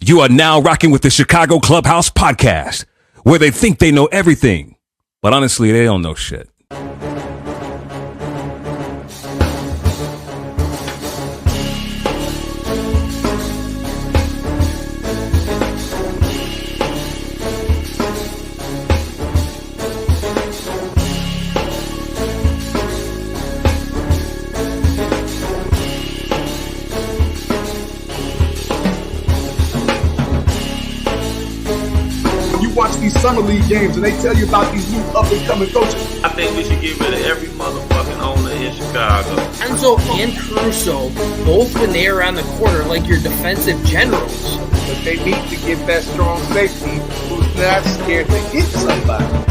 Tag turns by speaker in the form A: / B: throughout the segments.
A: You are now rocking with the Chicago Clubhouse Podcast, where they think they know everything, but honestly, they don't know shit.
B: These summer league games and they tell you about these new up-and-coming coaches.
C: I think we should get rid of every motherfucking owner in Chicago.
D: Enzo and Caruso, both when they are on the court, are like your defensive generals.
B: But they need to get that strong safety who's not scared to hit somebody.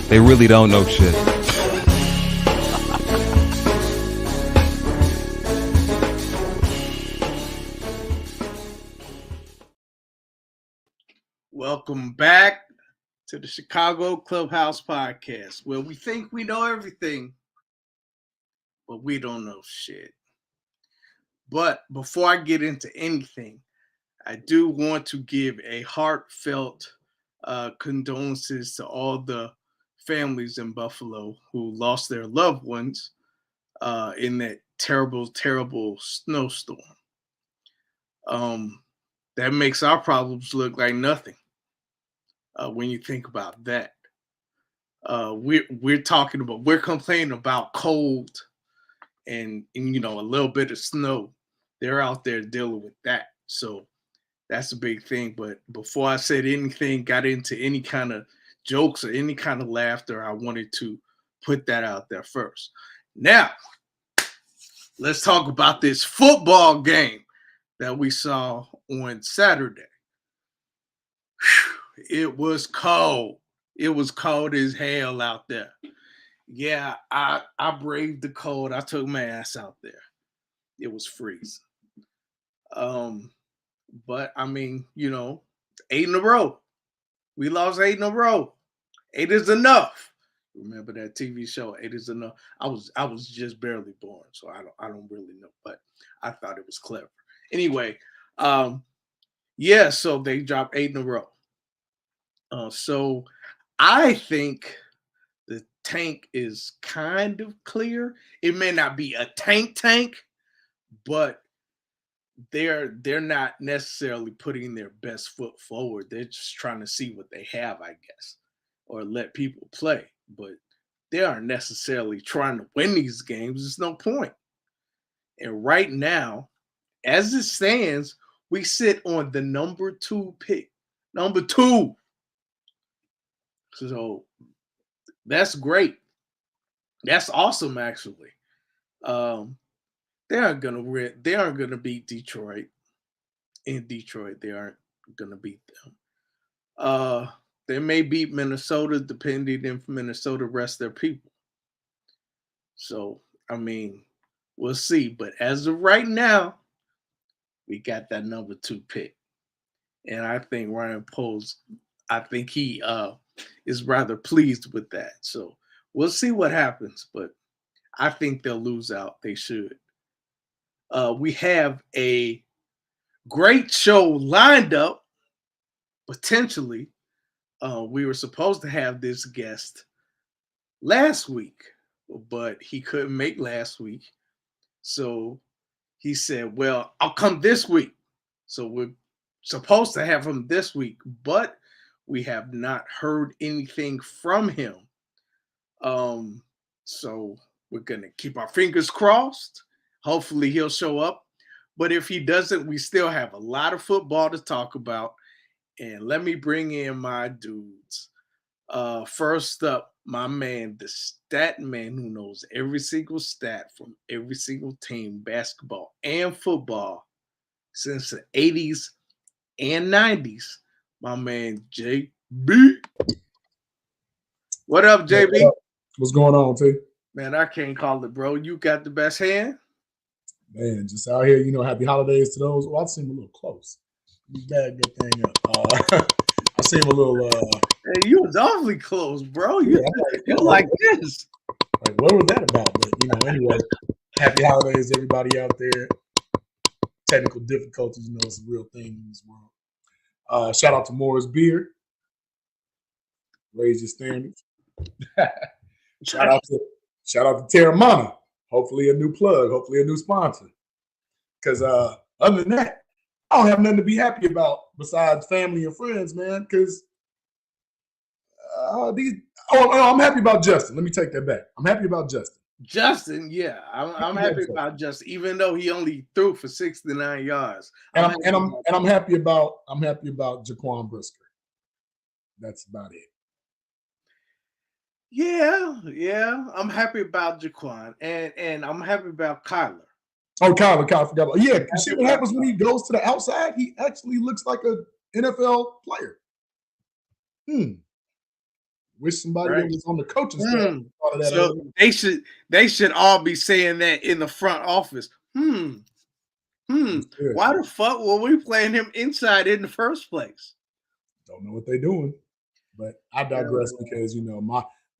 A: They really don't know shit.
E: Welcome back to the Chicago Clubhouse Podcast, where we think we know everything, but we don't know shit. But before I get into anything, I do want to give a heartfelt condolences to all the families in Buffalo who lost their loved ones in that terrible snowstorm. That makes our problems look like nothing when you think about that. We're complaining about cold and a little bit of snow. They're out there dealing with that. So that's a big thing. But before I said anything, got into any kind of jokes or any kind of laughter, I wanted to put that out there first. Now, let's talk about this football game that we saw on Saturday. It was cold. It was cold as hell out there. Yeah, I braved the cold. I took my ass out there. It was freezing. But I mean, 8 in a row. We lost 8 in a row. 8 is enough. Remember that TV show, 8 is enough? I was just barely born, so I don't really know, but I thought it was clever. Anyway, so they dropped 8 in a row. So I think the tank is kind of clear. It may not be a tank, but they're not necessarily putting their best foot forward. They're just trying to see what they have, I guess, or let people play. But they aren't necessarily trying to win these games. There's no point. And right now, as it stands, we sit on the number 2 pick. Number 2. So that's great. That's awesome, actually. They aren't gonna beat Detroit. In Detroit, they aren't gonna beat them. They may beat Minnesota, depending if Minnesota rests their people. So, I mean, we'll see. But as of right now, we got that number 2 pick. And I think Ryan Poles, he is rather pleased with that. So we'll see what happens. But I think they'll lose out. They should. We have a great show lined up, potentially. We were supposed to have this guest last week, but he couldn't make last week. So he said, well, I'll come this week. So we're supposed to have him this week, but we have not heard anything from him. So we're going to keep our fingers crossed. Hopefully he'll show up. But if he doesn't, we still have a lot of football to talk about. And let me bring in my dudes. First up, my man, the stat man who knows every single stat from every single team, basketball and football, since the 80s and 90s, my man, JB. What up, JB?
F: What's going on, T?
E: Man, I can't call it, bro. You got the best hand.
F: Man, just out here, happy holidays to those. Well, I seem a little close. You bag that thing up. I seem a little.
E: Hey, you was awfully close, bro. You like this.
F: Like, what was that about? But anyway, happy holidays, everybody out there. Technical difficulties, it's a real thing in this world. Shout out to Morris Beer. Raise your standards. Shout out to Terramana. Hopefully a new plug. Hopefully a new sponsor. Because other than that, I don't have nothing to be happy about besides family and friends, man. Because I'm happy about Justin. Let me take that back. I'm happy about Justin.
E: Justin, yeah, I'm happy about Justin, even though he only threw for 69 yards.
F: I'm happy about Jaquan Brisker. That's about it.
E: Yeah, I'm happy about Jaquan, and I'm happy about Kyler.
F: Oh, Kyler, forgot about. Yeah, you see what happens when he goes to the outside? He actually looks like an NFL player. Wish somebody that was on the coaching staff thought of that.
E: So they should all be saying that in the front office. Why the fuck were we playing him inside in the first place?
F: Don't know what they're doing, but I digress because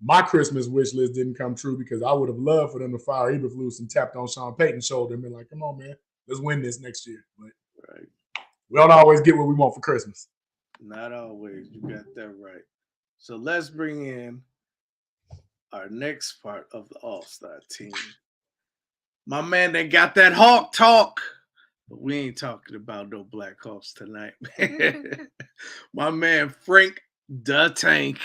F: my Christmas wish list didn't come true because I would have loved for them to fire Eberflus and tapped on Sean Payton's shoulder and been like, "Come on, man, let's win this next year." But we don't always get what we want for Christmas.
E: Not always. You got that right. So let's bring in our next part of the All-Star team. My man that got that Hawk talk. But we ain't talking about no Black Hawks tonight. My man Frank the Tank.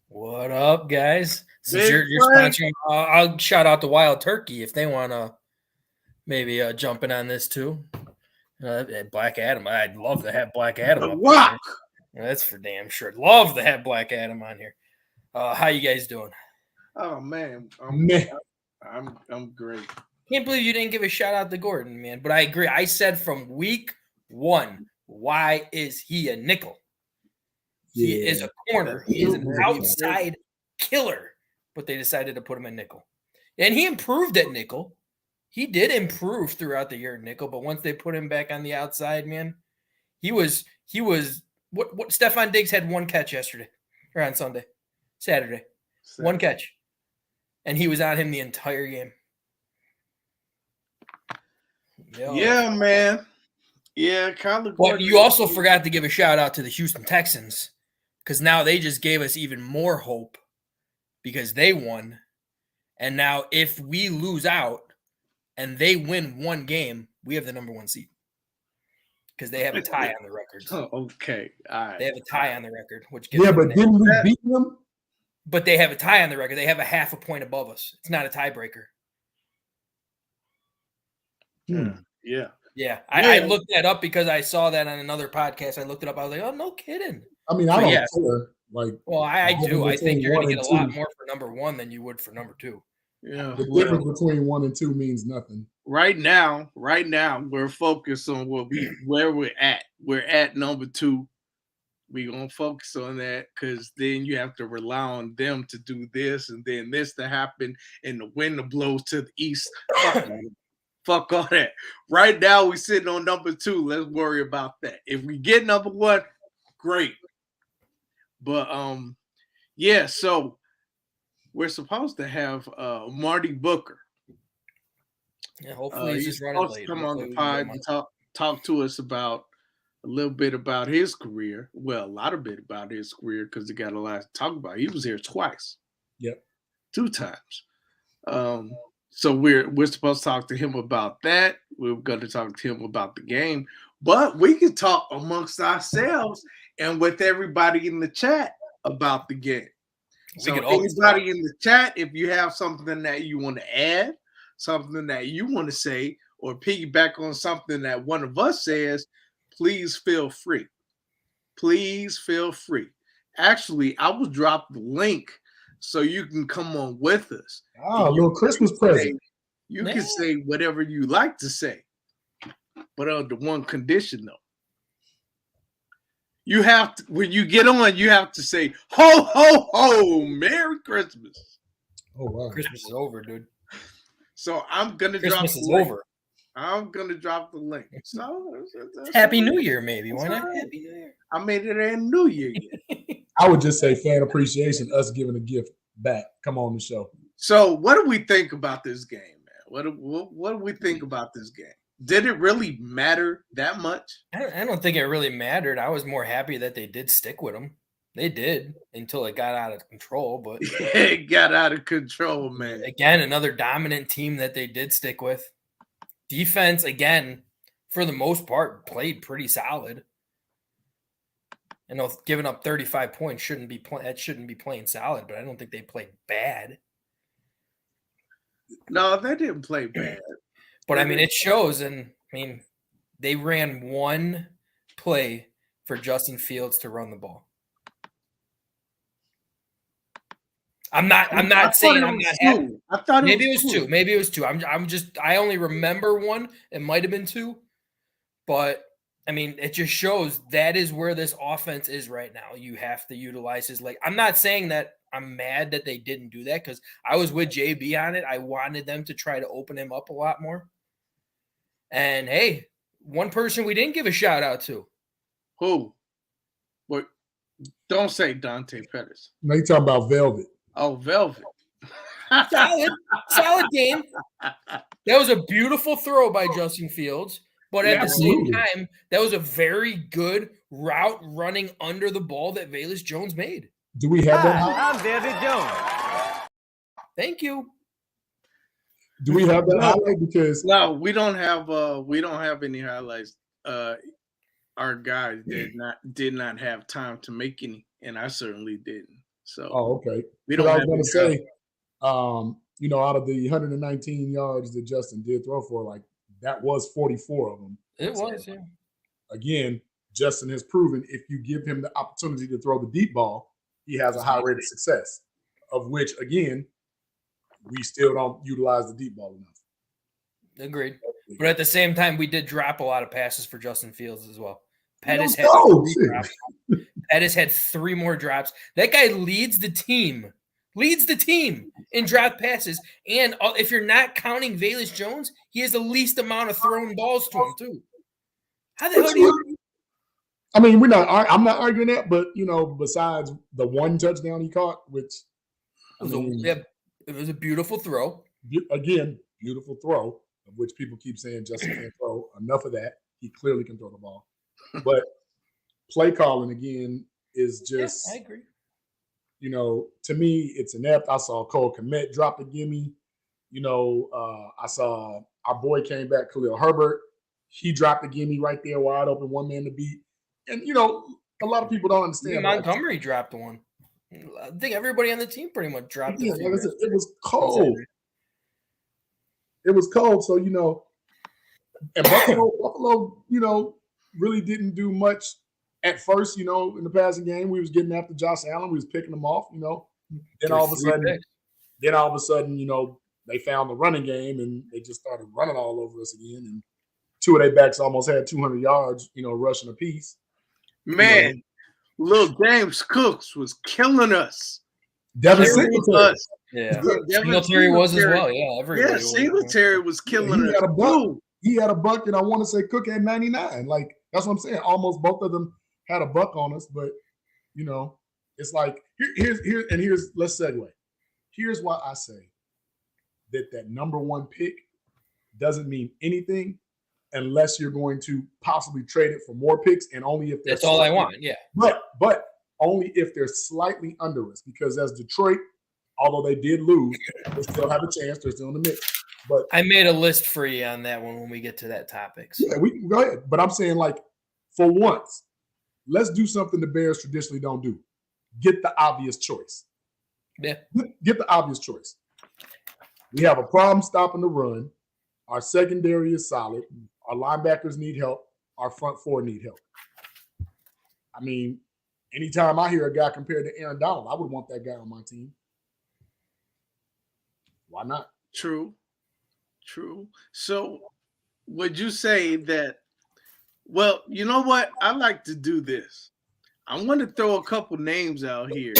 D: What up, guys? Since you're sponsoring, I'll shout out to Wild Turkey if they want to maybe jump in on this too. Black Adam. I'd love to have Black Adam.
E: Rock.
D: That's for damn sure. Love to have Black Adam on here. How you guys doing?
E: Oh man, I'm great.
D: Can't believe you didn't give a shout out to Gordon, man. But I agree. I said from week 1, why is he a nickel? He is a corner. He is an outside killer. But they decided to put him in nickel. And he improved at nickel. He did improve throughout the year at nickel. But once they put him back on the outside, man, he was what Stephon Diggs had 1 catch yesterday or on Saturday. 1 catch. And he was on him the entire game.
E: Yeah, man. Yeah, Kyler.
D: Well, you also forgot to give a shout out to the Houston Texans because now they just gave us even more hope because they won. And now if we lose out and they win 1 game, we have the number 1 seed because they have a tie on the record.
E: Oh, okay. All right.
D: They have a tie on the record, which gets
F: but didn't we beat them?
D: But they have a tie on the record. They have a half a point above us. It's not a tiebreaker.
E: Yeah.
D: I looked that up because I saw that on another podcast. I looked it up. I was like, oh, no kidding.
F: I mean, I don't care.
D: Well, I do. I think you're going to get a lot more for number 1 than you would for number 2.
E: Yeah.
F: The difference between 1 and 2 means nothing.
E: Right now, we're focused on where we're at. We're at number 2. We're going to focus on that because then you have to rely on them to do this and then this to happen and the wind to blow to the east. Fuck all that. Right now, we're sitting on number 2. Let's worry about that. If we get number 1, great. But, so we're supposed to have Marty Booker.
D: Yeah, hopefully he's just running late.
E: Come on the pod and talk to us about a little bit about his career. Well, a lot of bit about his career because he got a lot to talk about. He was here twice.
F: Yep.
E: 2 times. So we're supposed to talk to him about that. We're going to talk to him about the game. But we can talk amongst ourselves and with everybody in the chat about the game. So anybody in the chat, if you have something that you want to add, something that you want to say, or piggyback on something that one of us says, please feel free. Please feel free. Actually, I will drop the link so you can come on with us.
F: Oh, a little Christmas present.
E: You can say whatever you like to say, but under one condition, though. You have to, when you get on, you have to say, ho, ho, ho, Merry Christmas.
F: Oh, wow.
D: Christmas is over, dude.
E: So I'm going to drop
D: Christmas
E: the
D: is
E: link.
D: over.
E: I'm going to drop the link. So
D: Happy New Year, maybe. Why not? Happy New Year.
E: I made it in New Year yet.
F: I would just say fan appreciation, us giving a gift back. Come on the show.
E: So what do we think about this game, man? What do we think about this game? Did it really matter that much?
D: I don't think it really mattered. I was more happy that they did stick with him. They did until it got out of control. But
E: It got out of control, man.
D: again, another dominant team that they did stick with. Defense, again, for the most part, played pretty solid. I know giving up 35 points shouldn't be playing solid, but I don't think they played bad.
E: No, they didn't play bad.
D: But I mean, it shows, and I mean, they ran one play for Justin Fields to run the ball. I'm not saying I'm not happy.
E: I thought
D: Maybe it was two. Maybe it was two. I only remember one. It might have been two, but I mean, it just shows that is where this offense is right now. You have to utilize his leg. I'm not saying that I'm mad that they didn't do that because I was with JB on it. I wanted them to try to open him up a lot more. And hey, one person we didn't give a shout out to.
E: Who? What? Don't say Dante Pettis.
F: No, you talking about Velvet.
E: Oh, Velvet.
D: Solid game. That was a beautiful throw by Justin Fields. But at the same time, that was a very good route running under the ball that Velus Jones made.
F: Do we have that?
G: I'm David Jones.
D: Thank you.
F: Do we have that highlight? Because
E: No, we don't have any highlights. Our guys did not have time to make any, and I certainly didn't. So
F: okay.
E: we don't
F: I was
E: have
F: going to
E: any
F: say, out of the 119 yards that Justin did throw for, like that was 44 of them.
D: It was, yeah.
F: Again, Justin has proven if you give him the opportunity to throw the deep ball, he has a high rate of success, of which, again, we still don't utilize the deep ball enough.
D: Agreed. But at the same time, we did drop a lot of passes for Justin Fields as well. Pettis had 3 more drops. That guy leads the team in drop passes. And if you're not counting Velus Jones, he has the least amount of thrown balls to him too. How the hell do you?
F: I mean, I'm not arguing that, but besides the one touchdown he caught, which
D: it was a beautiful throw.
F: Again, beautiful throw, of which people keep saying Justin can't throw. Enough of that. He clearly can throw the ball. But play calling again is just,
D: I agree.
F: To me, it's inept. I saw Cole Kmet drop a gimme. I saw our boy came back, Khalil Herbert. He dropped a gimme right there, wide open, one man to beat. And, a lot of people don't understand.
D: Montgomery dropped one. I think everybody on the team pretty much dropped it.
F: Like I said, it was cold. It was cold. So, and Buffalo, really didn't do much at first, in the passing game. We was getting after Josh Allen. We was picking them off, Then all of a sudden, they found the running game and they just started running all over us again. And 2 of their backs almost had 200 yards, rushing apiece.
E: Man, little James Cooks was killing us.
F: Devin Singletary.
D: Yeah. Singletary was as well. Yeah, everybody.
E: Singletary was killing us.
F: He had a buck, and I want to say Cook had 99. Like, that's what I'm saying. Almost both of them had a buck on us, but it's like here's let's segue. Here's why I say that number 1 pick doesn't mean anything unless you're going to possibly trade it for more picks, and only if
D: that's all I want. Yeah,
F: but only if they're slightly under us, because as Detroit, although they did lose, they still have a chance. They're still in the mix. But
D: I made a list for you on that one when we get to that topic. So.
F: Yeah, we can go ahead. But I'm saying, like, for once, let's do something the Bears traditionally don't do. Get the obvious choice.
D: Yeah.
F: Get the obvious choice. We have a problem stopping the run. Our secondary is solid. Our linebackers need help. Our front 4 need help. I mean, anytime I hear a guy compared to Aaron Donald, I would want that guy on my team. Why not?
E: True. So would you say that, well, you know what? I like to do this. I want to throw a couple names out here,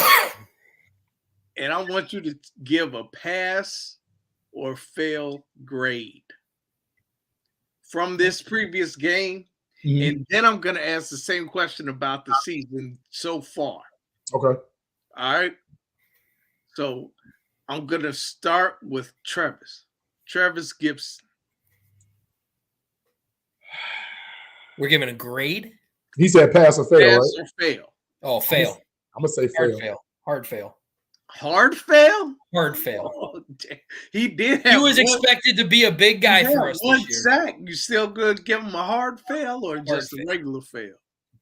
E: and I want you to give a pass or fail grade from this previous game. And then I'm going to ask the same question about the season so far.
F: Okay.
E: All right. So I'm going to start with Travis Gibson.
D: We're giving a grade?
F: He said pass or fail,
E: Pass
F: right?
E: or fail?
D: Oh, fail.
F: I'm going to say
D: Hard
F: fail.
D: fail. Hard fail.
E: Hard fail?
D: Hard fail.
E: Oh, he did have
D: He was expected to be a big guy for us
E: one
D: this year.
E: sack. You still good give him a hard fail or just
D: fail.
E: a regular fail?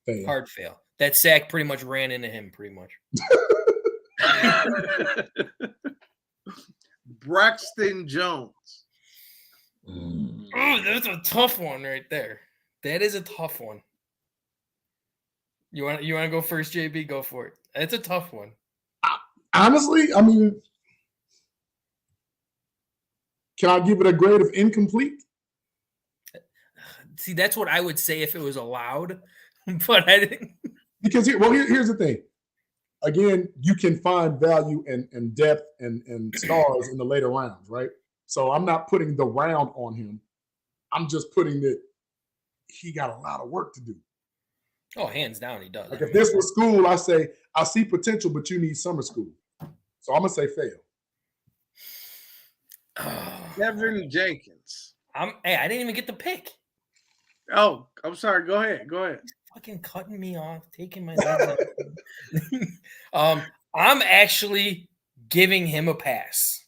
F: Fail.
D: Hard fail. That sack pretty much ran into him, pretty much.
E: Braxton Jones.
D: Oh, that's a tough one right there. That is a tough one. You want to go first, JB? Go for it. It's a tough one.
F: Honestly, I mean, can I give it a grade of incomplete?
D: See, that's what I would say if it was allowed, but I didn't.
F: Because here's the thing. Again, you can find value and depth and stars in the later rounds, right? So I'm not putting the round on him. I'm just putting that he got a lot of work to do.
D: Oh, hands down, he does.
F: Like if this was school, I say I see potential, but you need summer school. So I'm gonna say fail.
E: Kevin Jenkins.
D: Hey, I didn't even get the pick.
E: Oh, I'm sorry. Go ahead.
D: Fucking cutting me off, taking my legs off. I'm actually giving him a pass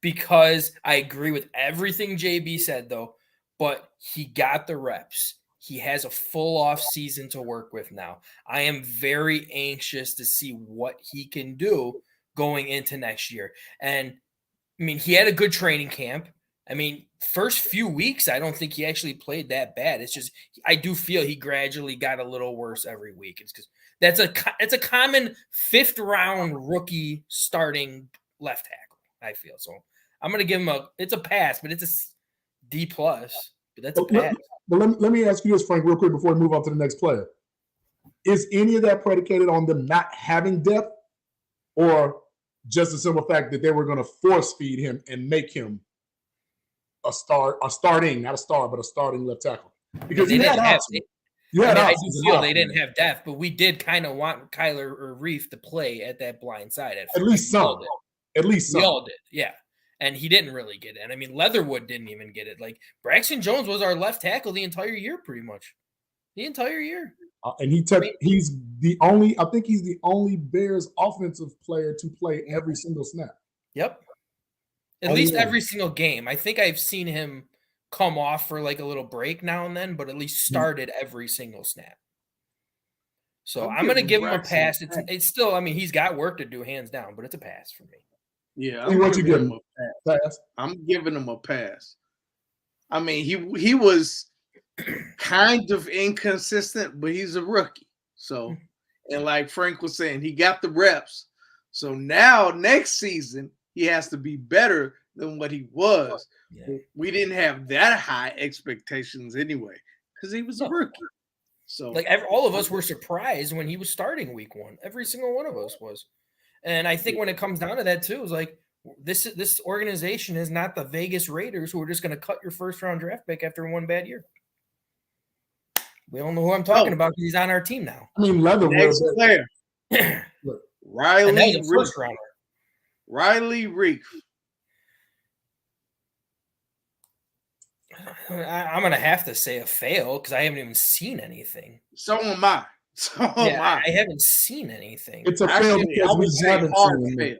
D: because I agree with everything JB said, though, but he got the reps. He has a full off season to work with now. I am very anxious to see what he can do going into next year. And I mean, he had a good training camp. I mean, first few weeks, I don't think he actually played that bad. It's just I do feel he gradually got a little worse every week. It's because it's a common 5th round rookie starting left tackle. I feel so. I'm gonna give him it's a pass, but it's a D plus. But that's a pass.
F: But let me ask you this, Frank, real quick before we move on to the next player. Is any of that predicated on them not having depth, or just the simple fact that they were going to force feed him and make him a starting left tackle? Because
D: they
F: you had
D: didn't have.
F: options.
D: I do feel they didn't have depth, but we did kind of want Kyler or Reef to play at that blind side.
F: At least some.
D: We all did, yeah. And he didn't really get it. And I mean, Leatherwood didn't even get it. Like Braxton Jones was our left tackle the entire year, pretty much. The entire year.
F: And he's the only Bears offensive player to play every single snap.
D: Yep. At least every single game. I think I've seen him come off for like a little break now and then, but at least started every single snap. So I'm going to give him a pass. It's still, I mean, he's got work to do hands down, but it's a pass for me.
E: Yeah,
F: what you give him a pass?
E: I'm giving him a pass. I mean, he was kind of inconsistent, but he's a rookie. So, and like Frank was saying, he got the reps. So now next season, he has to be better than what he was. Yeah. We didn't have that high expectations anyway because he was a rookie. So,
D: like all of us were surprised when he was starting week 1. Every single one of us was. And I think when it comes down to that too, it's like this organization is not the Vegas Raiders who are just going to cut your first round draft pick after one bad year. We don't know who I'm talking about because he's on our team now.
F: I mean, Leatherwood.
E: Next player. Riley
D: first rounder.
E: Riley Reef.
D: I'm going to have to say a fail because I haven't even seen anything.
E: So am I.
D: I haven't seen anything.
F: It's a fail because we haven't seen anything.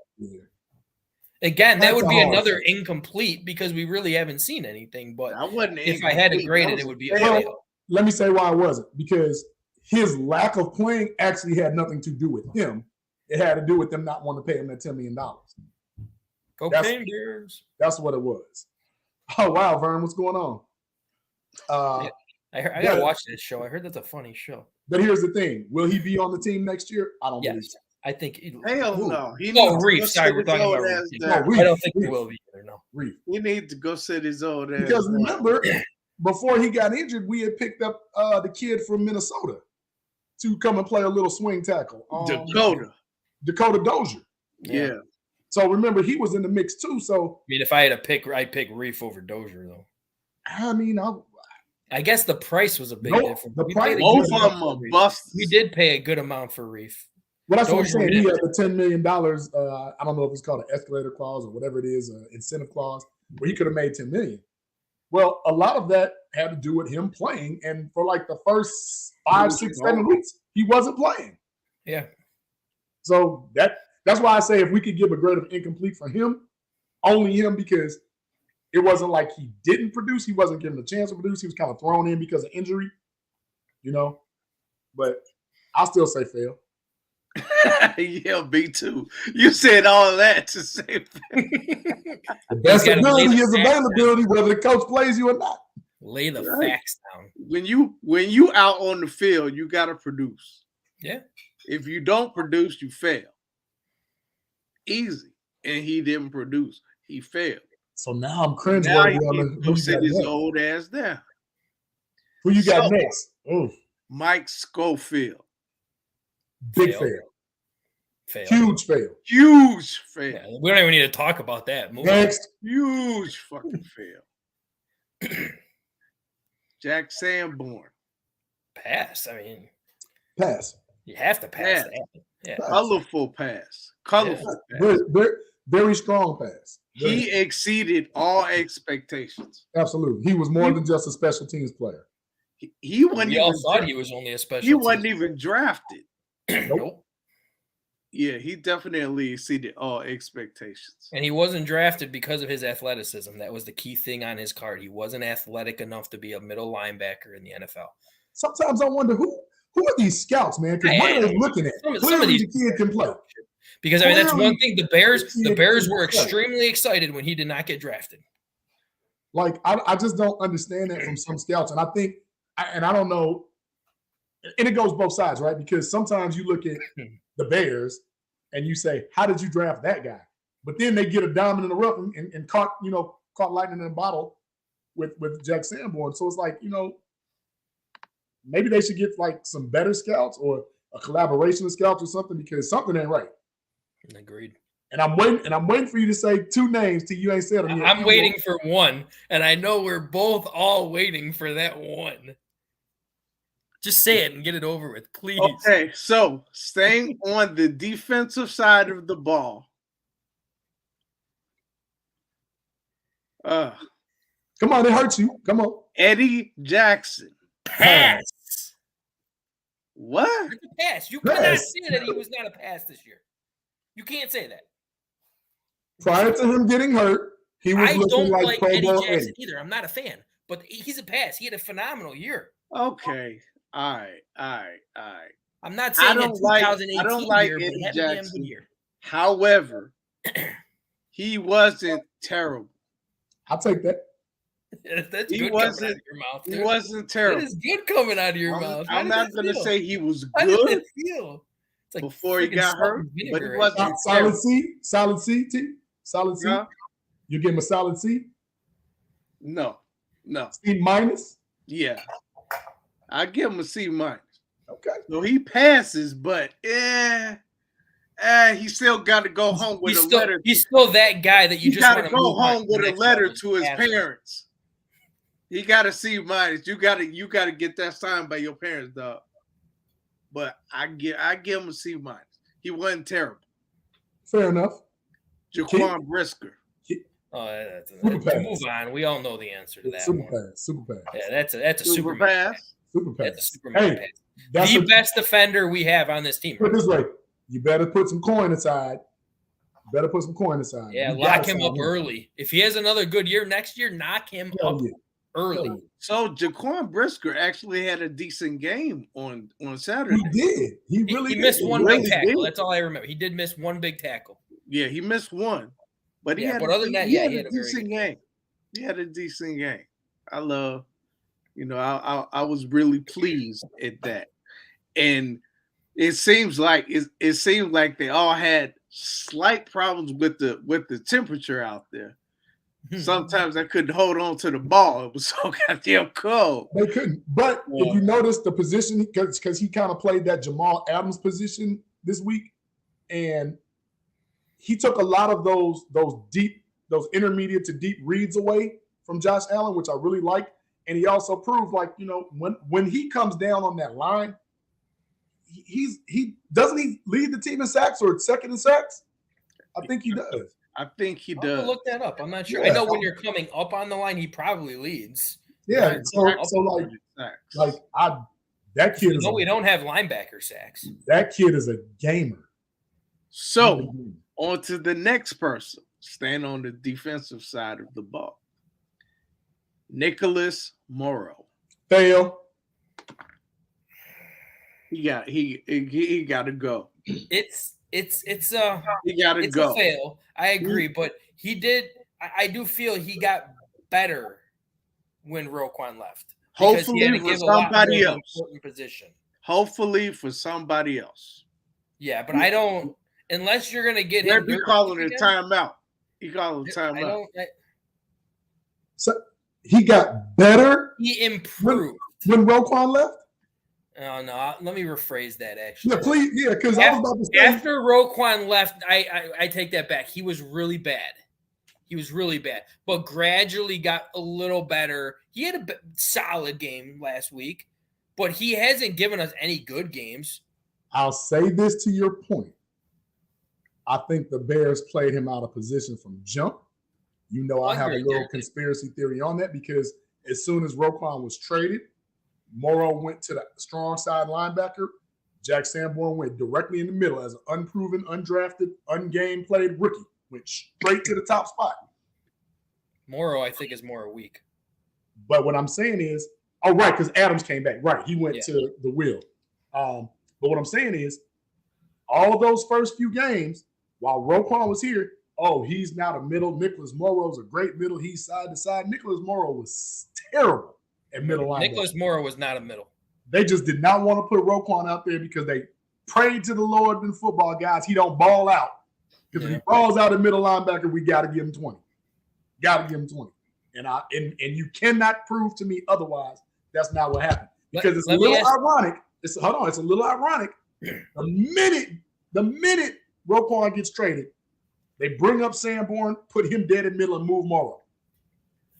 D: Again, that would be another incomplete because we really haven't seen anything. But if I had to grade it, it would be a fail.
F: Let me say why I wasn't. Because his lack of playing actually had nothing to do with him. It had to do with them not wanting to pay him that $10 million.
D: Okay, Bears.
F: That's what it was. Oh, wow, Vern, what's going on?
D: I got to watch this show. I heard that's a funny show.
F: But here's the thing. Will he be on the team next year? I don't believe so.
D: I think
E: hell no.
D: Reef. Sorry, we're talking about Reef. No, I don't think he will be either. No,
E: Reef. We need to go sit his old ass.
F: Because remember, before he got injured, we had picked up the kid from Minnesota. to come and play a little swing tackle. Dakota Dozier.
E: Yeah.
F: So remember, he was in the mix too. So
D: I mean, if I had to pick, I'd pick Reef over Dozier, though.
F: I mean,
D: I guess the price was a big difference.
F: The price,
E: both of them are busts.
D: We did pay a good amount for Reef.
F: Well, that's what I'm saying. He had the $10 million. I don't know if it's called an escalator clause or whatever it is, an incentive clause, where he could have made $10 million. Well, a lot of that had to do with him playing, and for like the first 5, 6, 7 weeks, he wasn't playing.
D: Yeah.
F: So that's why I say if we could give a grade of incomplete for him, only him, because it wasn't like he didn't produce. He wasn't given a chance to produce. He was kind of thrown in because of injury, But I'll still say fail.
E: Yeah, me too. You said all that to say
F: the best ability is availability, whether the coach plays you or not.
D: Lay the facts down.
E: When you out on the field, you got to produce.
D: Yeah.
E: If you don't produce, you fail. Easy. And he didn't produce. He failed.
F: So now I'm cringe.
E: Now he go sit his old ass down.
F: Who you got next? Oof.
E: Mike Schofield.
F: Big fail. Huge fail.
E: Huge fail.
D: Yeah, we don't even need to talk about that.
F: Next.
E: Huge fucking fail. Jack Sanborn.
D: Pass. I mean,
F: pass.
D: You have to pass that. Yeah.
E: Colorful pass. Colorful pass.
F: Very, very strong pass.
E: He exceeded all expectations.
F: Absolutely. He was more than just a special teams player.
E: He wasn't
D: we all thought he was only a special
E: He wasn't even drafted.
D: Nope.
E: Yeah, he definitely exceeded all expectations.
D: And he wasn't drafted because of his athleticism. That was the key thing on his card. He wasn't athletic enough to be a middle linebacker in the NFL.
F: Sometimes I wonder who are these scouts, man? Because what are they looking at?
D: Some of these
F: kids can play.
D: Because I mean, that's one thing. The Bears were extremely excited when he did not get drafted.
F: Like I just don't understand that from some scouts, and I think, and I don't know, and it goes both sides, right? Because sometimes you look at the Bears and you say, "How did you draft that guy?" But then they get a diamond in the rough and caught lightning in a bottle with Jack Sanborn. So it's like, maybe they should get like some better scouts or a collaboration of scouts or something, because something ain't right.
D: Agreed.
F: And I'm waiting for you to say two names till you ain't said them yet.
D: I'm waiting for one, and I know we're both all waiting for that one. Just say it and get it over with, please.
E: Okay, so staying on the defensive side of the ball.
F: Come on, it hurts you. Come on.
E: Eddie Jackson.
D: Pass.
E: What?
D: Pass. You cannot say that he was not a pass this year. You can't say that.
F: Prior to him getting hurt, he was looking like Pro
D: Eddie
F: Bowl
D: Jackson
F: Eddie.
D: either. I'm not a fan, but he's a pass. He had a phenomenal year.
E: Okay. All right.
D: I'm not saying that 2018
E: I don't like
D: year,
E: Eddie
D: but
E: Jackson.
D: Year.
E: However, he wasn't terrible.
F: I'll take that.
D: That's
E: He
D: good
E: wasn't.
D: coming out of your mouth.
E: He wasn't terrible.
D: That is good coming out of your mouth.
E: I'm not going to say he was
D: How did
E: good
D: that feel? It's like
E: before he got hurt, but he wasn't
F: solid C. Solid C. T. Solid C.
E: Yeah.
F: You give him a solid C.
E: No.
F: C minus.
E: Yeah, I give him a C minus.
F: Okay.
E: So he passes, but he still got to go home with a letter.
D: He's still that guy that you just
E: got to go home with a letter to his parents. He got a C minus. You got to get that signed by your parents, dog. But I give him a C minus. He wasn't terrible.
F: Fair enough.
E: Jaquan Brisker.
D: Move on. We all know the answer to that.
F: Super pass.
D: Yeah, that's a super
E: pass.
F: Super pass.
D: That's a Superman pass. The best defender we have on this team.
F: Put it this way: you better put some coin aside.
D: Yeah, lock him up early. If he has another good year next year, knock him up early.
E: So Jaquan Brisker actually had a decent game on Saturday.
F: He did. He
D: missed one big tackle. That's all I remember. He did miss one big tackle.
E: Yeah, he missed one. But he had
D: other than that,
E: he had a decent game. He had a decent game. I love, I was really pleased at that. And it seems like they all had slight problems with the temperature out there. Sometimes I couldn't hold on to the ball. It was so goddamn cold.
F: They couldn't. But if you notice the position, because he kind of played that Jamal Adams position this week, and he took a lot of those intermediate to deep reads away from Josh Allen, which I really like. And he also proved, like, you know, when he comes down on that line, he doesn't he lead the team in sacks or second in sacks? I think he does.
E: I think he
D: I'll
E: does.
D: have to look that up. I'm not sure.
F: Yeah.
D: I know when you're coming up on the line, he probably leads.
F: Yeah. So that kid is.
D: We don't have linebacker sacks.
F: That kid is a gamer.
E: So on to the next person. Stand on the defensive side of the ball. Nicholas Morrow.
F: Fail.
E: He got to go.
D: It's
E: He got to go.
D: A fail. I agree, but he did. I do feel he got better when Roquan left.
E: Hopefully for somebody else.
D: Position.
E: Hopefully for somebody else.
D: Yeah, but I don't. Unless you're gonna get him.
E: Maybe calling a timeout. He calling a timeout.
F: So he got better.
D: He improved
F: when Roquan left.
D: Oh no! Let me rephrase that. Actually,
F: yeah, please, yeah, because I was about to say
D: after Roquan left, I take that back. He was really bad. He was really bad, but gradually got a little better. He had a solid game last week, but he hasn't given us any good games.
F: I'll say this to your point. I think the Bears played him out of position from jump. You know, I have a little conspiracy theory on that because as soon as Roquan was traded, Morrow went to the strong side linebacker. Jack Sanborn went directly in the middle as an unproven, undrafted, ungame played rookie. Went straight to the top spot.
D: Morrow, I think, is more weak.
F: But what I'm saying is, oh, right, because Adams came back. Right, he went to the wheel. But what I'm saying is, all of those first few games, while Roquan was here, oh, he's now the middle. Nicholas Morrow's a great middle. He's side to side. Nicholas Morrow was terrible at middle linebacker.
D: Nicholas Morrow was not a middle.
F: They just did not want to put Roquan out there because they prayed to the Lord in football, guys. He don't ball out. Because if he balls out at middle linebacker, we got to give him 20. Got to give him 20. And you cannot prove to me otherwise that's not what happened. Because it's a little ironic. It's a little ironic. The minute Roquan gets traded, they bring up Sanborn, put him dead in the middle, and move Morrow.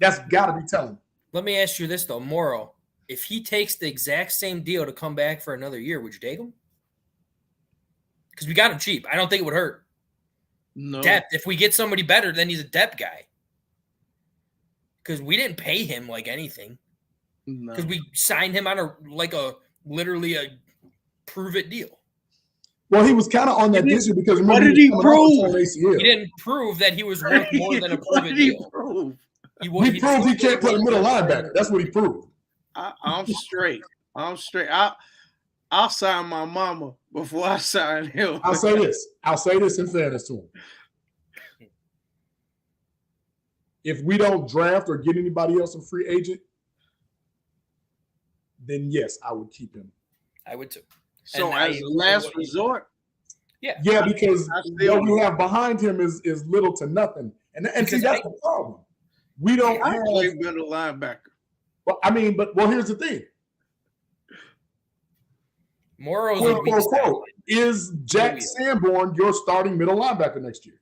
F: That's got to be telling.
D: Let me ask you this, though. Morrow, if he takes the exact same deal to come back for another year, would you take him? Because we got him cheap. I don't think it would hurt.
E: No.
D: Depth. If we get somebody better, then he's a depth guy. Because we didn't pay him like anything. Because we signed him on literally a prove it deal.
F: Well, he was kind of on that this year because
E: what did he prove?
D: He didn't prove that he was worth more than a prove it deal.
F: He proved he can't play middle linebacker. That's what he proved.
E: I'm straight. I'll sign my mama before I sign him.
F: I'll say this in fairness to him. If we don't draft or get anybody else a free agent, then yes, I would keep him.
D: I would too.
E: So as a last resort?
F: Yeah, because what we have behind him is little to nothing. And see, that's the problem. We don't have
E: play middle linebacker.
F: Well, here's the thing.
D: Morrow's
F: is Jack Sanborn your starting middle linebacker next year?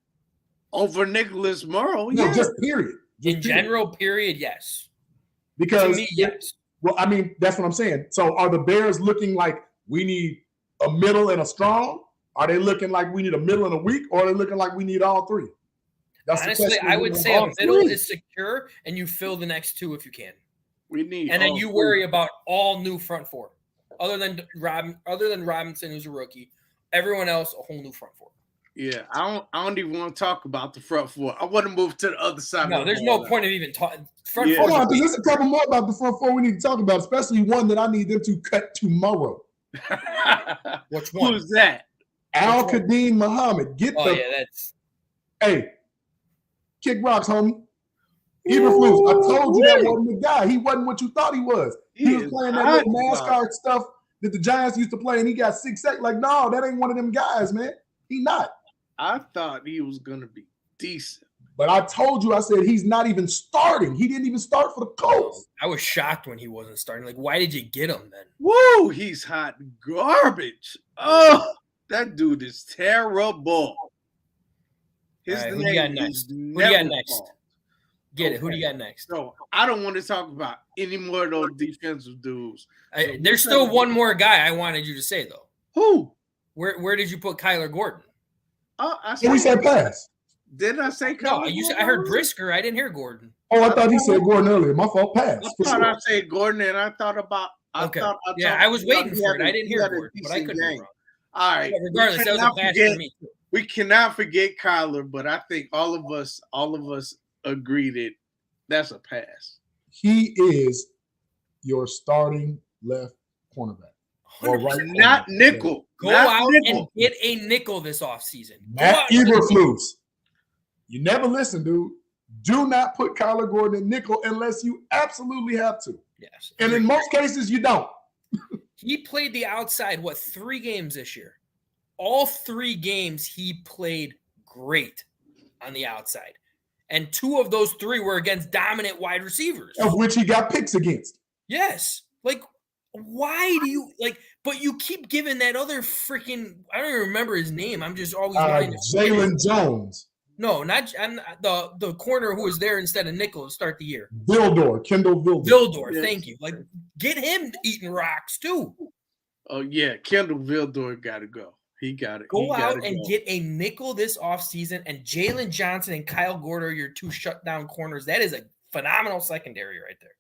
E: Over Nicholas Morrow?
F: No, just period.
D: General, period, yes.
F: Because
D: to me, yes.
F: Well, that's what I'm saying. So are the Bears looking like we need a middle and a strong? Are they looking like we need a middle and a weak? Or are they looking like we need all three? That's
D: honestly, I would say a middle is secure, and you fill the next two if you can.
E: We need,
D: and then you worry about all new front four, other than Robinson, who's a rookie. Everyone else, a whole new front four.
E: Yeah, I don't even want to talk about the front four. I want to move to the other side.
D: No, there's no point of even talking.
F: Hold on, there's a couple more about the front four we need to talk about, especially one that I need them to cut tomorrow.
D: Which one?
E: Who's that?
F: Al-Qadim Muhammad. Hey, kick rocks, homie. Eberflus, I told you that wasn't the guy. He wasn't what you thought he was. He was playing that little NASCAR stuff that the Giants used to play, and he got 6 sacks. Like, no, that ain't one of them guys, man. He not.
E: I thought he was going to be decent.
F: But I told you, I said he's not even starting. He didn't even start for the Colts.
D: I was shocked when he wasn't starting. Like, why did you get him then?
E: Whoa, he's hot garbage. Oh, that dude is terrible. His
D: Who do you got next? Who do you got next? Get it. Who do you got next?
E: So I don't want to talk about any more of those defensive dudes.
D: There's still one more guy I wanted you to say, though.
E: Who?
D: Where did you put Kyler Gordon?
F: We said pass.
E: Did I say
D: No,
E: Kyler
D: I heard Brisker. I didn't hear Gordon.
F: Oh, I thought he said Gordon earlier. My fault. Pass.
E: I thought I said Gordon, and I thought about. I
D: was waiting for it. I didn't hear Gordon, but I couldn't be wrong.
E: All right.
D: But regardless, that was a pass for me too.
E: We cannot forget Kyler, but I think all of us agree that that's a pass.
F: He is your starting left cornerback. Or right
E: not nickel.
D: Go out and get a nickel this offseason.
F: Matt Eberflus. You never listen, dude. Do not put Kyler Gordon in nickel unless you absolutely have to.
D: Yes.
F: And in most cases, you don't.
D: He played the outside, 3 games this year? All 3 games he played great on the outside. And 2 of those 3 were against dominant wide receivers.
F: Of which he got picks against.
D: Yes. Like, why do you but you keep giving that other freaking, I don't even remember his name. I'm just always
F: Jalen Jones.
D: No, not the corner who was there instead of nickel to start the year.
F: Kendall Vildor.
D: Vildor, thank you. Like, get him eating rocks too.
E: Oh yeah, Kendall Vildor got to go. He got it.
D: Go out and get a nickel this offseason, and Jalen Johnson and Kyle Gordon are your 2 shutdown corners. That is a phenomenal secondary right there.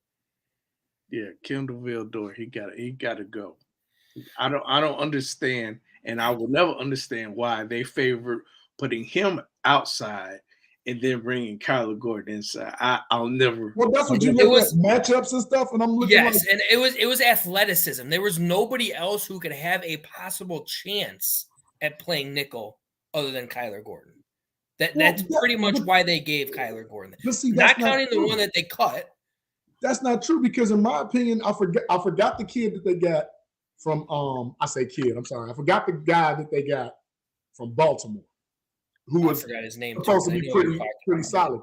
E: Yeah, Kendall Vildor, he got to go. I don't understand, and I will never understand why they favor putting him outside and then bringing Kyler Gordon inside. I'll never.
F: Well, that's what you look at matchups and stuff, and I'm looking.
D: Yes, and it was athleticism. There was nobody else who could have a possible chance at playing nickel other than Kyler Gordon. That's pretty much why they gave Kyler Gordon. Not counting the one that they cut.
F: That's not true because, in my opinion, I forgot the kid that they got from. I say kid. I'm sorry. I forgot the guy that they got from Baltimore, who was
D: forgot his name.
F: Supposed to be pretty solid.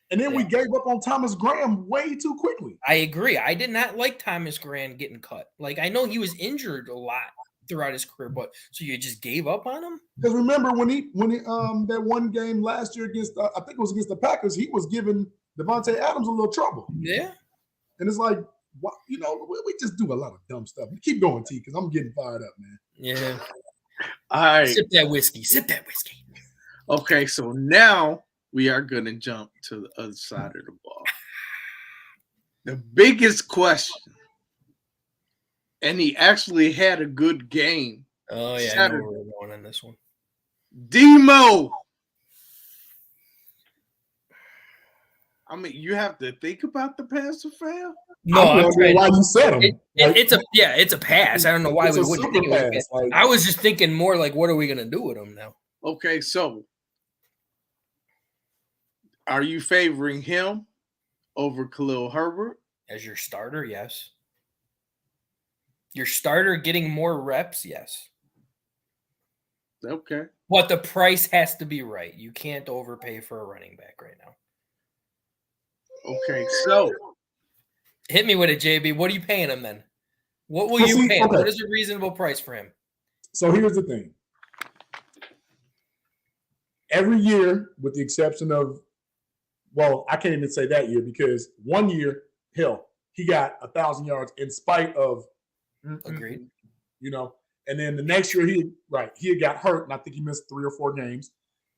F: And then we gave up on Thomas Graham way too quickly.
D: I agree. I did not like Thomas Graham getting cut. Like, I know he was injured a lot throughout his career, but so you just gave up on him?
F: Because remember when he that one game last year against I think it was against the Packers, he was giving Devontae Adams a little trouble.
D: Yeah.
F: And it's like, we just do a lot of dumb stuff. Keep going, T, because I'm getting fired up, man.
D: Yeah.
E: All right.
D: Sip that whiskey.
E: Okay, so now we are going to jump to the other side of the ball. The biggest question, and he actually had a good game.
D: Oh, yeah, I know where we're going on this one.
E: Demo. I mean, you have to think about the pass or fail.
D: No, I don't know
F: why you said him.
D: It's a pass. I don't know why we wouldn't think it was.
F: Like,
D: I was just thinking more like, what are we gonna do with him now?
E: Okay, so are you favoring him over Khalil Herbert
D: as your starter? Yes. Your starter getting more reps? Yes.
E: Okay.
D: But the price has to be right. You can't overpay for a running back right now.
E: Okay, so
D: hit me with it, JB. What are you paying him then? What will you pay him? What is a reasonable price for him?
F: So here's the thing. Every year, with the exception of, well, I can't even say that year because one year, he got 1,000 yards in spite of.
D: Agreed.
F: And then the next year he had got hurt, and I think he missed 3 or 4 games,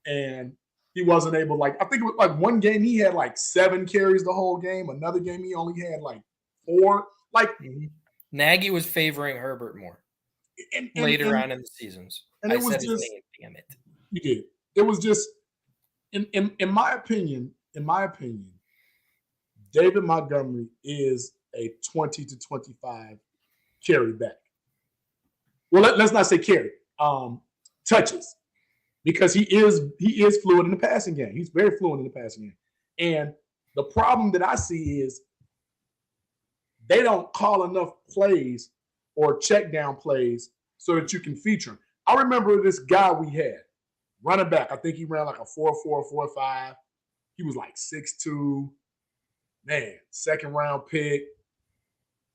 F: and he wasn't able. I think it was like one game he had 7 carries the whole game. Another game he only had 4.
D: Nagy was favoring Herbert more later on in the seasons.
F: And it was just, his name, damn it. You did. It was just, in my opinion, David Montgomery is a 20 to 25 carry back. Well, let's not say carry. Touches. Because he is fluid in the passing game. He's very fluid in the passing game. And the problem that I see is they don't call enough plays or check down plays so that you can feature him. I remember this guy we had, running back. I think he ran like a 4.4, 4.5. He was like 6'2". Man, second round pick.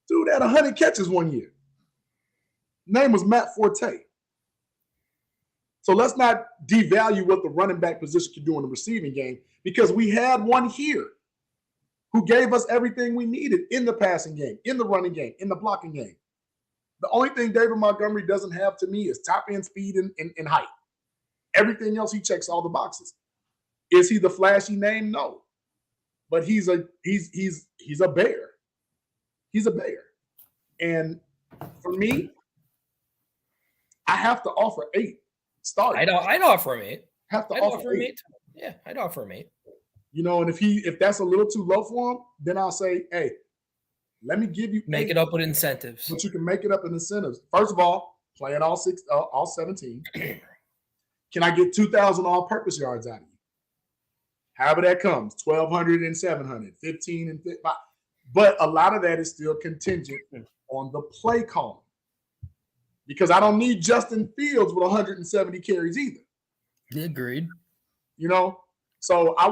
F: Dude had 100 catches one year. Name was Matt Forte. So let's not devalue what the running back position can do in the receiving game, because we had one here who gave us everything we needed in the passing game, in the running game, in the blocking game. The only thing David Montgomery doesn't have to me is top end speed and height. Everything else, he checks all the boxes. Is he the flashy name? No. But he's a bear. He's a bear. And for me, I have to offer 8 starters.
D: I'd offer him 8.
F: Have to
D: I'd
F: offer
D: him
F: 8.
D: 8. Yeah, I'd offer him 8.
F: You know, and if that's a little too low for him, then I'll say, hey, let me give you
D: Make
F: 8,
D: it up with incentives.
F: but you can make it up in incentives. First of all, playing all 17. Can I get 2,000 all-purpose yards out of you? However that comes, 1,200 and 700, 15 and 55. But a lot of that is still contingent on the play calling, because I don't need Justin Fields with 170 carries either.
D: Agreed.
F: You know, so I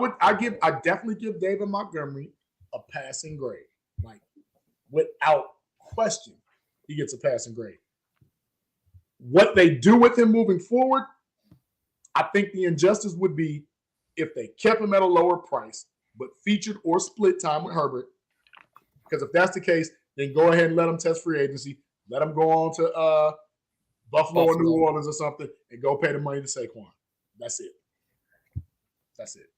F: definitely give David Montgomery a passing grade, like without question, he gets a passing grade. What they do with him moving forward, I think the injustice would be if they kept him at a lower price, but featured or split time with Herbert. Because if that's the case, then go ahead and let him test free agency. Let him go on to Buffalo or New Orleans or something and go pay the money to Saquon. That's it. That's it.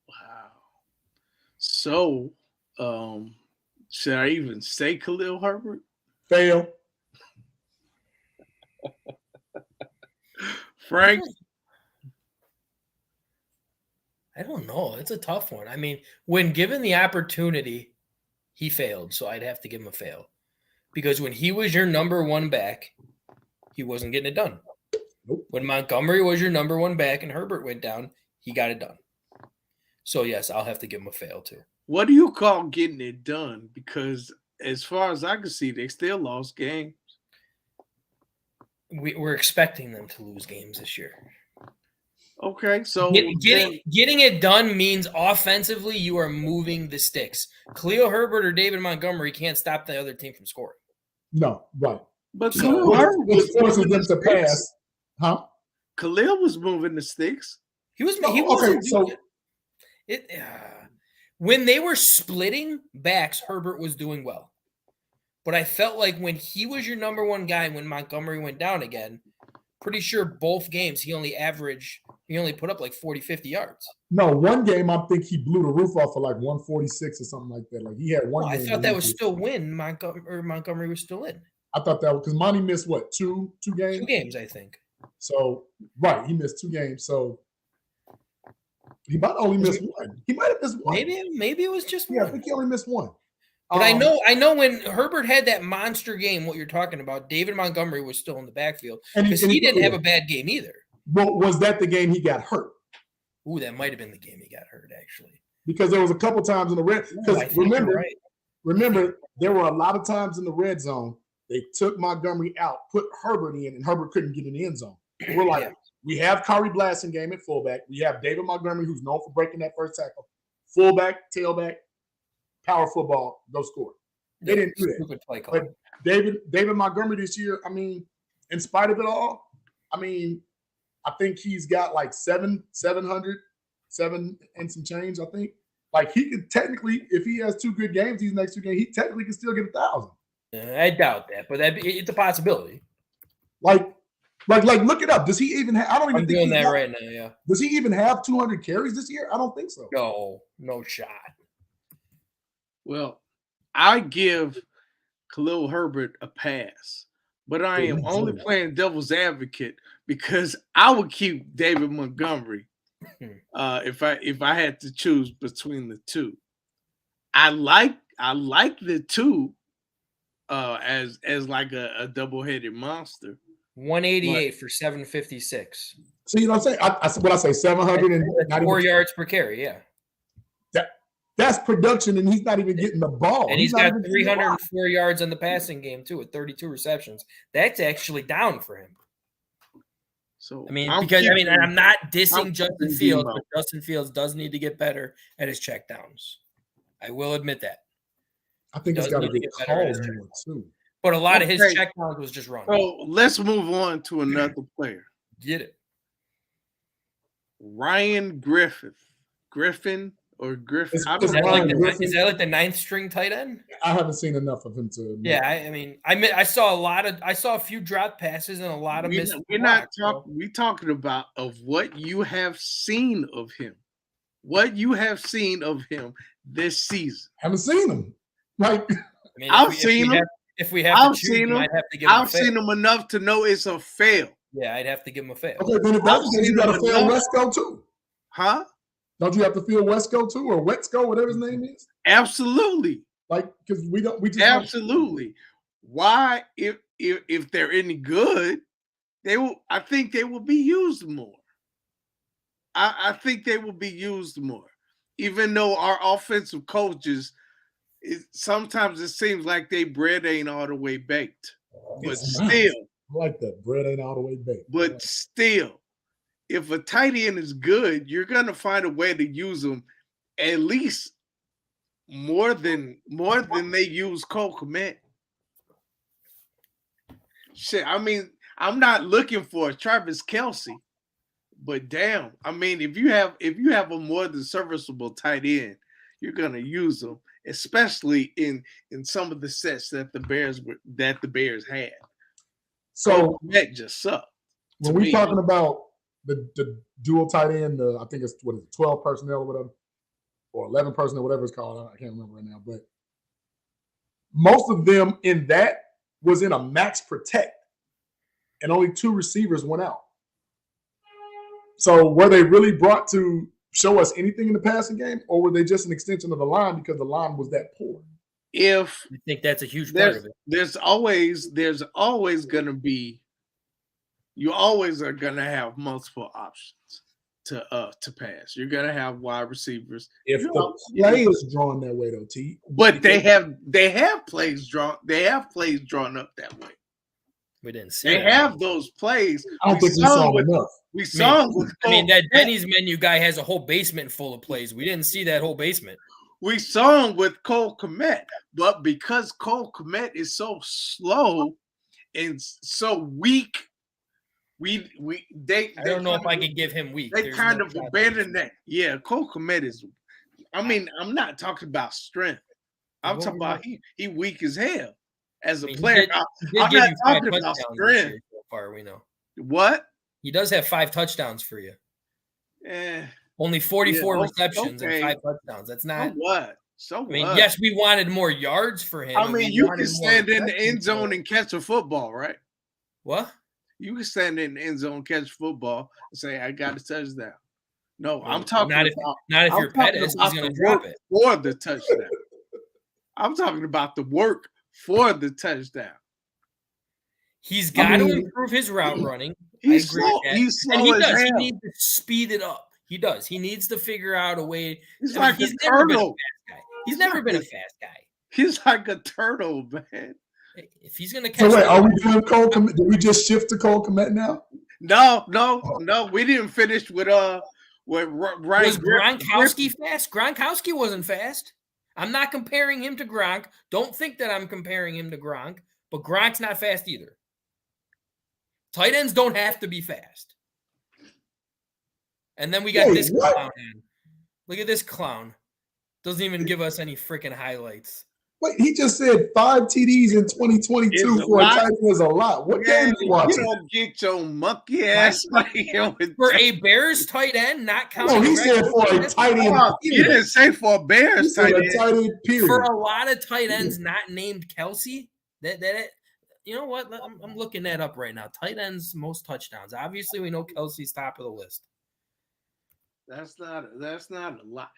E: Wow. So, should I even say Khalil Herbert?
F: Fail.
E: Frank?
D: I don't know. It's a tough one. I mean, when given the opportunity, he failed. So I'd have to give him a fail. Because when he was your number one back, he wasn't getting it done.
F: Nope.
D: When Montgomery was your number one back and Herbert went down, he got it done. So, yes, I'll have to give him a fail, too.
E: What do you call getting it done? Because as far as I can see, they still lost games.
D: We're expecting them to lose games this year.
E: Okay, so
D: getting it done means offensively you are moving the sticks. Khalil Herbert or David Montgomery can't stop the other team from scoring.
F: No, right.
E: But
F: So
E: Khalil Herbert
F: which forces them to pass. Huh?
E: Khalil was moving the sticks.
D: He was.
F: No,
D: He wasn't
F: okay, so
D: doing it. When they were splitting backs, Herbert was doing well. But I felt like when he was your number one guy, when Montgomery went down again, pretty sure both games he only put up like 40, 50 yards.
F: no, one game I think he blew the roof off for like 146 or something like that. Like he had one.
D: I
F: game
D: thought that was
F: where
D: still win. Montgomery was still in.
F: I thought that because Monty missed what, two games?
D: 2 games, I think.
F: So right, he missed 2 games. So he might only miss one. He might have missed one.
D: Maybe it was just
F: Yeah, I
D: one.
F: think he only missed one.
D: But I know when Herbert had that monster game, what you're talking about, David Montgomery was still in the backfield because he didn't have a bad game either.
F: Well, was that the game he got hurt?
D: Ooh, that might have been the game he got hurt, actually.
F: Because there was a couple times in the red. Because remember, there were a lot of times in the red zone they took Montgomery out, put Herbert in, and Herbert couldn't get in the end zone. We're like, we have Kari Blasingame at fullback. We have David Montgomery, who's known for breaking that first tackle. Fullback, tailback, power football, go score. They didn't do that.
D: Play call.
F: But David Montgomery this year, I mean, in spite of it all, I mean, I think he's got like 700, 7 and some change, I think. Like he could technically, if he has 2 good games, these next 2 games, he technically can still get 1,000.
D: I doubt that, but it's a possibility.
F: Like look it up. Does he even have, I don't even
D: I'm
F: think
D: doing that right now, yeah.
F: Does he even have 200 carries this year? I don't think so.
D: No shot.
E: Well, I give Khalil Herbert a pass, but I am only playing devil's advocate because I would keep David Montgomery if I had to choose between the two. I like the two as like a double-headed monster.
D: 188 for 756.
F: So you know what I'm saying? I say 700 and
D: 4 yards per carry, yeah.
F: That's production, and he's not even getting the ball.
D: And he's got 304 yards in the passing game, too, with 32 receptions. That's actually down for him.
E: So
D: I mean, I'm not dissing Justin Fields,
E: Debo.
D: but Justin Fields does need to get better at his checkdowns. I will admit that.
F: I think it's got to get called more too.
D: But a lot of his checkdowns was just running.
E: So let's move on to another player.
D: Get it.
E: Ryan Griffin.
D: Is that like the ninth string tight end?
F: I haven't seen enough of him to.
D: Yeah, I mean, I saw a few drop passes and a lot of missed.
E: We're talking about of what you have seen of him. What you have seen of him this season.
F: Haven't seen him. Like
D: I mean,
E: I've seen him.
D: If we have to choose him, I'd have to give him a fail.
E: I've seen him enough to know it's a fail.
D: Yeah, I'd have to give him a fail.
F: Okay, then if that's the case, you got to fail Wesco too.
E: Huh?
F: Don't you have to feel Wesco too, or Wesco, whatever his name is?
E: Absolutely.
F: Like, because we just
E: absolutely. Why, if they're any good, I think they will be used more. I think they will be used more, even though our offensive coaches, sometimes it seems like they bread ain't all the way baked. But still,
F: I like that, bread ain't all the way baked.
E: But still, if a tight end is good, you're gonna find a way to use them at least more than they use Cole Kmet. Shit, I mean, I'm not looking for Travis Kelce, but damn, I mean, if you have a more than serviceable tight end, you're gonna use them, especially in some of the sets that the Bears had.
F: So
E: that just sucked.
F: When we're talking about the dual tight end, I think it's 12 personnel or whatever, or 11 personnel, whatever it's called. I can't remember right now, but most of them in that was in a max protect, and only 2 receivers went out. So were they really brought to show us anything in the passing game, or were they just an extension of the line because the line was that poor?
D: I think that's a huge part of it.
E: There's always going to be. You always are going to have multiple options to pass. You're going to have wide receivers.
F: If the play is drawn that way, though, T.
E: But they have plays drawn. They have plays drawn up that way.
D: We didn't see.
E: They have those plays.
F: I don't think we saw enough.
E: We saw.
D: That Denny's menu guy has a whole basement full of plays. We didn't see that whole basement.
E: We saw him with Cole Kmet, but because Cole Kmet is so slow and so weak. I
D: don't know if I could give him weak.
E: They kind of abandoned that. Yeah, Cole Kmet is. I mean, I'm not talking about strength. I'm talking about he weak as hell as a player. I'm not talking about strength.
D: So far, we know.
E: What?
D: He does have 5 touchdowns for you. Only 44 receptions and 5 touchdowns. That's not
E: what. So
D: I mean, yes, we wanted more yards for him.
E: I mean, you can stand in the end zone and catch a football, right?
D: What?
E: You can stand in the end zone, catch football, and say, "I got a touchdown." No, I'm talking about
D: not if you're Pettis, he's going to drop it
E: for the touchdown. I'm talking about the work for the touchdown.
D: He's got to improve his route running.
E: He's slow. He's slow.
D: And he needs to speed it up. He does. He needs to figure out a way.
E: He's like a turtle.
D: He's never been a fast guy.
E: He's like a turtle, man.
D: If he's going to catch.
F: So wait, are we doing Cole Kmet? Did we just shift to Cole Kmet now?
E: No. We didn't finish with Ryan.
D: Was Gronkowski fast? Gronkowski wasn't fast. I'm not comparing him to Gronk. Don't think that I'm comparing him to Gronk, but Gronk's not fast either. Tight ends don't have to be fast. And then we got this clown. Look at this clown. Doesn't even give us any freaking highlights.
F: Wait, he just said 5 TDs in 2022 for a tight end is a lot. What game you watching?
E: You don't get your monkey ass
D: for a Bears tight end, not counting.
F: No, he said for a tight end.
E: You didn't say for a Bears tight end.
D: For a lot of tight ends not named Kelce, that you know what? I'm looking that up right now. Tight ends most touchdowns. Obviously, we know Kelce's top of the list.
E: That's not a lot.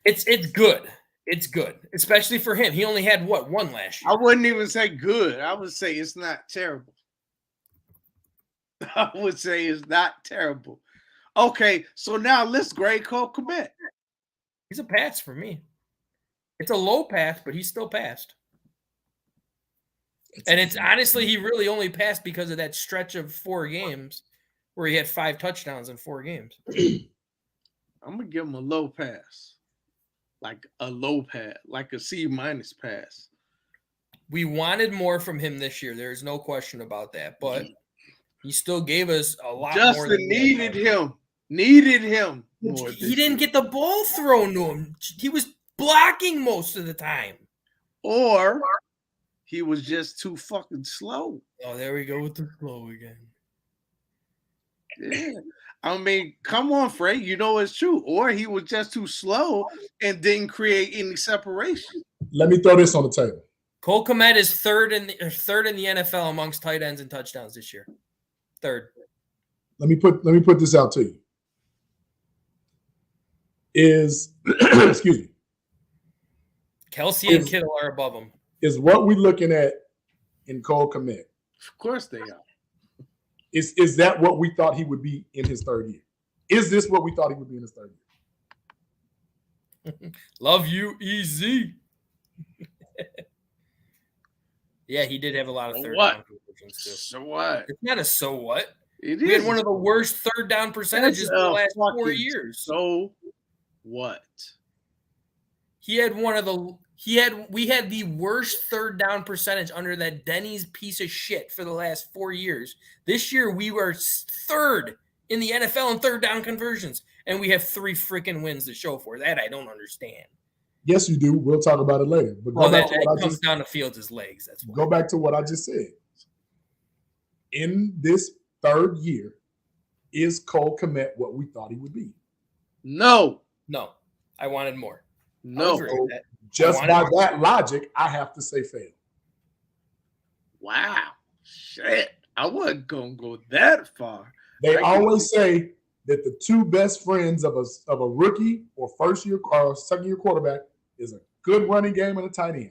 D: It's good. It's good, especially for him. He only had one last year.
E: I wouldn't even say good. I would say it's not terrible. I would say it's not terrible. Okay, so now let's grade Cole Kmet.
D: He's a pass for me. It's a low pass, but he's still passed. And it's honestly, he really only passed because of that stretch of 4 games where he had 5 touchdowns in 4 games.
E: I'm gonna give him a low pass, like a low pass, like a C- pass.
D: We wanted more from him this year. There's no question about that. But he still gave us a lot more.
E: Justin needed him. Needed him. More
D: He didn't get the ball thrown to him. He was blocking most of the time.
E: Or he was just too fucking slow.
D: Oh, there we go with the slow again.
E: Yeah. I mean, come on, Frank. You know it's true. Or he was just too slow and didn't create any separation.
F: Let me throw this on the table.
D: Cole Kmet is third in the NFL amongst tight ends and touchdowns this year. Third.
F: Let me put this out to you. Is excuse me.
D: Kelsey and Kittle are above him.
F: Is what we're looking at in Cole Kmet.
E: Of course they are.
F: Is that what we thought he would be in his third year? Is this what we thought he would be in his third year?
D: Love you, EZ. Yeah, he did have a lot of third down conversions too.
E: So what?
D: It's not a so what.
E: It
D: We
E: is
D: had one of the worst third down percentages in the last 4 years.
E: So what?
D: We had the worst third down percentage under that Denny's piece of shit for the last 4 years. This year we were third in the NFL in third down conversions, and we have 3 freaking wins to show for that. I don't understand.
F: Yes, you do. We'll talk about it later. But
D: that comes down to Fields' legs. That's why.
F: Go back to what I just said. In this third year, is Cole Kmet what we thought he would be?
E: No.
D: I wanted more.
E: No.
F: Just by that logic, I have to say fail.
E: Wow. Shit. I wasn't going to go that far.
F: They always say that the 2 best friends of a rookie or first year or second year quarterback is a good running game and a tight end.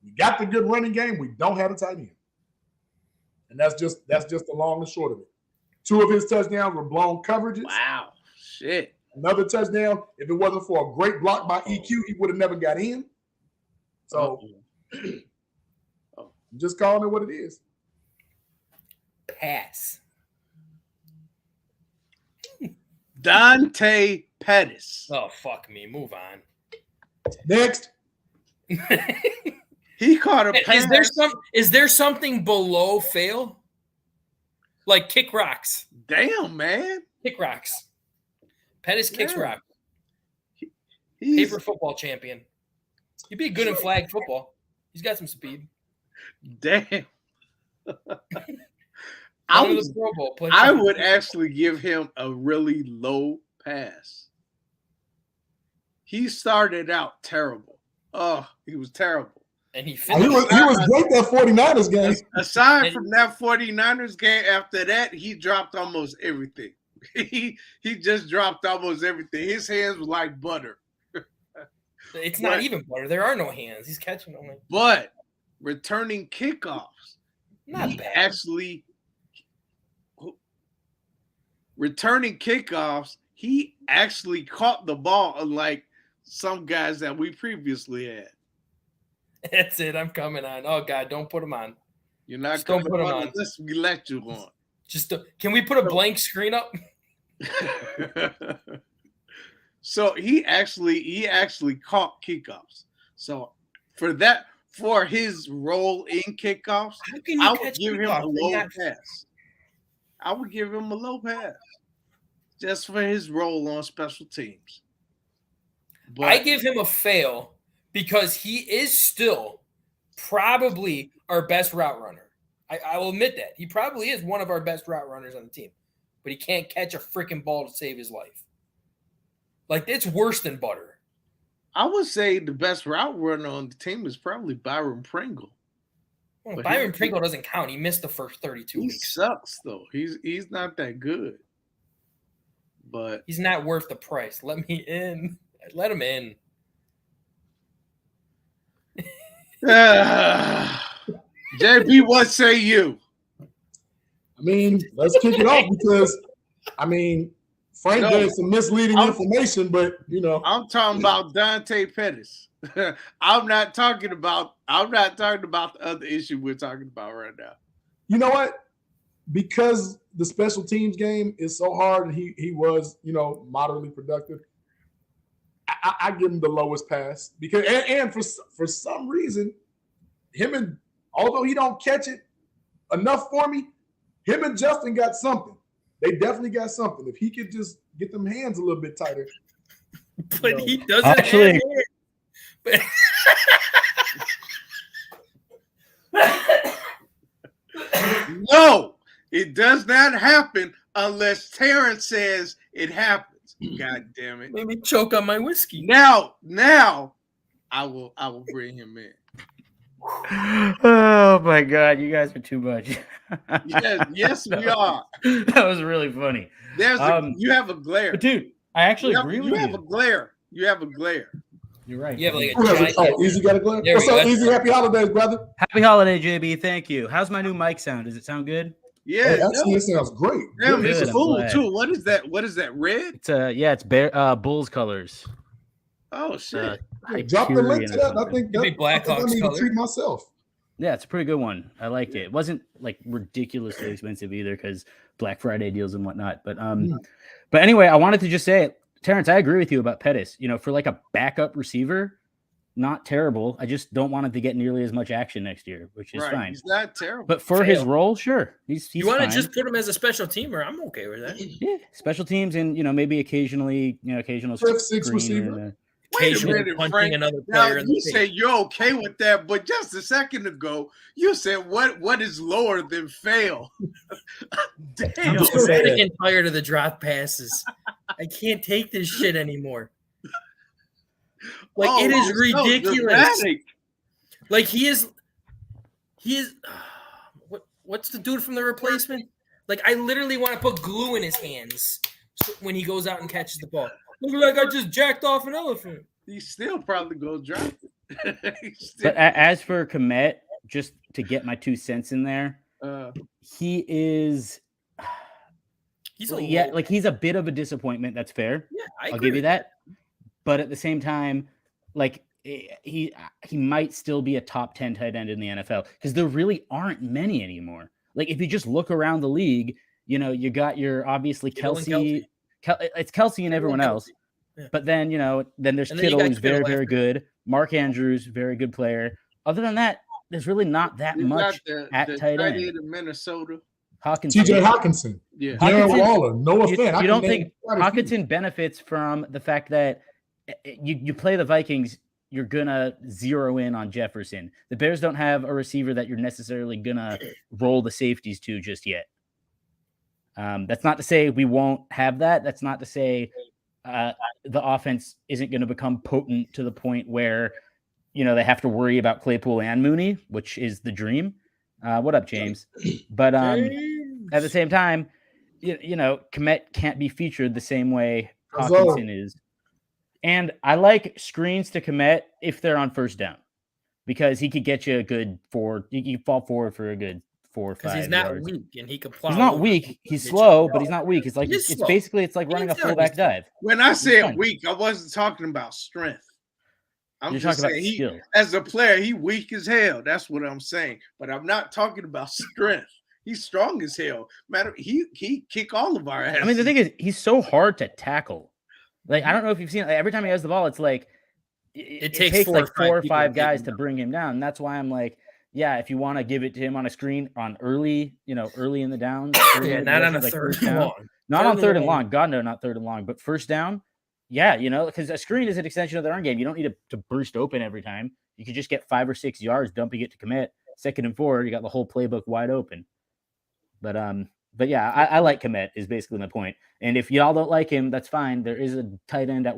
F: We got the good running game, we don't have a tight end. And that's just the long and short of it. 2 of his touchdowns were blown coverages.
E: Wow. Shit.
F: Another touchdown, if it wasn't for a great block by EQ, he would have never got in. So I'm just calling it what it is.
D: Pass.
E: Dante Pettis.
D: Oh, fuck me. Move on.
F: Next.
E: He caught a pass.
D: Is there something below fail? Like kick rocks.
E: Damn, man.
D: Kick rocks. Pettis kicks rock.
E: He's
D: Paper football champion. He'd be good in flag football. He's got some speed.
E: Damn.
D: I
E: would actually give him a really low pass. He started out terrible. Oh, he was terrible.
D: And he
F: was great that 49ers game.
E: Aside from that 49ers game, after that, he dropped almost everything. He just dropped almost everything. His hands were like butter.
D: It's not even butter. There are no hands. He's catching them.
E: But returning kickoffs,
D: not bad.
E: Actually, returning kickoffs, he actually caught the ball, unlike some guys that we previously had.
D: That's it. I'm coming on. Oh God, don't put him on.
E: You're not coming on unless we let you on.
D: Can we put a blank screen up?
E: So he actually caught kickoffs. So for his role in kickoffs, I would give him a low pass. I would give him a low pass just for his role on special teams. But
D: I give him a fail because he is still probably our best route runner. I will admit that. He probably is one of our best route runners on the team, but he can't catch a freaking ball to save his life. Like, it's worse than butter.
E: I would say the best route runner on the team is probably Byron Pringle.
D: Well, Byron Pringle doesn't count. He missed the first 32 weeks.
E: He sucks, though. He's not that good. But
D: he's not worth the price. Let me in. Let him in.
E: JP, what say you?
F: I mean, let's kick it off because, Frank
E: No.
F: gave some misleading
E: I'm-
F: information, but you know,
E: I'm talking about Dante Pettis. I'm not talking about the other issue we're talking about right now.
F: you know what? Because the special teams game is so hard, and he was, you know, moderately productive. I give him the lowest pass because, and for some reason, although he don't catch it enough for me, him and Justin got something. They definitely got something. If he could just get them hands a little bit tighter.
D: But he doesn't
H: Actually-
D: have it. But
E: No, it does not happen unless Terrence says it happens. God damn it.
D: made me choke on my whiskey.
E: Now I will bring him in.
H: Oh my God, you guys are too much.
E: Yes, we are.
H: That was really funny.
E: You have a glare.
H: But dude, I actually agree with
E: You have a glare. You have a glare.
H: You're right.
D: You have like
F: Who has it?
D: giant.
F: Oh, Easy got a glare.
D: There
F: What's
D: we
F: up,
D: go.
F: Easy? Happy holidays, brother.
H: Happy holiday, JB. Thank you. How's my new mic sound? Does it sound good?
E: Yeah,
F: Hey, actually, it sounds great.
E: damn,
H: Good,
E: it's
H: I'm
E: cool
H: glad.
E: too. What is that? What is that? Red?
H: It's it's Bulls colors.
E: Oh shit!
F: Hey, drop the link to that. I think
D: Could be
F: I
D: Blackhawks
F: need to
D: color.
F: treat myself.
H: Yeah, it's a pretty good one. I liked it. It wasn't like ridiculously expensive either because Black Friday deals and whatnot. But but anyway, I wanted to just say, Terrence, I agree with you about Pettis. You know, for like a backup receiver, not terrible. I just don't want him to get nearly as much action next year, which is
E: Right,
H: fine.
E: he's not terrible.
H: But for his role, sure, he's
D: You want to
H: fine.
D: just put him as a special teamer? I'm okay with that.
H: Yeah, special teams and maybe occasional
F: Fifth, sixth
H: screen
F: receiver.
H: and,
E: Wait a
D: Occasionally
E: minute,
D: punching
E: Frank.
D: another
E: Now
D: player in
E: you
D: the
E: say
D: face.
E: you're okay with that, but just a second ago you said what is lower than fail? Damn.
D: I'm so sick and tired of the drop passes. I can't take this shit anymore. Like
E: Oh,
D: it is
E: so
D: ridiculous.
E: dramatic.
D: Like he is. What's the dude from The Replacement? Like I literally want to put glue in his hands when he goes out and catches the ball. Look like I just jacked off an elephant.
E: He's still probably gonna drop it.
H: But as for Komet, just to get my 2 cents in there, he is.
D: He's
H: he's a bit of a disappointment. That's fair.
D: Yeah,
H: I'll give you that. But at the same time, like he might still be a top 10 tight end in the NFL because there really aren't many anymore. Like if you just look around the league, you got your obviously Kelsey. It's Kelsey and everyone else.
D: Yeah.
H: But then, then there's
D: And then you
H: Kittle,
D: got
H: who's very,
D: Kittle
H: very
D: after.
H: good. Mark Andrews, very good player. Other than that, there's really not that
E: You
H: much
E: got
H: at
E: the
H: tight end.
E: in Minnesota.
H: Hawkinson.
F: TJ Hawkinson,
E: Yeah.
F: Darren
H: Hawkinson-
F: Waller, Noah
H: You,
F: Fant. I
H: you
F: can
H: don't
F: name
H: think
F: quite a few.
H: Hawkinson benefits from the fact that you play the Vikings, you're gonna zero in on Jefferson. The Bears don't have a receiver that you're necessarily gonna roll the safeties to just yet. That's not to say we won't have that. That's not to say the offense isn't going to become potent to the point where they have to worry about Claypool and Mooney, which is the dream. What up, James? But at the same time, Komet can't be featured the same way Hawkinson is. And I like screens to Komet if they're on first down because he could get you a good he can fall forward for a good 4 or 5
D: because he's not
H: yards.
D: weak and he can plow.
H: He's not
D: over.
H: weak. He's slow, but he's not weak. It's like
D: He is
H: it's
D: slow.
H: basically like running a
D: He's not
H: fullback
D: weak.
H: dive.
E: When I
H: fine.
E: said weak, I wasn't talking about strength. I'm
H: You're
E: just
H: talking about
E: saying
H: skill.
E: as a player, he weak as hell. That's what I'm saying. But I'm not talking about strength. He's strong as hell. Matter he kick all of our asses.
H: I mean, the thing is, he's so hard to tackle. Like I don't know if you've seen every time he has the ball, it's like it takes
D: four
H: like
D: or five
H: 4 or
D: people
H: 5
D: to get
H: guys
D: him
H: to
D: down.
H: bring him down. And that's why I'm like, yeah, if you want to give it to him on a screen on early in the down, early
D: Yeah,
H: in the
D: not on a
H: like
D: third
H: first down.
D: and long.
H: Not on
D: Third
H: third
D: and
H: and
D: long.
H: long. God, no, not third and long. But first down, yeah, because a screen is an extension of the run game. You don't need to burst open every time. You can just get 5 or 6 yards, dumping it to commit. 2nd and 4, you got the whole playbook wide open. But yeah, I like Komet is basically my point. And if y'all don't like him, that's fine. There is a tight end at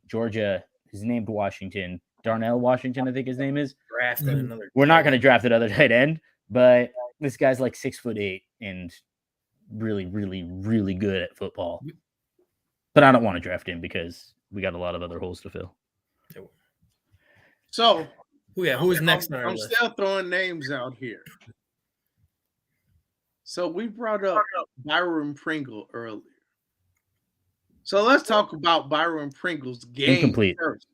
H: Georgia. He's named Washington. Darnell Washington, I think his name is.
D: Drafted another.
H: We're not going to draft another tight end, but this guy's like 6'8" and really, really, really good at football. But I don't want to draft him because we got a lot of other holes to fill.
E: so.
D: Who's next on our
E: I'm
D: list?
E: still throwing names out here. So we brought up Byron Pringle earlier. So let's talk about Byron Pringle's game
H: Incomplete.
E: first.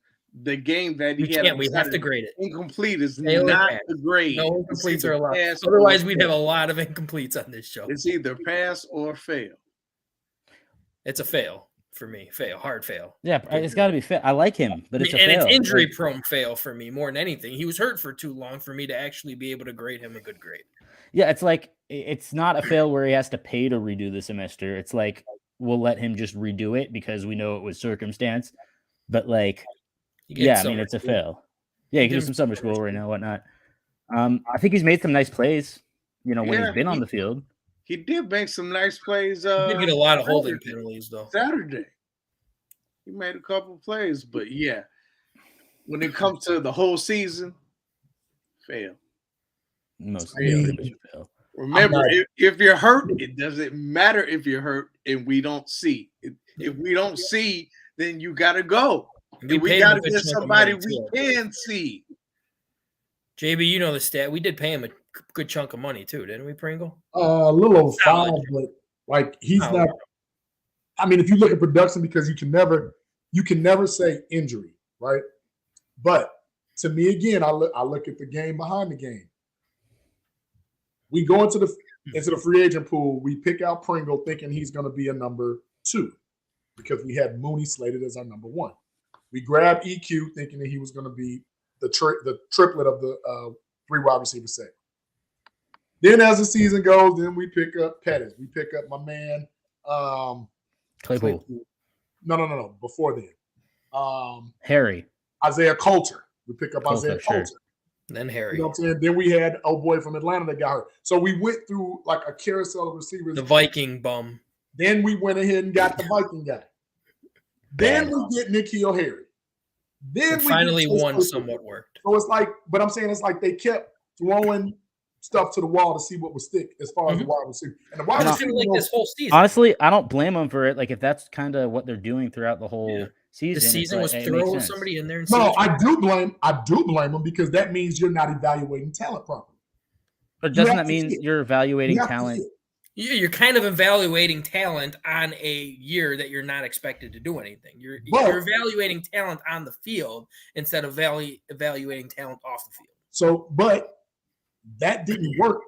E: The game that he
D: We
E: had.
D: can't.
E: on
D: We have to
E: Saturday.
D: grade it.
E: Incomplete is
D: Fail or
E: not
D: pass.
E: the grade.
D: No
E: It's
D: incompletes
E: either
D: are allowed.
E: pass or
D: Otherwise, we'd have a
E: fail.
D: lot of incompletes on this show.
E: It's either pass or fail.
D: It's a fail for me. Fail. Hard fail.
H: Yeah, it's got to be fair. I like him, but it's a
D: and
H: fail.
D: it's injury prone fail for me more than anything. He was hurt for too long for me to actually be able to grade him a good grade.
H: Yeah, it's like it's not a fail where he has to pay to redo the semester. It's like we'll let him just redo it because we know it was circumstance. But like, yeah, I mean, it's a fail. Yeah, you can do some summer school right now, whatnot. I think he's made some nice plays. You know, when he's been on the field.
E: He did make some nice plays.
D: He did get a lot of holding penalties though.
E: Saturday, he made a couple of plays, but yeah, when it comes to the whole season, fail.
H: Mostly fail.
E: Remember, if you're hurt, it doesn't matter if you're hurt and we don't see. If we don't see, then you got to go. We got to get somebody we can see.
D: JB, you know the stat. We did pay him a good chunk of money too, didn't we, Pringle?
F: A little over 5, but like he's not. I mean, if you look at production, because you can never say injury, right? But to me, again, I look at the game behind the game. We go into the free agent pool. We pick out Pringle, thinking he's going to be a number 2, because we had Mooney slated as our number 1. We grab EQ, thinking that he was going to be the triplet of the 3 wide receiver set. Then as the season goes, then we pick up Pettis. We pick up my man
H: Claypool.
F: No. Before then,
H: Harry.
F: Isaiah Coulter. We pick up Isaiah Coulter.
D: Sure. Then Harry.
F: You know what I'm saying? Then we had boy from Atlanta that got hurt. So we went through like a carousel of receivers.
D: The Viking bum.
F: Then we went ahead and got the Viking guy. Then we get N'Keal Harry. Then
D: finally one somewhat worked.
F: So it's like, but I'm saying it's like they kept throwing stuff to the wall to see what would stick as far as the wide receiver. And the wide receiver
D: like this whole season.
H: Honestly, I don't blame them for it. Like if that's kind of what they're doing throughout the whole season.
D: The season was throwing somebody in there. And
F: no, I do blame them because that means you're not evaluating talent properly.
H: But doesn't that mean you're evaluating talent?
D: Yeah, you're kind of evaluating talent on a year that you're not expected to do anything. You're evaluating talent on the field instead of evaluating talent off the field.
F: So, but that didn't work.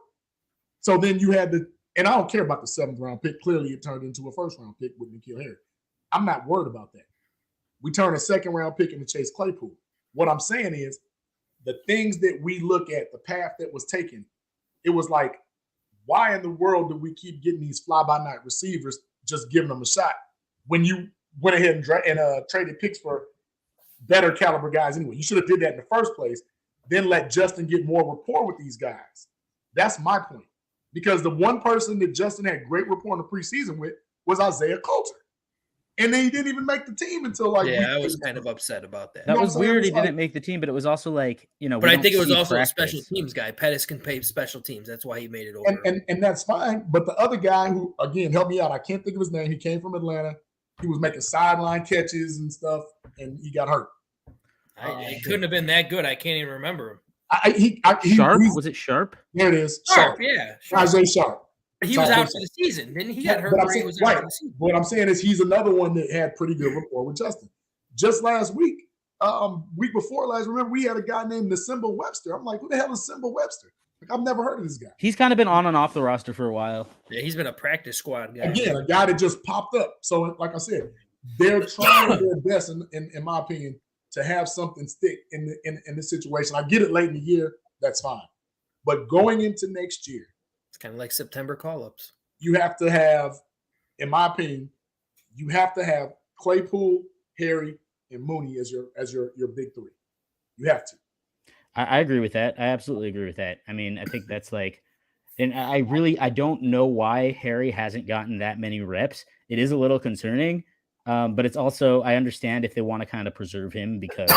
F: So then you had and I don't care about the 7th round pick. Clearly, it turned into a 1st round pick with N'Keal Harry. I'm not worried about that. We turned a 2nd round pick into Chase Claypool. What I'm saying is the things that we look at, the path that was taken, it was like, why in the world do we keep getting these fly-by-night receivers, just giving them a shot when you went ahead and traded picks for better caliber guys anyway? You should have did that in the first place, then let Justin get more rapport with these guys. That's my point. Because the one person that Justin had great rapport in the preseason with was Isaiah Coulter. And then he didn't even make the team until
D: I was kind of upset about that.
H: That was weird. He didn't make the team, but it was also like,
D: But I think it was also a special teams guy. Pettis can pay special teams. That's why he made it over.
F: And that's fine. But the other guy who, again, help me out. I can't think of his name. He came from Atlanta. He was making sideline catches and stuff, and he got hurt.
D: It couldn't have been that good. I can't even remember
F: him.
H: Sharp? Was it Sharp?
F: There it is.
D: Sharp, yeah.
F: Isaiah Sharp.
D: He was out for the season. Then he got hurt. He was out for the season.
F: What I'm saying is he's another one that had pretty good rapport with Justin. Just last week, week before last, remember we had a guy named Simba Webster. I'm like, who the hell is Simba Webster? Like, I've never heard of this guy.
H: He's kind of been on and off the roster for a while.
D: Yeah, he's been a practice squad guy.
F: Again, a guy that just popped up. So, like I said, they're trying their best, in my opinion, to have something stick in this situation. I get it late in the year. That's fine. But going into next year,
D: it's kind of like September call-ups.
F: You have to have, in my opinion, you have to have Claypool, Harry, and Mooney as your big 3. You have to.
H: I agree with that. I absolutely agree with that. I mean, I think that's like, and I don't know why Harry hasn't gotten that many reps. It is a little concerning, but it's also, I understand if they want to kind of preserve him because,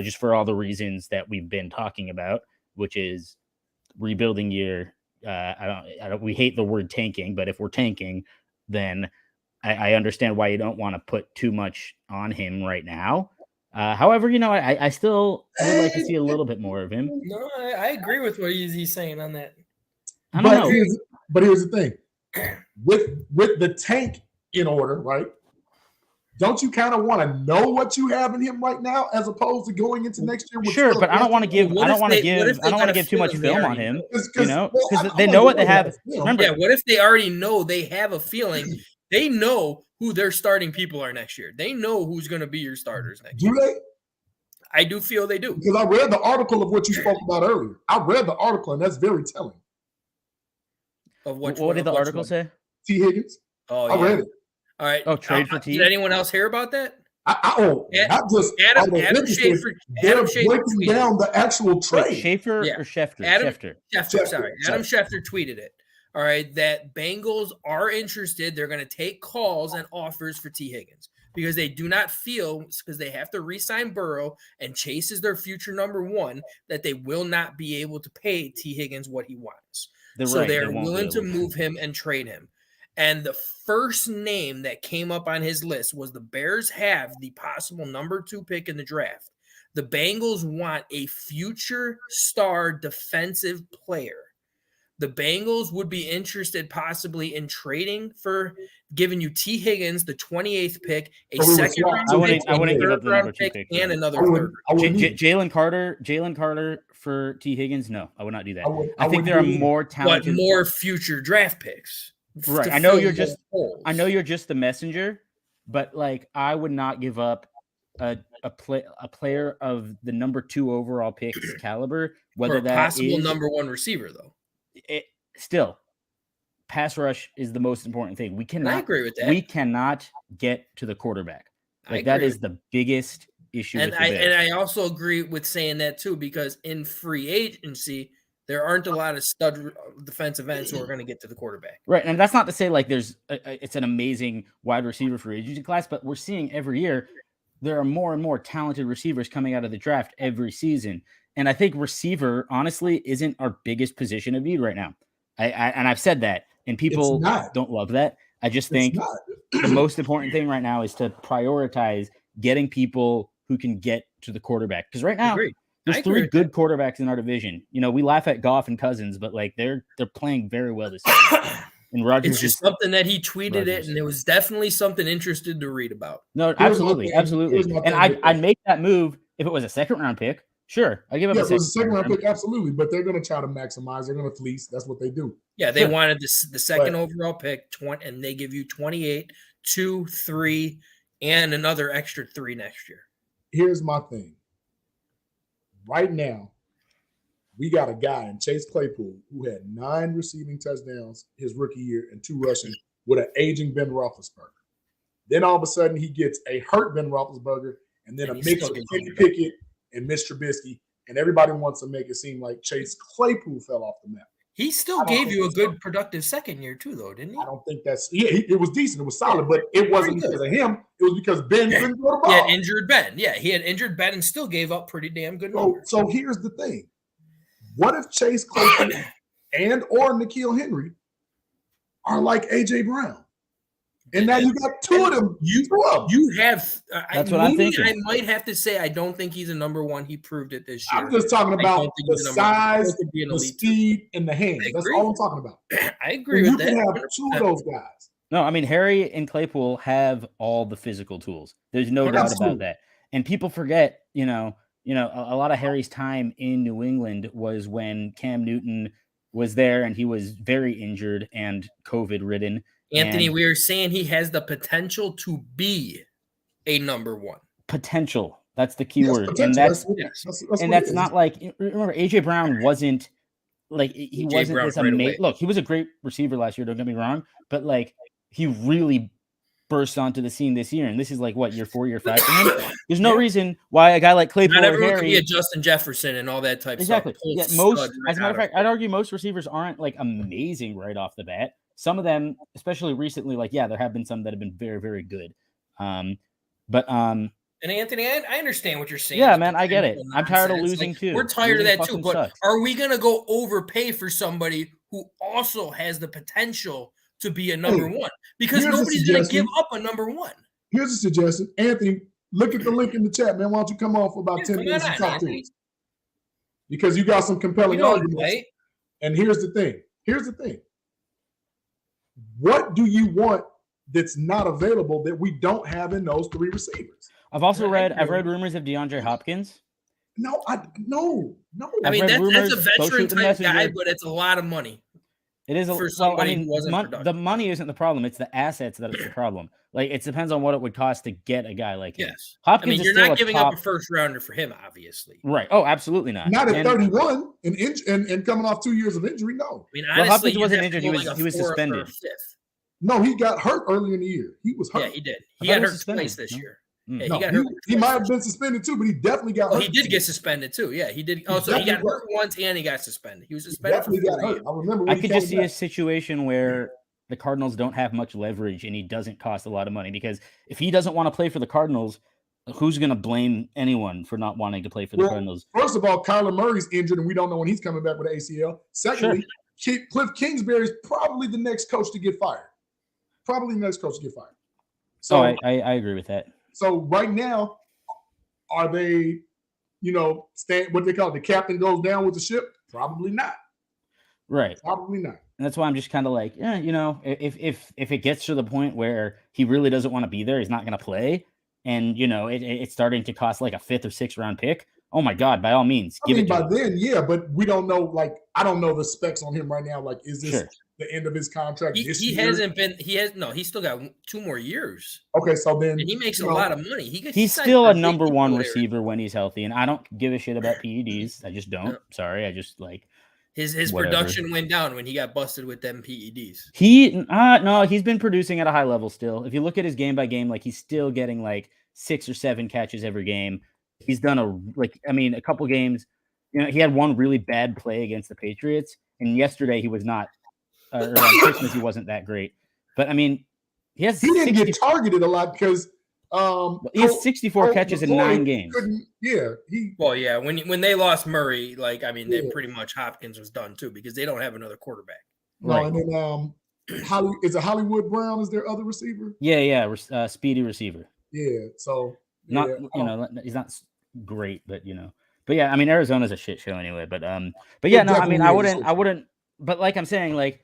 H: just for all the reasons that we've been talking about, which is rebuilding year. We hate the word tanking, but if we're tanking, then I understand why you don't want to put too much on him right now. However, I still would like to see a little bit more of him.
D: No, I agree with what he's saying on that.
H: I don't know.
F: But here's the thing. With the tank in order, right? don't you kind of want to know what you have in him right now, as opposed to going into next year? With
H: Sure, but I don't want to give too much film on him. Because they know what they have. Remember,
D: what if they already know they have a feeling? They know who their starting people are next year. They know who's going to be your starters next year.
F: Do they?
D: I do feel they do.
F: Because I read the article of what you spoke about earlier. I read the article, and that's very telling.
D: Of what
H: did the article say?
F: T. Higgins.
D: Oh,
F: I read it.
D: All right.
H: Oh, trade for T.
D: Did anyone else hear about that?
F: Not just
D: Adam Schefter.
F: They're breaking down the actual trade.
H: Wait, Schaefer or Schefter?
D: Schefter. Sorry, Adam Schefter tweeted it. All right, that Bengals are interested. They're going to take calls and offers for T. Higgins because they do not feel, because they have to re-sign Burrow and Chase is their future number one, that they will not be able to pay T. Higgins what he wants. They're willing to move him and trade him. And the first name that came up on his list was the Bears have the possible number 2 pick in the draft. The Bengals want a future star defensive player. The Bengals would be interested possibly in trading for giving you T. Higgins, the 28th pick, a second-round pick, a third-round pick, and another third.
H: Jalen Carter for T. Higgins? No, I would not do that. I think there are more talented,
D: but more fucher draft picks.
H: Right. I know you're just the messenger, but like I would not give up a player of the number 2 overall pick's caliber, whether that
D: possible number 1 receiver though.
H: Still, pass rush is the most important thing.
D: I agree with that.
H: We cannot get to the quarterback. Like that is the biggest issue.
D: And I also agree with saying that too, because in free agency, there aren't a lot of stud defensive ends who are going to get to the quarterback.
H: Right. And that's not to say like it's an amazing wide receiver free agency class, but we're seeing every year there are more and more talented receivers coming out of the draft every season. And I think receiver, honestly, isn't our biggest position of need right now. And I've said that, and people don't love that. I just think the most important thing right now is to prioritize getting people who can get to the quarterback. Because right now, there's 3 good quarterbacks in our division. You know, we laugh at Goff and Cousins, but like they're playing very well this season. And Rodgers,
D: it's just something that he tweeted it, and it was definitely something interested to read about.
H: No, absolutely. And I'd make that move if it was a second-round pick. Sure, I give up.
F: Yeah, it was a second-round pick, absolutely. But they're going to try to maximize. They're going to fleece. That's what they do.
D: Yeah, they wanted the second overall pick, and they give you 28, 2, 3, and another extra 3 next year.
F: Here's my thing. Right now, we got a guy in Chase Claypool who had 9 receiving touchdowns his rookie year and 2 rushing with an aging Ben Roethlisberger. Then all of a sudden, he gets a hurt Ben Roethlisberger and then a mix of Kenny Pickett and Mr. Trubisky, and everybody wants to make it seem like Chase Claypool fell off the map.
D: He still gave you a good, productive second year too, though, didn't he?
F: I don't think that's – it was decent. It was solid, but it wasn't because of him. It was because Ben couldn't go to ball.
D: He had injured Ben. Yeah, he had injured Ben and still gave up pretty damn good numbers.
F: So here's the thing. What if Chase Claypool and or N'Keal Henry are like A.J. Brown? And now you got 2 of them.
D: You have.
H: That's what I'm thinking.
D: I might have to say I don't think he's a number 1. He proved it this year.
F: I'm just talking about the size, the speed, and the hands. That's all I'm talking about.
D: I agree with that.
F: You can have 2 of those guys.
H: No, I mean, Harry and Claypool have all the physical tools. There's no doubt about that. And people forget, you know, a lot of Harry's time in New England was when Cam Newton was there and he was very injured and COVID-ridden.
D: Anthony, we are saying he has the potential to be a number 1.
H: Potential. That's the key word. And that's not like, remember, A.J. Brown wasn't like, he wasn't this amazing. Look, he was a great receiver last year, don't get me wrong, but like he really burst onto the scene this year. And this is like what, year 4, year 5 for him? There's no reason why a guy like Claypool
D: not
H: or
D: everyone
H: Harry
D: could be a Justin Jefferson and all that type of stuff.
H: Yeah, as a matter of fact, I'd argue most receivers aren't like amazing right off the bat. Some of them, especially recently, like, yeah, there have been some that have been very, very good.
D: And Anthony, I understand what you're saying.
H: Yeah, man, I get it. I'm tired of losing too.
D: We're tired of that too. But are we going to go overpay for somebody who also has the potential to be a number 1? Because nobody's going to give up a number 1.
F: Here's a suggestion. Anthony, look at the link in the chat, man. Why don't you come on for about 10 minutes and talk to us? Because you got some compelling arguments. Right? And here's the thing. What do you want that's not available that we don't have in those three receivers.
H: I've read rumors of DeAndre Hopkins.
F: No.
D: I
H: I've
D: mean,
H: read
D: that's
H: rumors,
D: a
H: go
D: veteran
H: shoot the
D: type guy,
H: messenger.
D: but it's a lot of money.
H: It is
D: for somebody who wasn't productive.
H: The money isn't the problem; it's the assets that it's the problem. Like it depends on what it would cost to get a guy like him.
D: Yes,
H: Hopkins.
D: I mean, you're not giving up a first rounder for him, obviously.
H: Right? Oh, absolutely not.
F: Not at 31 and coming off 2 years of injury. No.
D: I mean, honestly,
H: Hopkins wasn't injured; he was suspended.
F: No, he got hurt early in the year. He was hurt.
D: Yeah, he did. He got hurt twice this year. Yeah,
F: no, he might have been suspended too, but he definitely got hurt.
D: He did get suspended too. Yeah, he did. Oh, so he got hurt once and he got suspended. He was suspended.
F: He definitely got hurt. I remember.
H: I could just see a situation where the Cardinals don't have much leverage and he doesn't cost a lot of money, because if he doesn't want to play for the Cardinals, who's going to blame anyone for not wanting to play for the Cardinals?
F: First of all, Kyler Murray's injured and we don't know when he's coming back with an ACL. Secondly, Cliff Kingsbury is probably the next coach to get fired. So
H: I agree with that.
F: So right now, are they, what they call it, the captain goes down with the ship? Probably not.
H: Right.
F: Probably not.
H: And that's why I'm just kind of like, if it gets to the point where he really doesn't want to be there, he's not going to play, and it's starting to cost like a 5th or 6th round pick. Oh my God! By all means, give it to him.
F: Then, yeah, but we don't know. Like, I don't know the specs on him right now. Like, is this the end of his contract?
D: He's still got 2 more years.
F: Okay, so then
D: and he makes a lot of money.
H: He's still a number 1 receiver when he's healthy, and I don't give a shit about PEDs. I just don't. No. Sorry, I just like
D: his production went down when he got busted with them PEDs.
H: He's been producing at a high level still. If you look at his game by game, like he's still getting like 6 or 7 catches every game. He's done a couple games. He had one really bad play against the Patriots, and yesterday he was not. Or on Christmas he wasn't that great. But I mean, he
F: didn't get targeted a lot because
H: he has 64 catches in 9 games.
D: When they lost Murray, they pretty much Hopkins was done too, because they don't have another quarterback.
F: No, and then is it Hollywood Brown is their other receiver?
H: Yeah, speedy receiver.
F: Yeah, so
H: he's not great, but yeah, I mean, Arizona's a shit show anyway, but yeah, no, I mean, I wouldn't, but like I'm saying, like,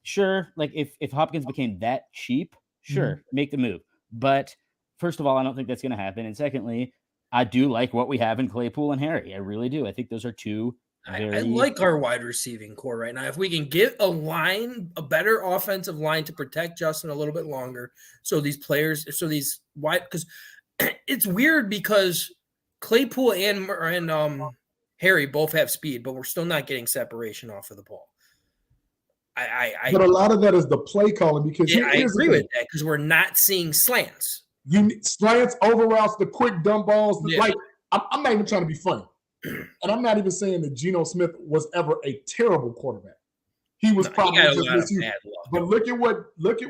H: sure, like if Hopkins became that cheap, sure, make the move. But first of all, I don't think that's going to happen. And secondly, I do like what we have in Claypool and Harry. I really do. I think those are two
D: I like our wide receiving core right now. If we can get a better offensive line to protect Justin a little bit longer, so these wide, because it's weird because Claypool and Harry both have speed, but we're still not getting separation off of the ball.
F: But a lot of that is the play calling, because
D: I agree with that, because we're not seeing slants.
F: Slants, over routes, the quick dump balls. Yeah. Like, I'm not even trying to be funny. And I'm not even saying that Geno Smith was ever a terrible quarterback. He was probably just misused. But look at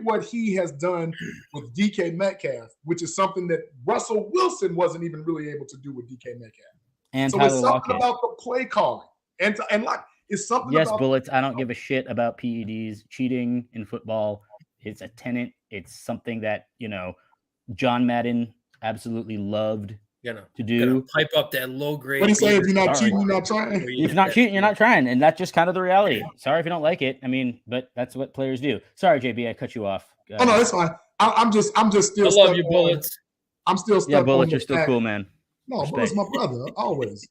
F: what he has done with DK Metcalf, which is something that Russell Wilson wasn't even really able to do with DK Metcalf.
H: And
F: so
H: Tyler
F: it's something about the play calling, and like it's something.
H: Yes,
F: about
H: bullets. I don't give a shit about PEDs. Cheating in football, it's a tenet. It's something that John Madden absolutely loved to do.
D: Pipe up that low grade.
F: What do you say? If you're not cheating, you're not trying.
H: If you're not cheating, you're not trying, and that's just kind of the reality. Sorry if you don't like it. I mean, but that's what players do. Sorry, JB, I cut you off.
F: Oh no, it's fine. I'm just still.
D: I love you, Bullets.
F: I'm still stuck.
H: Yeah, Bullets, you're still cool, man.
F: No, Bullets my brother always.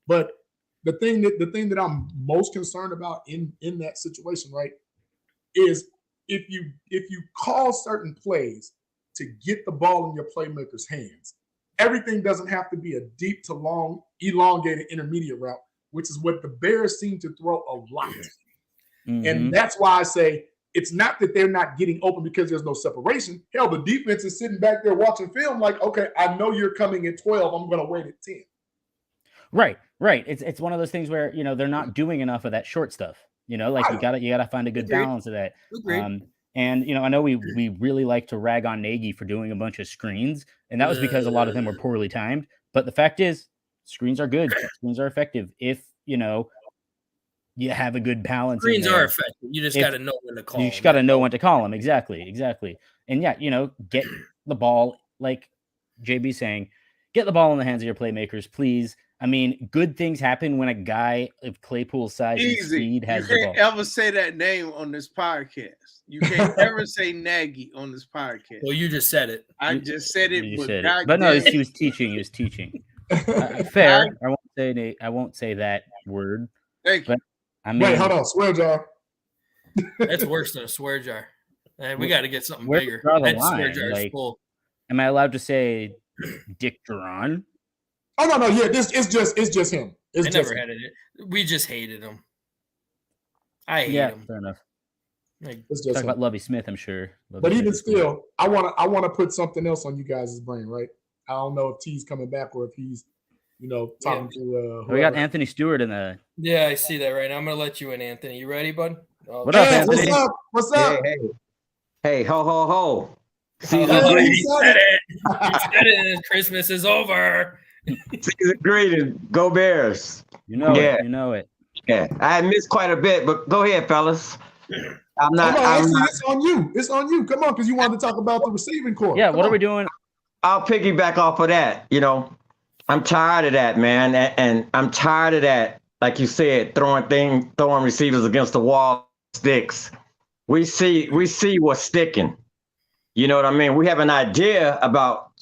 F: But the thing that I'm most concerned about in that situation, right, is if you call certain plays to get the ball in your playmaker's hands, everything doesn't have to be a deep to long, elongated intermediate route, which is what the Bears seem to throw a lot. Mm-hmm. And that's why I say it's not that they're not getting open because there's no separation. Hell, the defense is sitting back there watching film like, okay, I know you're coming at 12. I'm going to wait at 10.
H: Right. It's one of those things where, they're not doing enough of that short stuff. You gotta find a good balance of that. And I know we really like to rag on Nagy for doing a bunch of screens, and that was because a lot of them were poorly timed. But the fact is, screens are good. Screens are effective if you have a good balance.
D: Screens are effective. You just got to know when to call.
H: You just got to know when to call them. Exactly. And get the ball, like JB saying, get the ball in the hands of your playmakers, please. I mean, good things happen when a guy of Claypool's size and speed has the
E: You
H: ball.
E: can't ever say that name on this podcast. You can't ever say Nagy on this podcast.
D: Well, you just said it.
E: I just said it,
H: You
E: but,
H: said it. But no,
E: goddamn-
H: he was teaching. He was teaching. Fair. I won't say that word.
E: Thank you.
H: But I mean,
F: Wait, hold on. Swear jar.
D: That's worse than a swear jar. We got to get something
H: where
D: bigger.
H: to draw the
D: That swear
H: line?
D: jar is
H: Like,
D: full.
H: am I allowed to say Dick Duran?
F: Oh no, yeah, it's just him. It's
D: I
F: just
D: never
F: him.
D: had it. We just hated him. I hate
H: Yeah,
D: him.
H: fair enough.
D: Like,
F: It's just
H: Talk
F: him.
H: about Lovey Smith, I'm sure. Lovey
F: But
H: Smith
F: even
H: is cool.
F: still, I wanna put something else on you guys' brain, right? I don't know if T's coming back or if he's, talking to.
H: We got
F: whoever.
H: Anthony Stewart in the.
D: yeah, I see that right now. I'm gonna let you in, Anthony. You ready, bud?
H: What up,
F: Hey,
H: Anthony?
F: what's up? What's up?
G: Hey, ho, ho, ho. Season,
D: Oh,
F: Hey,
D: he said it. He said it. And Christmas is over.
G: season greeting. Go Bears.
H: You know
G: Yeah.
H: it. You know it.
G: Yeah, I missed quite a bit, but go ahead, fellas. I'm not.
F: Hold on,
G: I'm
F: actually,
G: not
F: it's on you. It's on you. Come on, because you wanted to talk about the receiving core.
H: Yeah,
F: Come
H: what are
F: on.
H: we doing?
G: I'll piggyback off of that. I'm tired of that, man, and I'm tired of that. Like you said, throwing receivers against the wall sticks. We see what's sticking. You know what I mean? We have an idea about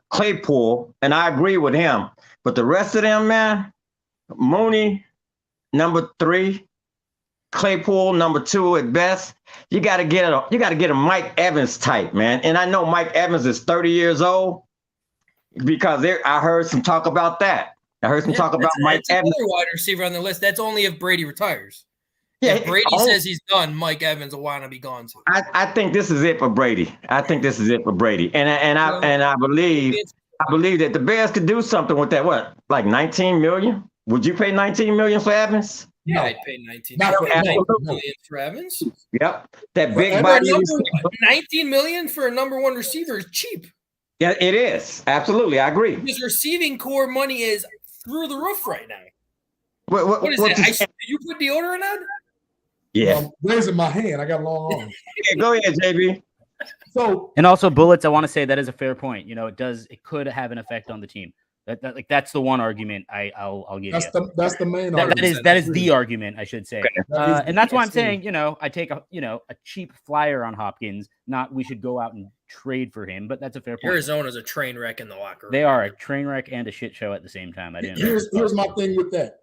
G: Claypool, and I agree with him. But the rest of them, man, Mooney, number 3, Claypool, number 2 at best. You got to get a Mike Evans type, man. And I know Mike Evans is 30 years old because I heard some talk about that. I heard some talk about Mike
D: that's
G: Evans.
D: another wide receiver on the list. That's only if Brady retires.
G: Yeah,
D: If Brady says he's done, Mike Evans will want to be gone too.
G: I think this is it for Brady. And I believe that the Bears could do something with that. What, like 19 million? Would you pay 19 million for Evans?
D: Yeah,
F: No.
D: I'd pay 19
F: Not for
D: million
F: Evans.
D: for Evans.
G: Yep. That big
F: For
D: For
G: body.
D: a 19 million for a number 1 receiver is cheap.
G: Yeah, it is. Absolutely. I agree.
D: His receiving core money is through the roof right now.
G: What
D: What is
G: what
D: it?
G: you
D: Do
G: saying?
D: you put deodorant on?
G: Yeah.
F: Raising my hand. I got long arms.
G: Go ahead, JB.
F: So
H: And also bullets. I want to say that is a fair point. It could have an effect on the team. That's the one argument I'll give
F: that's
H: you.
F: that's the main
H: That
F: argument.
H: is the argument, I should say.
F: That is
H: And that's why I'm
F: the-
H: saying, I take a cheap flyer on Hopkins. Not we should go out and trade for him, but that's a fair point.
D: Arizona's a train wreck in the locker room.
H: They are a train wreck and a shit show at the same time. I didn't.
F: Here's my thing with that.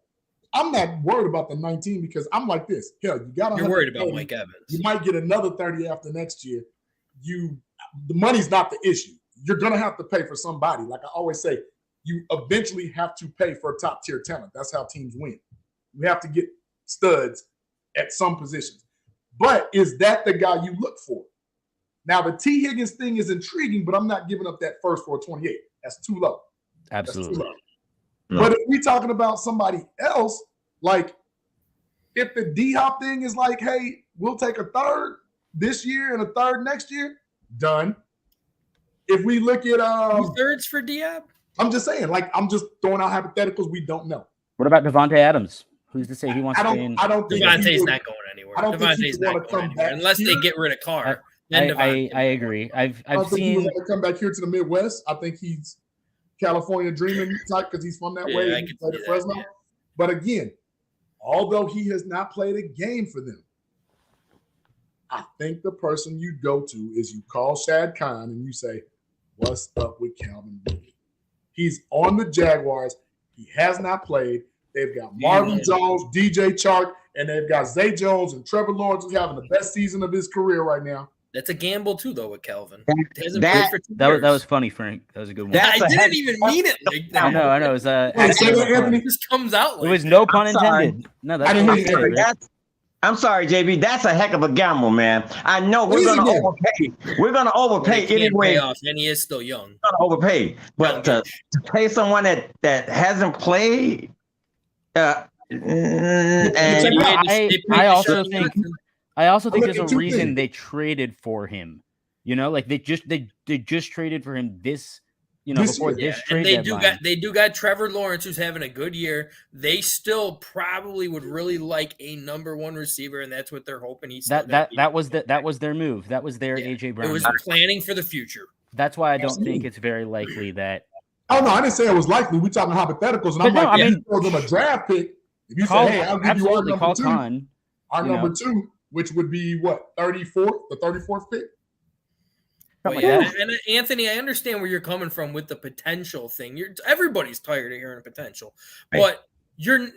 F: I'm not worried about the 19 because I'm like this. Hell, you got.
D: You're worried about Mike Evans.
F: You might get another 30 after next year. The money's not the issue. You're gonna have to pay for somebody. Like I always say, you eventually have to pay for top tier talent. That's how teams win. You have to get studs at some positions. But is that the guy you look for? Now the T. Higgins thing is intriguing, but I'm not giving up that first for a 28. That's too low. That's too
H: Absolutely.
F: low.
G: No.
F: But if we're talking about somebody else, like if the D-Hop thing is like, hey, we'll take a third this year and a third next year, done. If we look at
D: 2/3 for Diop?
F: I'm just saying, like I'm just throwing out hypotheticals we don't know.
H: What about Devontae Adams? Who's to say he wants
F: I
H: to stay in?
F: don't think
D: Devontae's
F: he would-
D: not going anywhere.
F: I don't think he
D: Devontae's
F: would
D: not
F: wanna
D: going
F: come
D: anywhere
F: back
D: unless they
F: here.
D: get rid of Carr. Then
H: I
D: Devontae.
H: agree. I've
F: I don't think he
H: seen.
F: would want to come back here to the Midwest. I think he's California dreaming type because he's from that
D: Yeah,
F: way.
D: I
F: He
D: could
F: played
D: see
F: at
D: that,
F: Fresno.
D: yeah.
F: But again, although he has not played a game for them, I think the person you go to is you call Shad Khan and you say, what's up with Calvin Ridley? He's on the Jaguars. He has not played. They've got Marvin Jones, DJ Chark, and they've got Zay Jones and Trevor Lawrence who's having the best season of his career right now.
D: That's a gamble too, though, with Calvin. He hasn't
G: That-
D: played for 2
H: That
D: years.
H: was funny, Frank. That was a good one.
G: That's
D: I
G: a
D: didn't
G: heck-
D: even mean it like that.
H: I know. It was
F: Hey, say that, Anthony.
D: It just comes out like
H: It was no pun
G: I'm sorry.
H: intended. No, that's
F: I didn't
H: what
F: hear
H: he
F: you.
H: said, Rick.
G: I'm sorry, JB. That's a heck of a gamble, man. I know we're
F: Easy,
G: gonna
F: man.
G: overpay. We're gonna
D: that.
G: overpay
D: He can't
G: anyway.
D: pay off, and he is still young.
G: We're gonna overpay, but to pay someone that hasn't played, and
H: I also think
F: I'm
H: there's
F: looking
H: a
F: at two
H: reason
F: things.
H: they traded for him. Like they just traded for him this,
F: This
H: before
F: year.
H: this
D: And
H: trade
D: they
H: deadline.
D: do got Trevor Lawrence, who's having a good year. They still probably would really like a number 1 receiver, and that's what they're hoping he's
H: that was their move. That was their AJ
D: It
H: Brown.
D: was
H: move.
D: planning for the future.
H: That's why I don't think it's very likely that
F: Oh no, I didn't say it was likely. We talking hypotheticals, and I'm
H: But no,
F: like,
H: I
F: if
H: mean,
F: you throw them a draft pick, if you
H: Call,
F: say, "Hey, I'll give you our
H: absolutely
F: number
H: call
F: two,"
H: Khan.
F: our
H: you
F: number
H: know.
F: 2, which would be what, 34th, the 34th pick.
D: Well,
H: Something
D: yeah,
H: like that.
D: and Anthony, I understand where you're coming from with the potential thing. Everybody's tired of hearing potential, but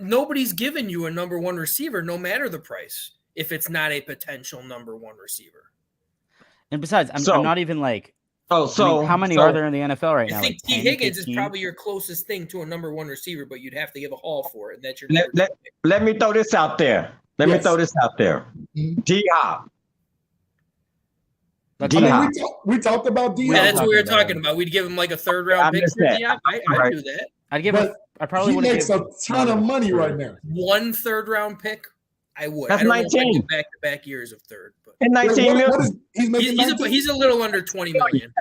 D: nobody's giving you a number 1 receiver, no matter the price, if it's not a potential number 1 receiver.
H: And besides, I'm not even like.
G: Oh,
H: I mean, how many are there in the NFL right now?
D: I think
H: like
D: T.
H: 10,
D: Higgins
H: 15?
D: is probably your closest thing to a number 1 receiver, but you'd have to give a haul for it. And that's your
G: let me throw this out there. Me throw this out there. D-Hop.
F: We talked about D-Hop.
D: Yeah, that's what we were talking about. We'd give him like a 3rd round pick for D-Hop. I'd do that.
H: I'd give him. I probably
F: he
H: wouldn't
F: makes
H: give
F: a ton of money right now.
D: 1 3rd round pick, I would.
G: That's
D: I don't
G: 19.
D: know if I get back-to-back years of 3rd, but
G: And 19 million.
D: he's a little under 20 million.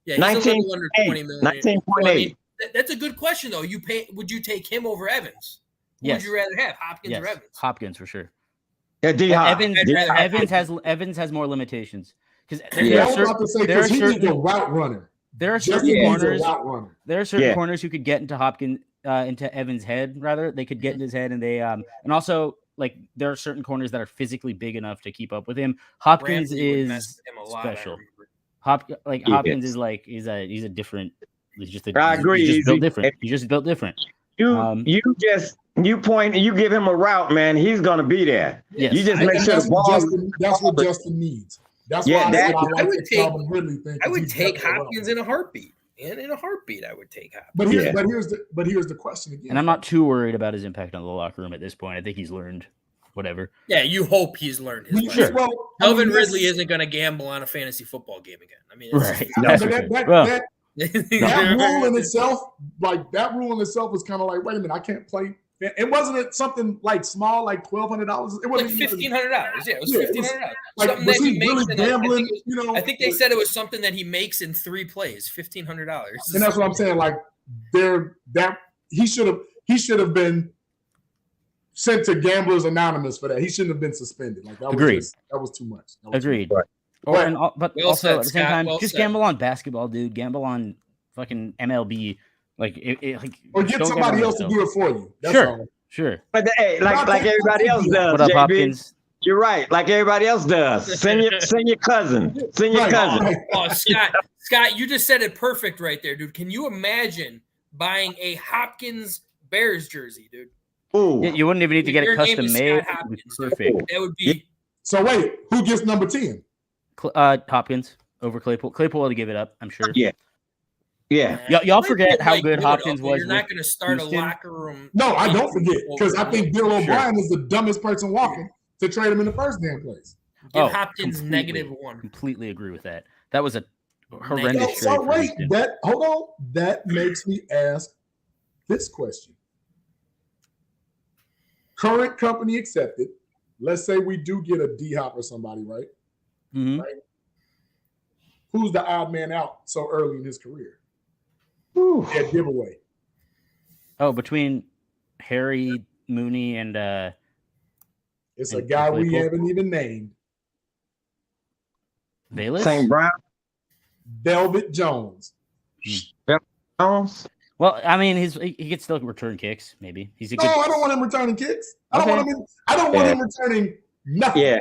D: Yeah, he's a little under 20 million.
G: 19.8.
D: I mean, that's a good question though. Would you take him over Evans? Who
H: Yes.
D: would you rather have, Hopkins or Evans?
H: Hopkins for sure.
G: Yeah, D-Hop.
H: Evans has more limitations because
F: I was about to say because he needs a route runner.
H: There are
F: Just
H: certain
F: needs a
H: corners.
F: route runner.
H: There are certain corners who could get into Hopkins, into Evans' head. Rather, they could get in his head, and they and also like there are certain corners that are physically big enough to keep up with him. Hopkins
D: Ramsey would mess
H: is
D: with him a lot,
H: special.
D: I remember.
H: Hopkins is like he's a different. He's just
G: I agree.
H: He's just built different. He's just built different.
G: You give him a route, man. He's gonna be there.
H: Yes.
G: You just make sure the ball.
F: That's what Justin needs. That's why I would
D: take Hopkins in a heartbeat. And in a heartbeat, I would take Hopkins.
F: But here's the question again.
H: And I'm not too worried about his impact on the locker room at this point. I think he's learned whatever.
D: Yeah, you hope he's learned his lesson.
H: Sure.
F: Well,
D: Calvin Ridley isn't going to gamble on a fantasy football game again. I mean,
F: that rule in itself, was kind of like, wait a minute, I can't play. It wasn't something like small, like $1,200. It wasn't
D: like $1,500. Yeah, it was $1,500.
F: Like,
D: something
F: was
D: that
F: he
D: he makes.
F: really gambling?
D: I think they said it was something that he makes in 3 plays. $1,500.
F: And that's what I'm saying. Like, he should have been sent to Gamblers Anonymous for that. He shouldn't have been suspended. Like that was too much.
H: Agreed.
F: Right.
H: But
D: Well
H: also
D: said,
H: at the same
D: Scott.
H: time,
D: Well
H: just
D: said.
H: gamble on basketball, dude. Gamble on fucking MLB. Like,
F: Or get somebody else to do it for you. That's all.
H: Sure.
G: But hey, like everybody else does.
H: What up,
G: JB?
H: Hopkins?
G: You're right. Like everybody else does. Send your cousin. Send your cousin.
D: Oh, Scott, you just said it perfect right there, dude. Can you imagine buying a Hopkins Bears jersey, dude?
G: Ooh.
H: You wouldn't even need to get
D: Your
H: it
D: name
H: custom
D: is
H: made.
D: Scott
H: It would be
D: Hopkins, dude.
H: perfect.
D: That would be.
F: So wait, who gets number 10?
H: Hopkins over Claypool. Claypool will give it up, I'm sure.
G: Yeah.
H: Y'all forget how good Hopkins was.
D: You're not going to start
H: Houston.
D: a locker room.
F: No, I don't forget because I think Bill O'Brien
H: Sure.
F: is the dumbest person walking to trade him in the first damn place.
D: Give Hopkins
H: completely.
D: -1.
H: Completely agree with that. That was a horrendous trade.
F: So
H: for
F: wait,
H: Houston.
F: hold on. That makes me ask this question. Current company accepted. Let's say we do get a D-Hop or somebody, right?
H: Mhm.
F: Right? Who's the odd man out so early in his career? At giveaway.
H: Oh, between Harry, Mooney, and
F: It's a
H: and
F: guy we
H: Claypool?
F: haven't even named.
H: Bayless?
G: St. Brown.
F: Velvet Jones.
G: Jones.
H: Well, I mean, he could still return kicks. Maybe he's a
F: No,
H: good.
F: I don't want him returning kicks. I
H: Okay.
F: don't want him returning nothing.
G: Yeah.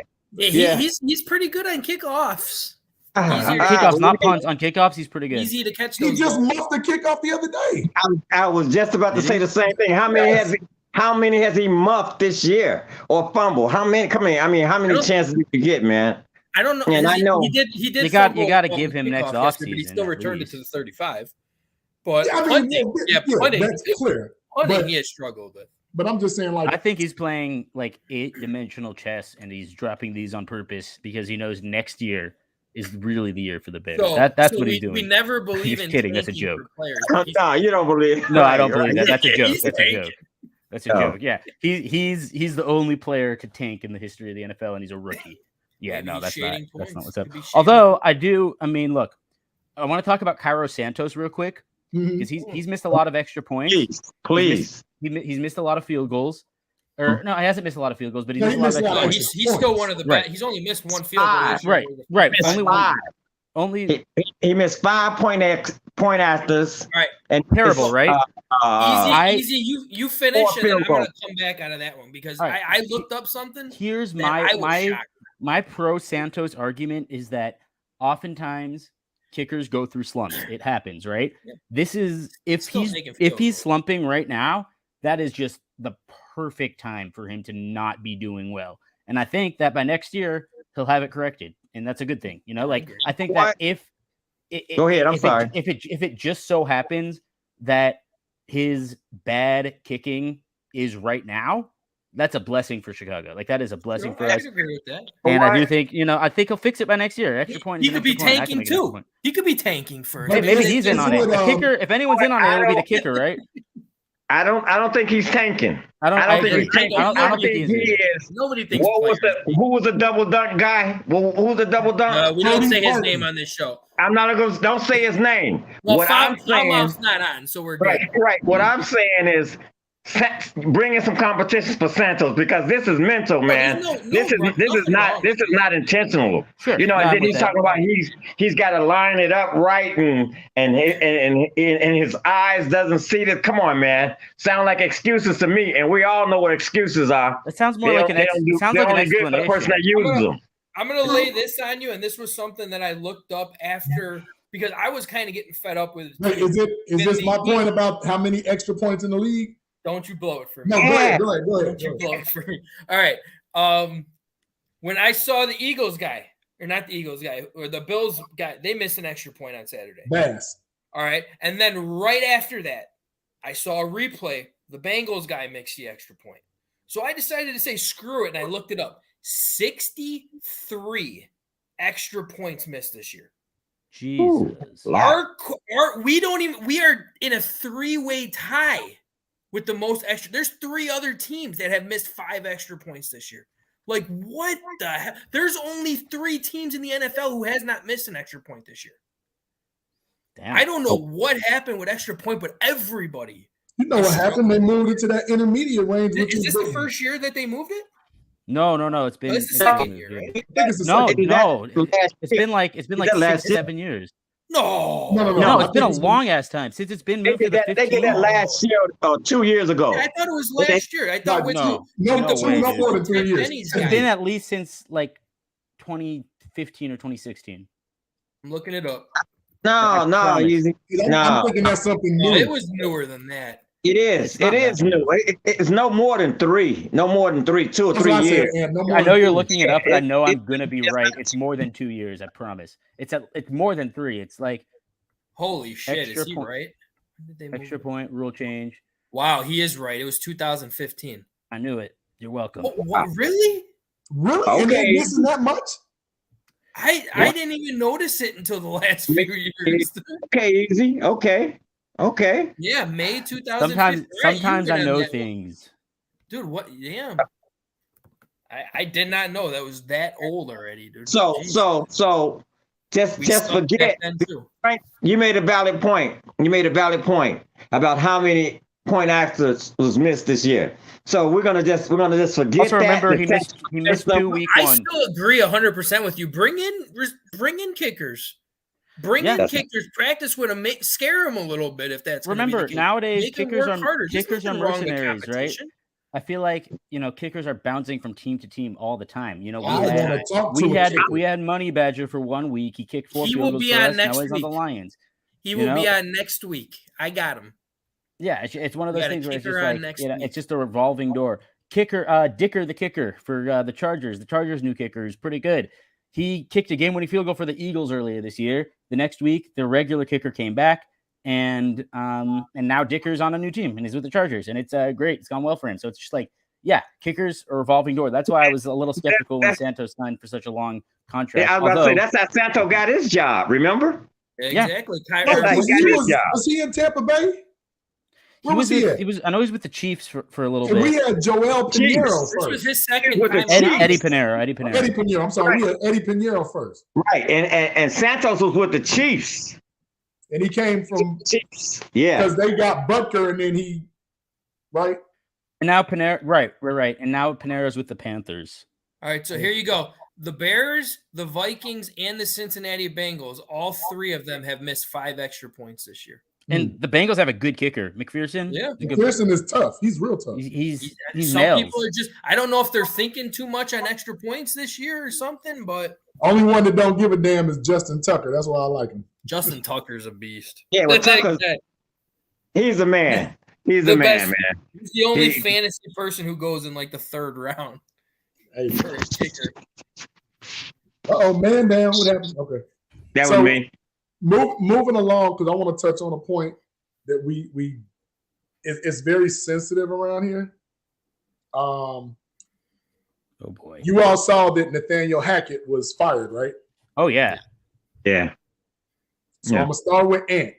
D: He's pretty good on kickoffs.
H: Kickoffs, not punts. On kickoffs, he's pretty good.
D: Easy to catch
F: He
D: those.
F: just muffed the kickoff the other day.
G: I was just about to say the same thing. How many has he muffed this year or fumbled? How many? Come in. I mean, how many chances did you get, man?
D: I don't know.
G: And I know
D: he did.
H: You got to
D: fumble
H: give him
D: kickoff
H: next
D: yesterday, but he
H: offseason,
D: still
H: at
D: returned it
H: least.
D: to the 35. But
F: Yeah, I mean,
D: punting, punting,
F: that's clear.
D: punting,
F: But-
D: he has struggled with.
F: But I'm just saying, like,
H: I think he's playing like 8-dimensional chess, and he's dropping these on purpose because he knows next year is really the year for the Bears.
D: So,
H: That's
D: so
H: what
D: we,
H: he's doing.
D: We never believe
H: Just
D: in
H: kidding, that's a
D: tanking
H: joke.
D: for players.
G: No, you don't believe.
H: No, I don't
G: Right,
H: believe that. That's a joke.
D: He's
H: That's a
D: tanking.
H: joke. That's a joke. Yeah, he's the only player to tank in the history of the NFL, and he's a rookie. Yeah,
D: Maybe
H: no,
D: he's
H: that's not
D: shading
H: what's
D: points.
H: up.
D: Could be shading
H: Although I do, I mean, look, I want to talk about Cairo Santos real quick because he's missed a lot of extra points.
G: Please.
H: He's missed a lot of field goals. Or no, he hasn't missed a lot of field goals, but he's missed a lot of extra
D: No,
H: points.
D: he's still one of the best.
H: Right.
D: He's only missed one field goal. this year.
H: Right.
G: Five. He missed 5 point afters.
D: All right.
G: And
H: Terrible, right?
D: Easy. You finish, and then I'm gonna come back out of that one because
H: right.
D: I looked up something.
H: Here's
D: my
H: pro Santos argument is that oftentimes kickers go through slumps. It happens, right? Yeah. This is if he's slumping right now, that is just the perfect time for him to not be doing well. And I think that by next year he'll have it corrected, and that's a good thing. You know, like I think that
G: go ahead, I'm sorry.
H: If it just so happens that his bad kicking is right now, that's a blessing for Chicago. Like that is a blessing for us.
D: I agree with that.
H: And I do think, I think he'll fix it by next year. Extra point.
D: He could be tanking too. He could be tanking for it.
H: Maybe he's in on it. The kicker, if anyone's in on it, it'll be the kicker, right?
G: I don't think he's tanking.
H: I don't think he's tanking. I don't think he is.
D: Nobody thinks.
G: Who was the double dunk guy? Who was the double dunk?
D: We don't say his name on this show.
G: I'm not gonna. Don't say his name.
D: Well, what I'm saying, not on, so we're good.
G: Right. What I'm saying is bringing some competitions for Santos because this is mental, man. This is not intentional.
H: Sure,
G: and then he's talking about he's got to line it up right and his eyes doesn't see this. Come on, man. Sound like excuses to me, and we all know what excuses are.
H: It sounds more like an explanation.
G: The person that uses them.
D: I'm gonna lay this on you, and this was something that I looked up after because I was kind of getting fed up with.
F: Is this my point about how many extra points in the league?
D: Don't you blow it for me.
F: No, go ahead.
D: Don't you blow it for me. All right. When I saw the Eagles guy, or not the Eagles guy, or the Bills guy, they missed an extra point on Saturday.
F: Bass.
D: All right. And then right after that, I saw a replay. The Bengals guy mixed the extra point. So I decided to say screw it, and I looked it up. 63 extra points missed this year.
H: Jesus.
D: We are in a three-way tie with the most extra. There's 3 other teams that have missed 5 extra points this year. Like, what the hell? There's only 3 teams in the NFL who has not missed an extra point this year. Damn. I don't know what happened with extra point, but everybody.
F: You know what happened? They moved it to that intermediate range.
D: Is this the first year that they moved it?
H: No. It's been
D: the second year, right?
H: No. It's been like 6-7 years.
D: No,
H: it's been a long ass time since it's been moved.
G: They did that last year or 2 years ago.
D: Yeah, I thought it was last year. I thought
F: no more than 3 years.
H: It's been at least since like 2015 or 2016.
D: I'm looking it up.
G: No, easy.
F: I'm thinking that's something new.
D: It was newer than that.
G: It is. It is new. It's no more than 3. No more than 3, 2 or 3 years.
H: I know you're looking it up, and I know I'm gonna be right. It's more than 2 years. I promise. It's more than 3. It's like
D: holy shit. Is he right?
H: Extra point rule change.
D: Wow, he is right. It was 2015.
H: I knew it. You're welcome.
D: What, really?
F: Really? Okay. And they're missing that much?
D: I didn't even notice it until the last few years.
G: Okay, easy. Okay.
D: Yeah, May 2015.
H: Sometimes I know things.
D: Dude, what? Yeah. I did not know that was that old already, dude.
G: So just forget. Right? You made a valid point. About how many point afters was missed this year. So we're gonna just forget.
H: Also remember he missed 2 week one.
D: I still agree 100% with you. Bring in kickers. Bring in kickers, practice with them, scare them a little bit if that's.
H: Remember, nowadays kickers are mercenaries, right? I feel like kickers are bouncing from team to team all the time. We had Money Badger for 1 week. He kicked 4 field goals for us. Now he's on the Lions.
D: He will be on next week. I got him.
H: Yeah, it's one of those things where it's just like it's just a revolving door. Kicker, Dicker the kicker for the Chargers. The Chargers' new kicker is pretty good. He kicked a game-winning field goal for the Eagles earlier this year. The next week, the regular kicker came back, and now Dicker's on a new team, and he's with the Chargers, and it's great. It's gone well for him. So it's just like, kickers are a revolving door. That's why I was a little skeptical when Santos signed for such a long contract.
G: Yeah, I was about to say, that's how Santos got his job, remember?
D: Exactly.
F: Yeah. Was he in Tampa Bay?
H: He was. I know he's with the Chiefs for a little bit.
F: We had Joel Pinheiro first.
D: This was his second
F: with
D: time.
H: Eddie Pinheiro.
F: I'm sorry. Right. We had Eddie Pinheiro first.
G: Right, and Santos was with the Chiefs.
F: And he came from
G: Chiefs. Yeah,
F: because they got Butker, and then right.
H: And now Pinheiro, right. And now Pinheiro's with the Panthers.
D: All right, so here you go. The Bears, the Vikings, and the Cincinnati Bengals, all three of them have missed 5 extra points this year.
H: And the Bengals have a good kicker, McPherson.
D: Yeah,
F: McPherson is tough. He's real tough.
H: He's
D: some
H: nails.
D: people are just. I don't know if they're thinking too much on extra points this year or something, but
F: Only one that don't give a damn is Justin Tucker. That's why I like him.
D: Justin Tucker's a beast.
G: Yeah, well, Tucker's, he's a man. He's a man, man.
D: He's the only fantasy person who goes in like the 3rd round
F: Hey.
D: for his kicker.
F: Man down. What happened? Okay.
G: That was me.
F: Moving along, because I want to touch on a point that it's very sensitive around here.
H: Oh boy.
F: You all saw that Nathaniel Hackett was fired, right?
H: Oh yeah.
G: Yeah.
F: So I'm gonna start with Ant.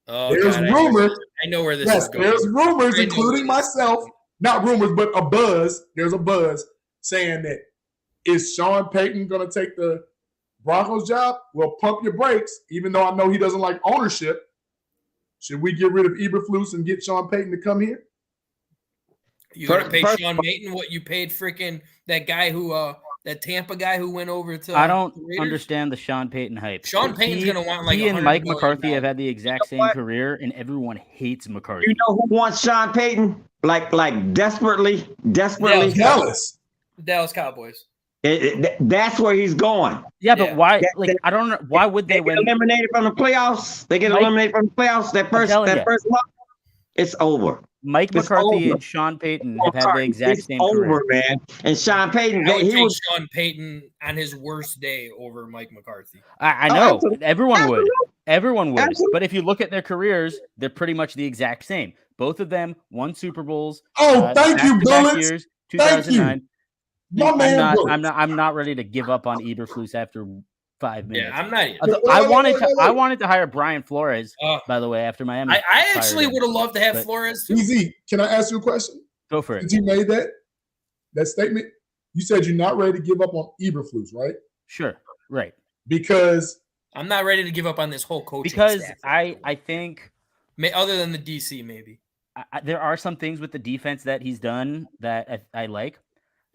D: Oh,
F: There's
D: God,
F: rumors.
D: I know where this
F: Yes,
D: is going.
F: there's rumors,
D: I know
F: including
D: where
F: myself. Not rumors, but a buzz. There's a buzz saying that is Sean Payton gonna take the Broncos job? Well, pump your brakes, even though I know he doesn't like ownership. Should we get rid of Eberflus and get Sean Payton to come here?
D: You gonna pay Sean Payton what you paid freaking that guy who that Tampa guy who went over to
H: I don't
D: Raiders?
H: understand the Sean Payton hype.
D: Sean Payton's gonna want like
H: he and
D: $100
H: Mike
D: million.
H: McCarthy have had the exact same career, and everyone hates McCarthy.
G: You know who wants Sean Payton? Like desperately?
F: Dallas.
D: Dallas Cowboys.
G: That's where he's going.
H: Yeah, but why? Like, I don't know. Why would they
G: They
H: win?
G: get eliminated from the playoffs. They get eliminated from the playoffs. That first month, it's over.
H: Mike
G: It's
H: McCarthy
G: over.
H: and Sean Payton have had the exact
G: It's
H: same
G: over,
H: career.
G: man. And Sean Payton,
D: I would
G: he
D: take
G: was
D: Sean Payton on his worst day over Mike McCarthy.
H: I know.
G: absolutely.
H: Everyone would. Everyone would.
G: Absolutely.
H: But if you look at their careers, they're pretty much the exact same. Both of them won Super Bowls.
F: Oh, thank you,
H: back-to-back
F: Bullets.
H: years,
F: Thank you.
H: 2009.
F: My man Bullets.
H: I'm not ready to give up on Eberflus after 5 minutes.
D: Yeah, I'm not either.
H: Although I wanted to hire Brian Flores, by the way, after Miami.
D: I actually
H: fired him.
D: would have loved to have
H: But-
D: Flores too.
F: Easy. Can I ask you a question?
H: Go for it.
F: Since you made that statement, you said you're not ready to give up on Eberflus, right?
H: Sure. Right.
F: Because
D: I'm not ready to give up on this whole coaching
H: Because
D: staff.
H: I think
D: Other than the DC, maybe.
H: there are some things with the defense that he's done that I like.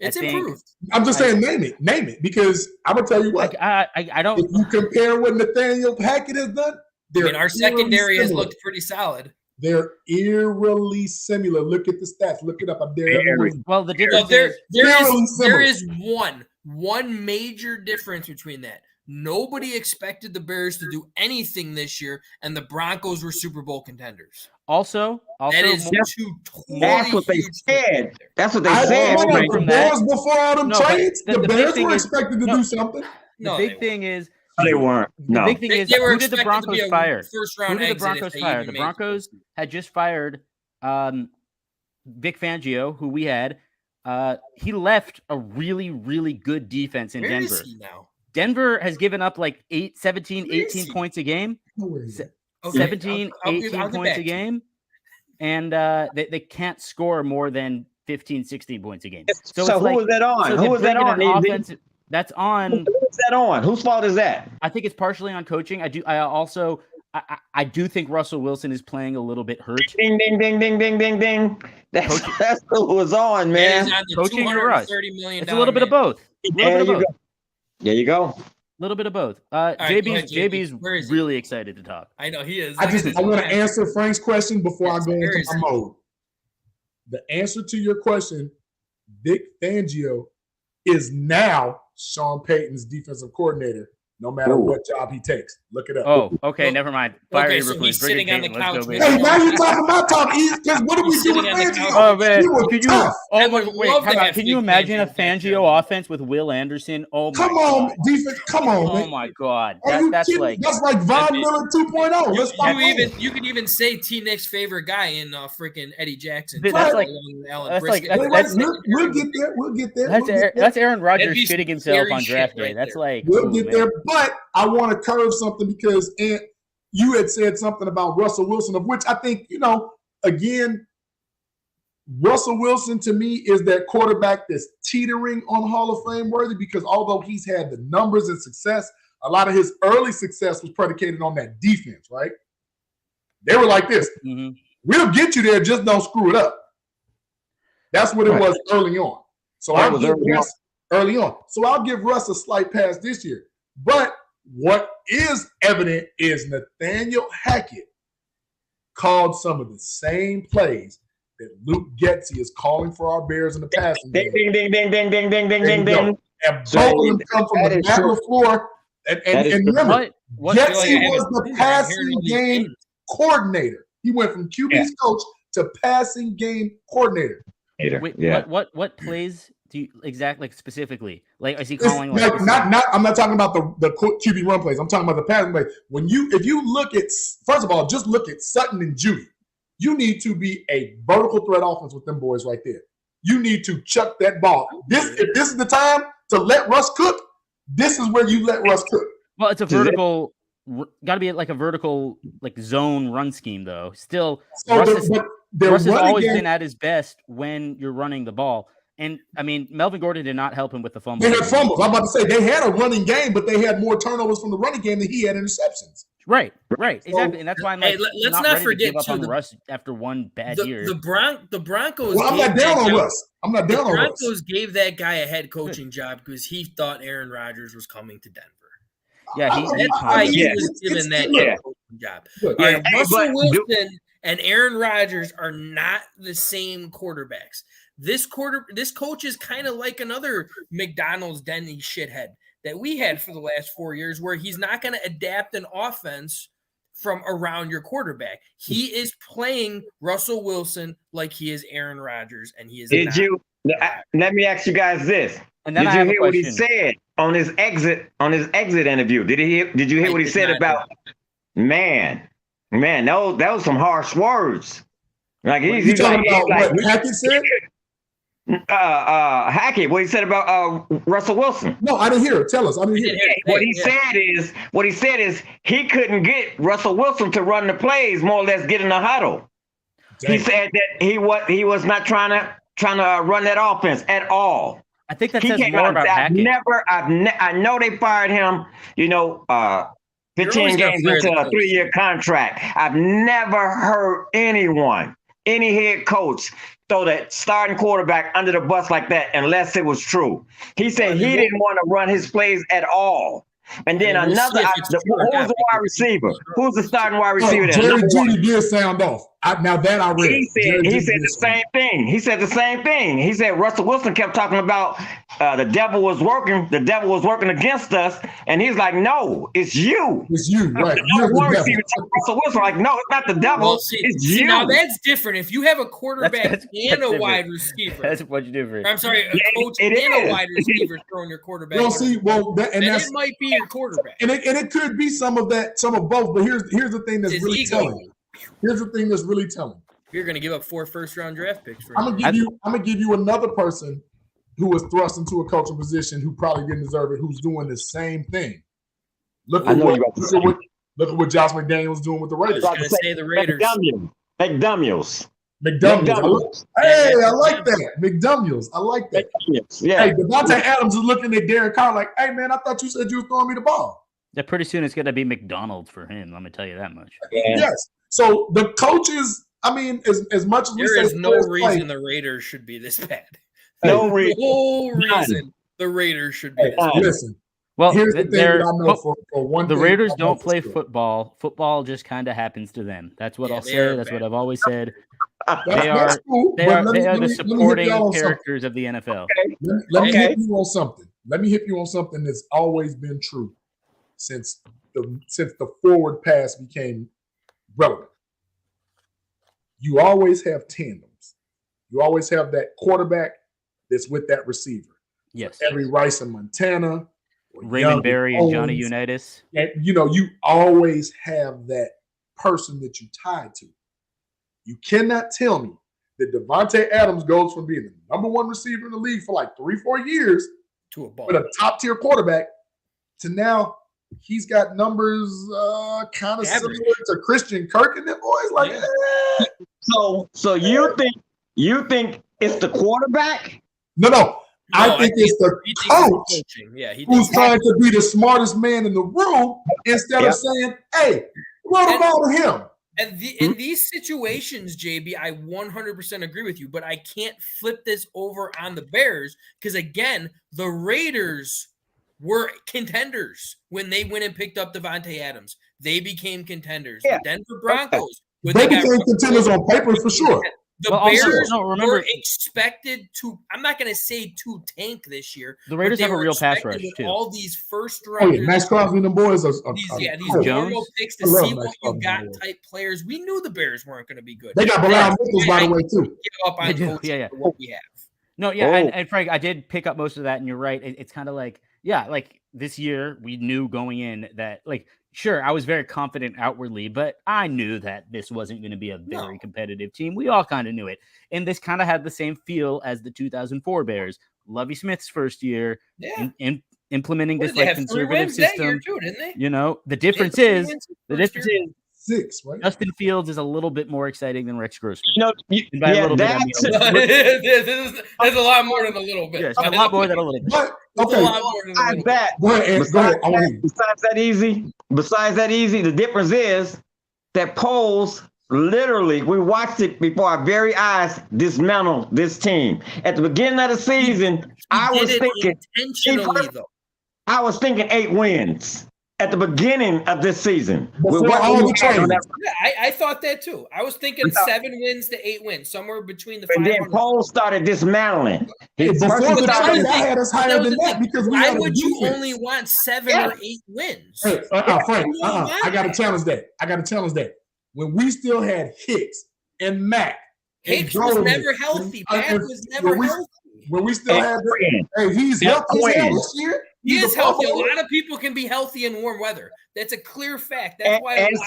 D: It's
H: I think-
D: improved.
F: I'm just saying, name it. Because I'm gonna tell you what.
H: Like I don't.
F: If you compare what Nathaniel Hackett has done,
D: I mean, our secondary has
F: similar.
D: looked pretty solid.
F: They're eerily similar. Look at the stats. Look it up. I'm there.
H: Well, the
D: No,
H: difference
D: there
H: is
F: Very
D: is
F: similar.
D: one major difference between that. Nobody expected the Bears to do anything this year, and the Broncos were Super Bowl contenders.
H: also
D: That is
H: more-
D: two totally
G: That's what they
D: huge
G: said.
D: differences there.
G: That's what they
F: I
G: said.
F: don't know.
H: Right
F: The
H: from that-
F: Bears before all them
H: No, but
F: trades,
H: the
F: the
H: big
F: Bears
H: thing
F: were
H: is-
F: expected to
H: no.
F: do something.
H: the
D: No, they
H: big thing is
G: They weren't.
H: the
G: No.
H: big thing
D: They
H: is
D: were
H: who did the
D: expected to
H: Broncos
D: be a
H: fire?
D: first-round
H: Who did the
D: exit if
H: Broncos
D: they
H: fire?
D: even
H: The
D: made
H: Broncos
D: the postseason.
H: had just fired Vic Fangio, who we had. He left a really, really good defense in
D: Where
H: Denver.
D: is he now?
H: Denver has given up like 17,
D: Where is
H: 18
D: he?
H: points a game.
F: Nowhere is it?
D: Okay,
H: 17,
D: I'll
H: 18
D: get
H: points
D: back
H: a
D: to you.
H: game. And they can't score more than 15, 16 points a game.
G: So
H: it's
G: who
H: like-
G: was that on?
H: so
G: Who
H: they
G: was that
H: bring in
G: on?
H: an
G: Easy?
H: offensive- That's on.
G: Who was that on? Whose fault is that?
H: I think it's partially on coaching. I do think Russell Wilson is playing a little bit hurt.
G: Ding, ding, ding, ding, ding, ding, ding. That's who was on,
D: It
G: man.
D: is on the
H: Coaching or Russ?
D: $230 million.
H: It's a little bit of both.
G: There you go. There you go.
H: Little bit of both.
D: right, go ahead,
H: JB's
D: Where is he?
H: really excited to talk.
D: I know he is.
F: I want to answer Frank's question before
D: Yes,
F: I go
D: where
F: into
D: is
F: my
D: he?
F: mode. The answer to your question, Vic Fangio is now Sean Payton's defensive coordinator, no matter
G: Ooh.
F: what job he takes. Look it up.
H: Oh, okay,
D: Well,
H: never mind. Fire
D: okay, so
H: Eberflus,
D: he's
H: bring in
D: sitting on the
H: Payton, let's
D: couch
H: go,
D: with-
H: baby.
F: Hey, now you're talking about talk. Because what do we
D: He's
F: do with
D: sitting on the
F: Fangio?
D: couch.
H: Oh man,
F: He was
H: could you?
F: tough.
H: Oh
D: I
H: my,
D: would
H: wait,
D: love
H: time
D: to
H: out.
D: have
H: Can you
D: Vic
H: imagine a
D: Fangio back there.
H: Fangio offense with Will Anderson? Oh my
F: Come on,
H: god.
F: defense. Come on,
H: Oh
F: man.
H: my god.
F: Are you
H: That's
F: kidding?
H: like
F: That's like Von
D: That'd be-
F: Miller 2.0. Let's stop playing.
D: You could even say T Nick's favorite guy in freaking Eddie Jackson.
H: That's
D: too,
H: like-
D: along with Alan
H: that's like-
D: Brisket.
H: that's-
F: We'll get there. We'll get there. We'll get there.
H: that's Aaron Rodgers
D: That'd be
H: shitting himself
D: scary
H: on draft
D: shit
H: day.
D: right
H: That's
D: there.
H: like
F: We'll
H: ooh,
F: get
H: man.
F: there, but I want to curve something because Ant, you had said something about Russell Wilson, of which I think, again, Russell Wilson to me is that quarterback that's teetering on Hall of Fame worthy because although he's had the numbers and success, a lot of his early success was predicated on that defense, right? They were like this.
H: Mhm.
F: We'll get you there, just don't screw it up. That's what it was early on. So
G: That
F: I
G: was
F: get
G: early on.
F: early on. So I'll give Russ a slight pass this year. But what is evident is Nathaniel Hackett called some of the same plays that Luke Getsy is calling for our Bears in the passing game.
G: Ding, ding, ding, ding, ding, ding, ding, ding, ding.
F: And both of them come from the Matt LaFleur. And remember, Getsy was the passing game coordinator. He went from QB's coach to passing game coordinator.
H: Wait, what plays do you exactly specifically? Like, is he calling
F: I'm not talking about the QB run plays. I'm talking about the passing plays. If you look at, first of all, just look at Sutton and Judy. You need to be a vertical threat offense with them boys right there. You need to chuck that ball. If this is the time to let Russ cook, this is where you let Russ cook.
H: Well, it's a vertical. Got to be like a vertical zone run scheme though. Still, Russ has always been at his best when you're running the ball. And I mean, Melvin Gordon did not help him with the fumble.
F: They had fumbles. I'm about to say they had a running game, but they had more turnovers from the running game than he had interceptions.
H: Right, exactly, and that's why I'm like,
D: let's not forget
H: to give up on Russ after one bad year.
D: The Broncos.
F: Well, I'm not down on Russ. The
D: Broncos gave that guy a head coaching job because he thought Aaron Rodgers was coming to Denver.
H: Yeah,
D: that's why he was given that coaching job. Russell Wilson and Aaron Rodgers are not the same quarterbacks. This coach is kind of like another McDonald's Denny shithead that we had for the last 4 years, where he's not going to adapt an offense from around your quarterback. He is playing Russell Wilson like he is Aaron Rodgers, and he is.
G: Let me ask you guys this:
H: and then
G: did you hear what he said on his exit interview? Did you hear what he said about man? That was some harsh words. Like he's
F: talking about what Hackett said.
G: Hackett, what he said about Russell Wilson.
F: No, I didn't hear it. Tell us. I didn't hear it.
G: What he said is he couldn't get Russell Wilson to run the plays, more or less get in the huddle. Dang. He said that he was not trying to run that offense at all.
H: I think that says more about Hackett.
G: I know they fired him, 15 games into a 3-year contract. I've never heard any head coach throw that starting quarterback under the bus like that unless it was true. He said he didn't want to run his plays at all. And then who's the wide receiver? Who's the starting wide receiver?
F: Jerry Judy did sound off. I read.
G: He said the same thing. He said Russell Wilson kept talking about the devil was working. The devil was working against us. And he's like, no, it's you.
F: It's you, right?
G: Russell Wilson like, no, it's not the devil. It's you.
D: Now that's different. If you have a quarterback and a wide receiver,
H: that's what you do for it.
D: I'm sorry, a coach and a wide receiver throwing your quarterback.
F: That
D: might be your quarterback.
F: And it could be some of both. But here's the thing that's really telling. Here's the thing that's really telling.
D: You're going to give up 4 first-round draft picks for
F: him. I'm gonna give you another person who was thrust into a coaching position who probably didn't deserve it, who's doing the same thing. Look at what Josh McDaniels doing with the Raiders.
D: I was going to say the Raiders.
G: McDaniels.
F: Hey, I like that. McDaniels. I like that.
G: Yeah.
F: Hey, Devontae Adams is looking at Derek Carr like, hey, man, I thought you said you were throwing me the ball.
H: Yeah, pretty soon it's going to be McDonald's for him. Let me tell you that much.
F: Yeah. Yes. So the coaches, I mean, as much as
D: there is no reason the Raiders should be this bad. No reason the Raiders should be this bad.
F: Listen. Well, here's the thing that I know for one
H: the
F: thing.
H: Raiders don't play football. Football just kind of happens to them. That's what I'll say. That's what I've always said. They are the supporting characters of the NFL.
F: Let me hit you on something. Let me hit you on something that's always been true since the forward pass became relevant. You always have tandems. You always have that quarterback that's with that receiver.
H: Yes.
F: Every Rice in Montana.
H: Raymond Berry and Johnny Unitas.
F: And, you always have that person that you tie to. You cannot tell me that Devontae Adams goes from being the number 1 receiver in the league for like 3-4 years
D: to a ball
F: with a top-tier quarterback to now he's got numbers kind of similar to Christian Kirk and them boys. Like,
G: So you think it's the quarterback?
F: No. I think it's the coach who's trying to be the smartest man in the room instead of saying, hey, what about him?
D: And in these situations, JB, I 100% agree with you, but I can't flip this over on the Bears because, again, the Raiders were contenders when they went and picked up Devontae Adams. They became contenders.
G: Yeah.
D: The Denver Broncos.
F: They became contenders on paper for sure.
D: The Bears were expected to, I'm not going to say to tank this year.
H: The Raiders have a real pass rush, too.
D: All these first rounders.
F: Max Crosby and the boys are
D: these normal picks to see what you got type players. We knew the Bears weren't going to be good.
F: They got Bilal Nichols, by the way, too.
D: Give up on coaching for what we have.
H: No, yeah, and Frank, I did pick up most of that, and you're right. It's kind of like, like this year we knew going in that, like, sure, I was very confident outwardly, but I knew that this wasn't going to be a very competitive team. We all kind of knew it. And this kind of had the same feel as the 2004 Bears. Lovie Smith's first year in implementing this like conservative system. Year too, didn't they? You know, the difference is
F: 6, right?
H: Justin Fields is a little bit more exciting than Rex Grossman.
G: No,
D: there's a lot more than a little bit.
H: Yes, a lot more than a little bit.
F: But, okay.
G: Besides that easy, the difference is that polls literally, we watched it before our very eyes dismantle this team. At the beginning of the season, I was thinking 8 wins. At the beginning of this season.
D: I thought that too. I was thinking 7 wins to 8 wins, somewhere between the 5.
G: And then Cole started dismantling.
F: Before the trade, I had us higher than that because
D: why would you only want 7 or 8 wins?
F: Hey, Frank, I got to challenge that. When we still had Hicks and Mack.
D: Hicks was never healthy. Mack was never healthy.
F: When we still had he's healthy this year.
D: He is healthy. A lot of people can be healthy in warm weather. That's a clear fact. That's why a lot of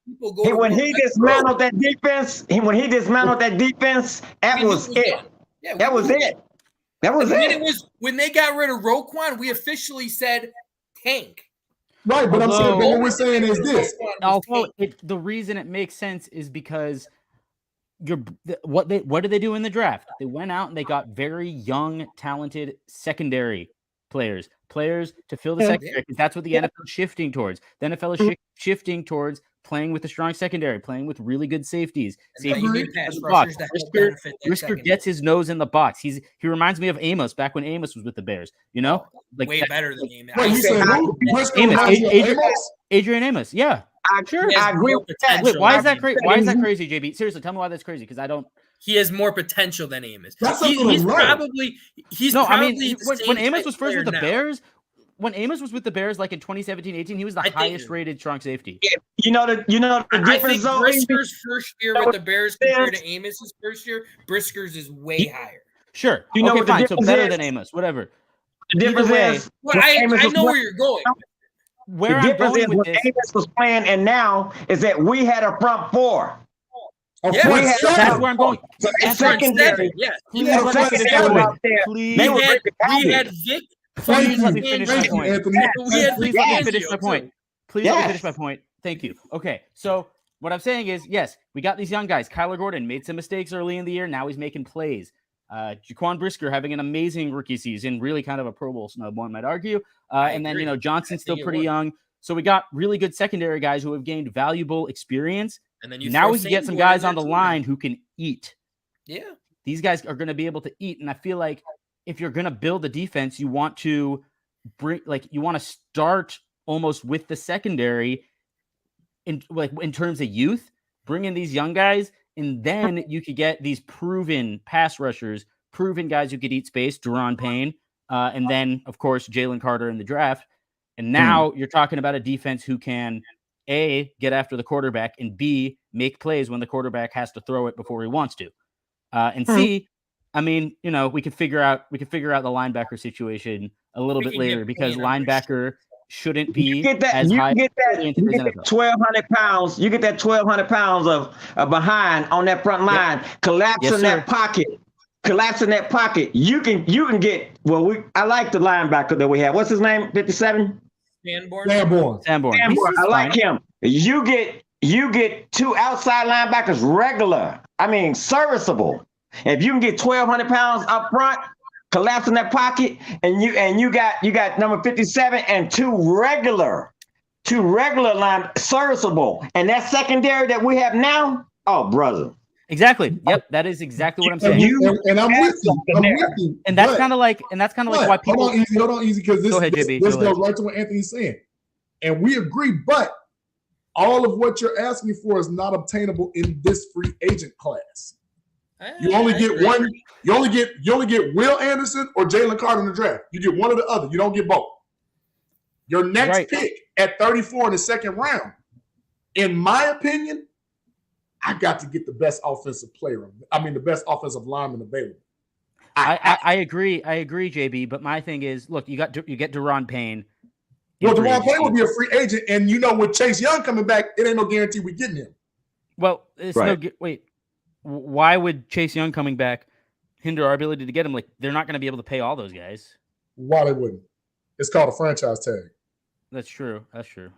D: people go.
G: When he dismantled that defense, that was it.
D: Yeah,
G: that was it. That was it.
D: When they got rid of Roquan, we officially said tank.
F: Right, but I'm saying, what we're saying is this.
H: The reason it makes sense is because what did they do in the draft? They went out and they got very young, talented secondary players to fill the secondary, because that's what the NFL is shifting towards. The NFL is shifting towards playing with a strong secondary, playing with really good safeties. Brisker gets his nose in the box. He reminds me of Amos back when Amos was with the Bears. You know,
D: way better than Amos.
H: Adrian Amos. Yeah,
G: I agree with that.
H: Wait, why is that crazy? Why is that crazy, JB? Seriously, tell me why that's crazy, because I don't.
D: He has more potential than Amos.
H: When Amos was first with the Bears, like in 2017-18, he was the highest rated strong safety.
G: You know the difference.
D: I think Brisker's first year with the Bears compared to Amos's first year, Brisker's is way higher.
H: Sure. Okay, fine. So better than Amos, whatever.
G: The difference is,
D: I know where you're going.
G: The difference is when Amos was playing and now is that we had a front four.
H: That's where I'm going.
G: Secondary.
D: Yes.
H: We had
D: Vic.
H: Please let me finish my point. Please let me finish my point. Thank you. Okay, so what I'm saying is, yes, we got these young guys. Kyler Gordon made some mistakes early in the year. Now he's making plays. Jaquan Brisker having an amazing rookie season, really kind of a Pro Bowl snub, one might argue. And then, Johnson's still pretty young. So we got really good secondary guys who have gained valuable experience. And then now we can get some guys on the line who can eat.
D: Yeah.
H: These guys are going to be able to eat. And I feel like if you're going to build a defense, you want to start almost with the secondary in terms of youth, bring in these young guys, and then you could get these proven pass rushers, proven guys who could eat space, Daron Payne, and then, of course, Jalen Carter in the draft. And now you're talking about a defense who can, A, get after the quarterback, and B, make plays when the quarterback has to throw it before he wants to. And C, I mean, we could figure out the linebacker situation a little bit later, because linebacker shouldn't be as high. You get that
G: 1,200 pounds. You get that 1,200 pounds of behind on that front line, collapsing that pocket. You can get. I like the linebacker that we have. What's his name? 57.
F: Sanborn.
G: I like him. You get 2 outside linebackers regular. I mean, serviceable. If you can get 1,200 pounds up front, collapsing that pocket, and you got number 57 and 2 regular to regular line serviceable. And that secondary that we have now, oh, brother.
H: Exactly. Yep. That is exactly what I'm saying.
F: And I'm with you. I'm with you.
H: And that's kind of like why people.
F: Hold on, easy, because this
H: Go
F: goes right to what Anthony's saying. And we agree, but all of what you're asking for is not obtainable in this free agent class. You only get one. You only get Will Anderson or Jalen Carter in the draft. You get one or the other. You don't get both. Your next pick at 34 in the second round, in my opinion, I got to get the best offensive player. I mean, the best offensive lineman available.
H: I agree, JB. But my thing is, look, you get Deron Payne.
F: Well, Deron Payne will be a free agent, and with Chase Young coming back, it ain't no guarantee we getting him.
H: Well, it's wait. Why would Chase Young coming back hinder our ability to get him? Like, they're not going to be able to pay all those guys.
F: Why they wouldn't? It's called a franchise tag.
H: That's true.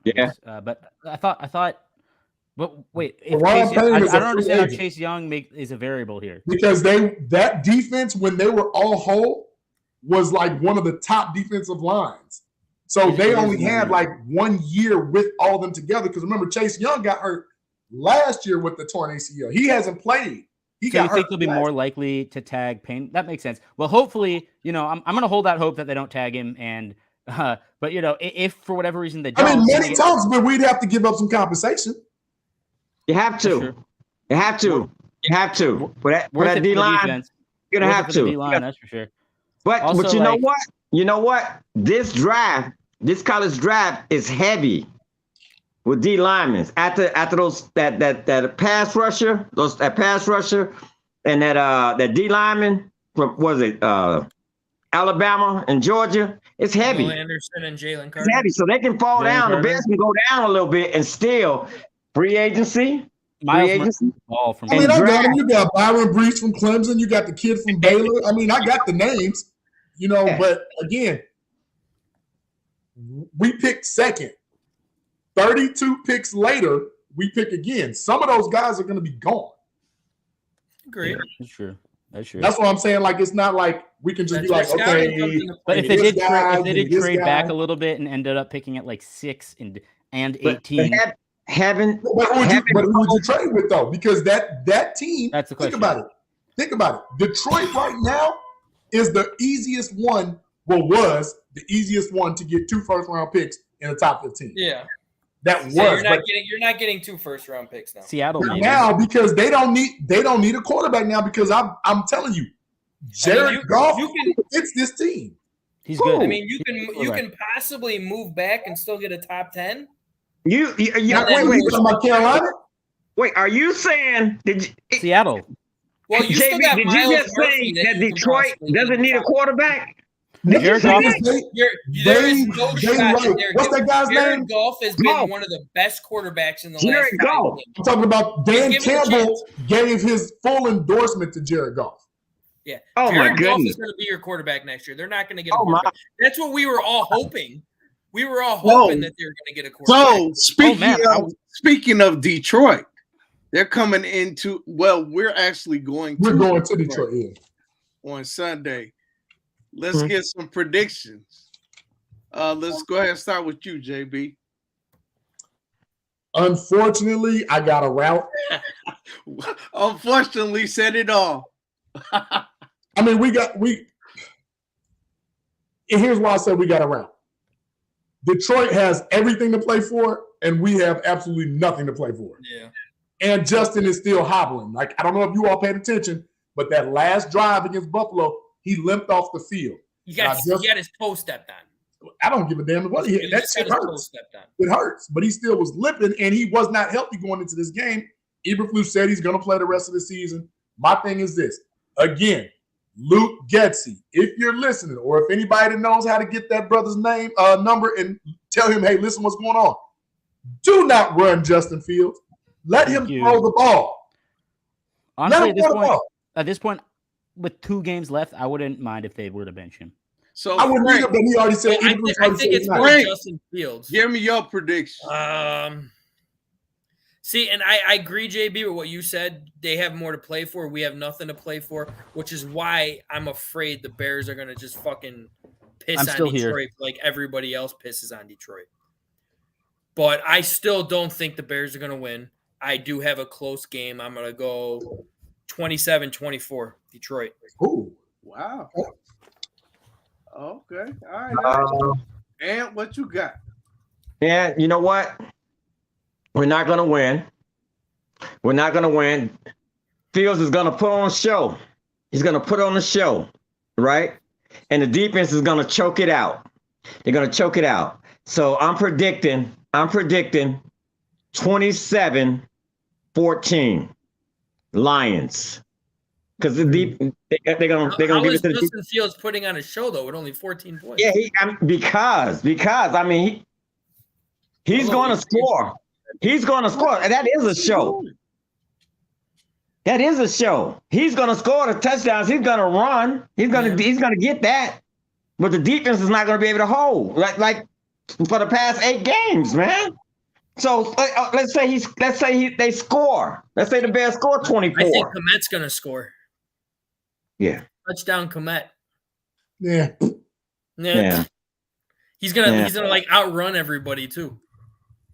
G: Yeah.
H: But I thought. But wait, I don't understand how Chase Young is a variable here.
F: Because that defense, when they were all whole, was like one of the top defensive lines. So they only had like 1 year with all of them together. Because remember, Chase Young got hurt last year with the torn ACL. He hasn't played.
H: You think they'll be more likely to tag Payne? That makes sense. Well, hopefully, I'm going to hold out hope that they don't tag him. And but if for whatever reason they don't,
F: I mean, many times, but we'd have to give up some compensation.
G: You have to. Sure. You have to. For that D line, you're gonna have to.
H: That's for sure.
G: But you know what? You know what? This college draft is heavy with D linemen. After those that pass rusher, and that D lineman from Alabama and Georgia. It's heavy.
D: Will Anderson and Jalen Carter.
G: It's heavy, so they can fall down. The Bears can go down a little bit and still. Free agency.
H: All from
F: I got him. You got Byron Breach from Clemson. You got the kid from Baylor. I mean, I got the names, but again, we picked second. 32 picks later, we pick again. Some of those guys are going to be gone.
D: Great.
H: That's true.
F: That's what I'm saying. Like, it's not like we can just be like, okay.
H: But if they did trade back a little bit and ended up picking at like 6 and 18.
F: But who would you trade with though? Because that team.
H: That's the question.
F: Think about it. Detroit right now is the easiest one. Well, was the easiest one to get 2 first-round picks in the top 15.
D: Yeah,
F: that was.
D: You're not getting 2 first-round picks now.
H: Seattle
F: now because they don't need a quarterback now because I'm telling you, Jared Goff fits this team.
H: He's good.
D: I mean, you can possibly move back and still get a top 10.
G: Wait,
F: about Carolina?
G: Wait, are you saying
H: Seattle?
D: Well, you still got
G: did you just say that Detroit doesn't need a quarterback?
H: Jared Goff.
D: There is no shot in there.
F: What's that guy's name?
D: Jared Goff has been one of the best quarterbacks in the last 5 years.
F: I'm talking about Dan Campbell gave his full endorsement to Jared Goff.
D: Yeah.
G: Oh,
D: Jared
G: my goodness.
D: Goff is going to be your quarterback next year. They're not going to get a quarterback. That's what we were all hoping. We were all hoping that they were going to get a quarterback.
E: So speaking of Detroit, they're coming into. Well, we're actually going.
F: We're going to Detroit
E: on Sunday. Let's get some predictions. Let's go ahead and start with you, JB.
F: Unfortunately, I got a route.
E: Unfortunately, said it all.
F: I mean, and here's why I said we got a route. Detroit has everything to play for, and we have absolutely nothing to play for.
D: Yeah.
F: And Justin is still hobbling. Like, I don't know if you all paid attention, but that last drive against Buffalo, he limped off the field.
D: He got his toe stepped on.
F: I don't give a damn what he hit. That shit hurts. It hurts, but he still was limping, and he was not healthy going into this game. Eberflus said he's going to play the rest of the season. My thing is this. Again, Luke Getsy, if you're listening, or if anybody knows how to get that brother's name, number, and tell him, hey, listen, what's going on? Do not run Justin Fields. Let him throw the ball.
H: Honestly, at this point, with 2 games left, I wouldn't mind if they were to bench him.
E: So
F: I wouldn't either, but he already said.
D: I think it's more Justin Fields.
E: Give me your prediction.
D: See, and I agree, JB, with what you said. They have more to play for. We have nothing to play for, which is why I'm afraid the Bears are going to just fucking piss on Detroit like everybody else pisses on Detroit. But I still don't think the Bears are going to win. I do have a close game. I'm going to go 27-24, Detroit.
E: Oh, wow. Okay. All right. And what you got?
G: Yeah, you know what? We're not going to win. We're not going to win. Fields is going to put on a show. He's going to put on a show, right? And the defense is going to choke it out. They're going to choke it out. So I'm predicting 27-14 Lions. Because they're gonna give it to
D: Justin Fields putting on a show though with only 14 points.
G: Yeah, because I mean he's going to score. He's going to score. And that is a show. That is a show. He's going to score the touchdowns. He's going to run. He's going to get that. But the defense is not going to be able to hold like for the past 8 games, man. So let's say they score. Let's say the Bears score 24.
D: I think Komet's going to score.
G: Yeah.
D: Touchdown Komet.
F: Yeah.
D: He's gonna like outrun everybody too.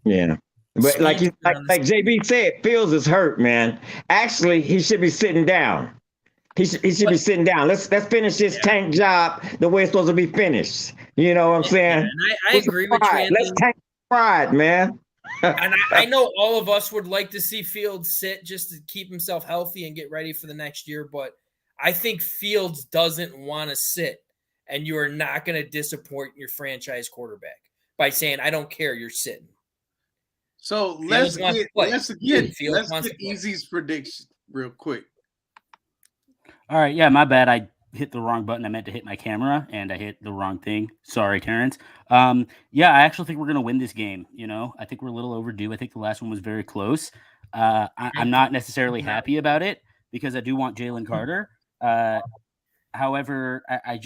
G: Yeah. But like JB said, Fields is hurt, man. Actually, he should be sitting down. He should be sitting down. Let's finish this tank job the way it's supposed to be finished. You know what I'm saying?
D: And I agree with you.
G: Let's tank pride, man.
D: And I know all of us would like to see Fields sit just to keep himself healthy and get ready for the next year, but I think Fields doesn't want to sit, and you are not going to disappoint your franchise quarterback by saying, I don't care, you're sitting.
E: So let's get Easy's prediction real quick.
H: All right, yeah, my bad. I hit the wrong button. I meant to hit my camera, and I hit the wrong thing. Sorry, Terrence. Yeah, I actually think we're going to win this game. You know, I think we're a little overdue. I think the last one was very close. I'm not necessarily happy about it because I do want Jalen Carter. However, I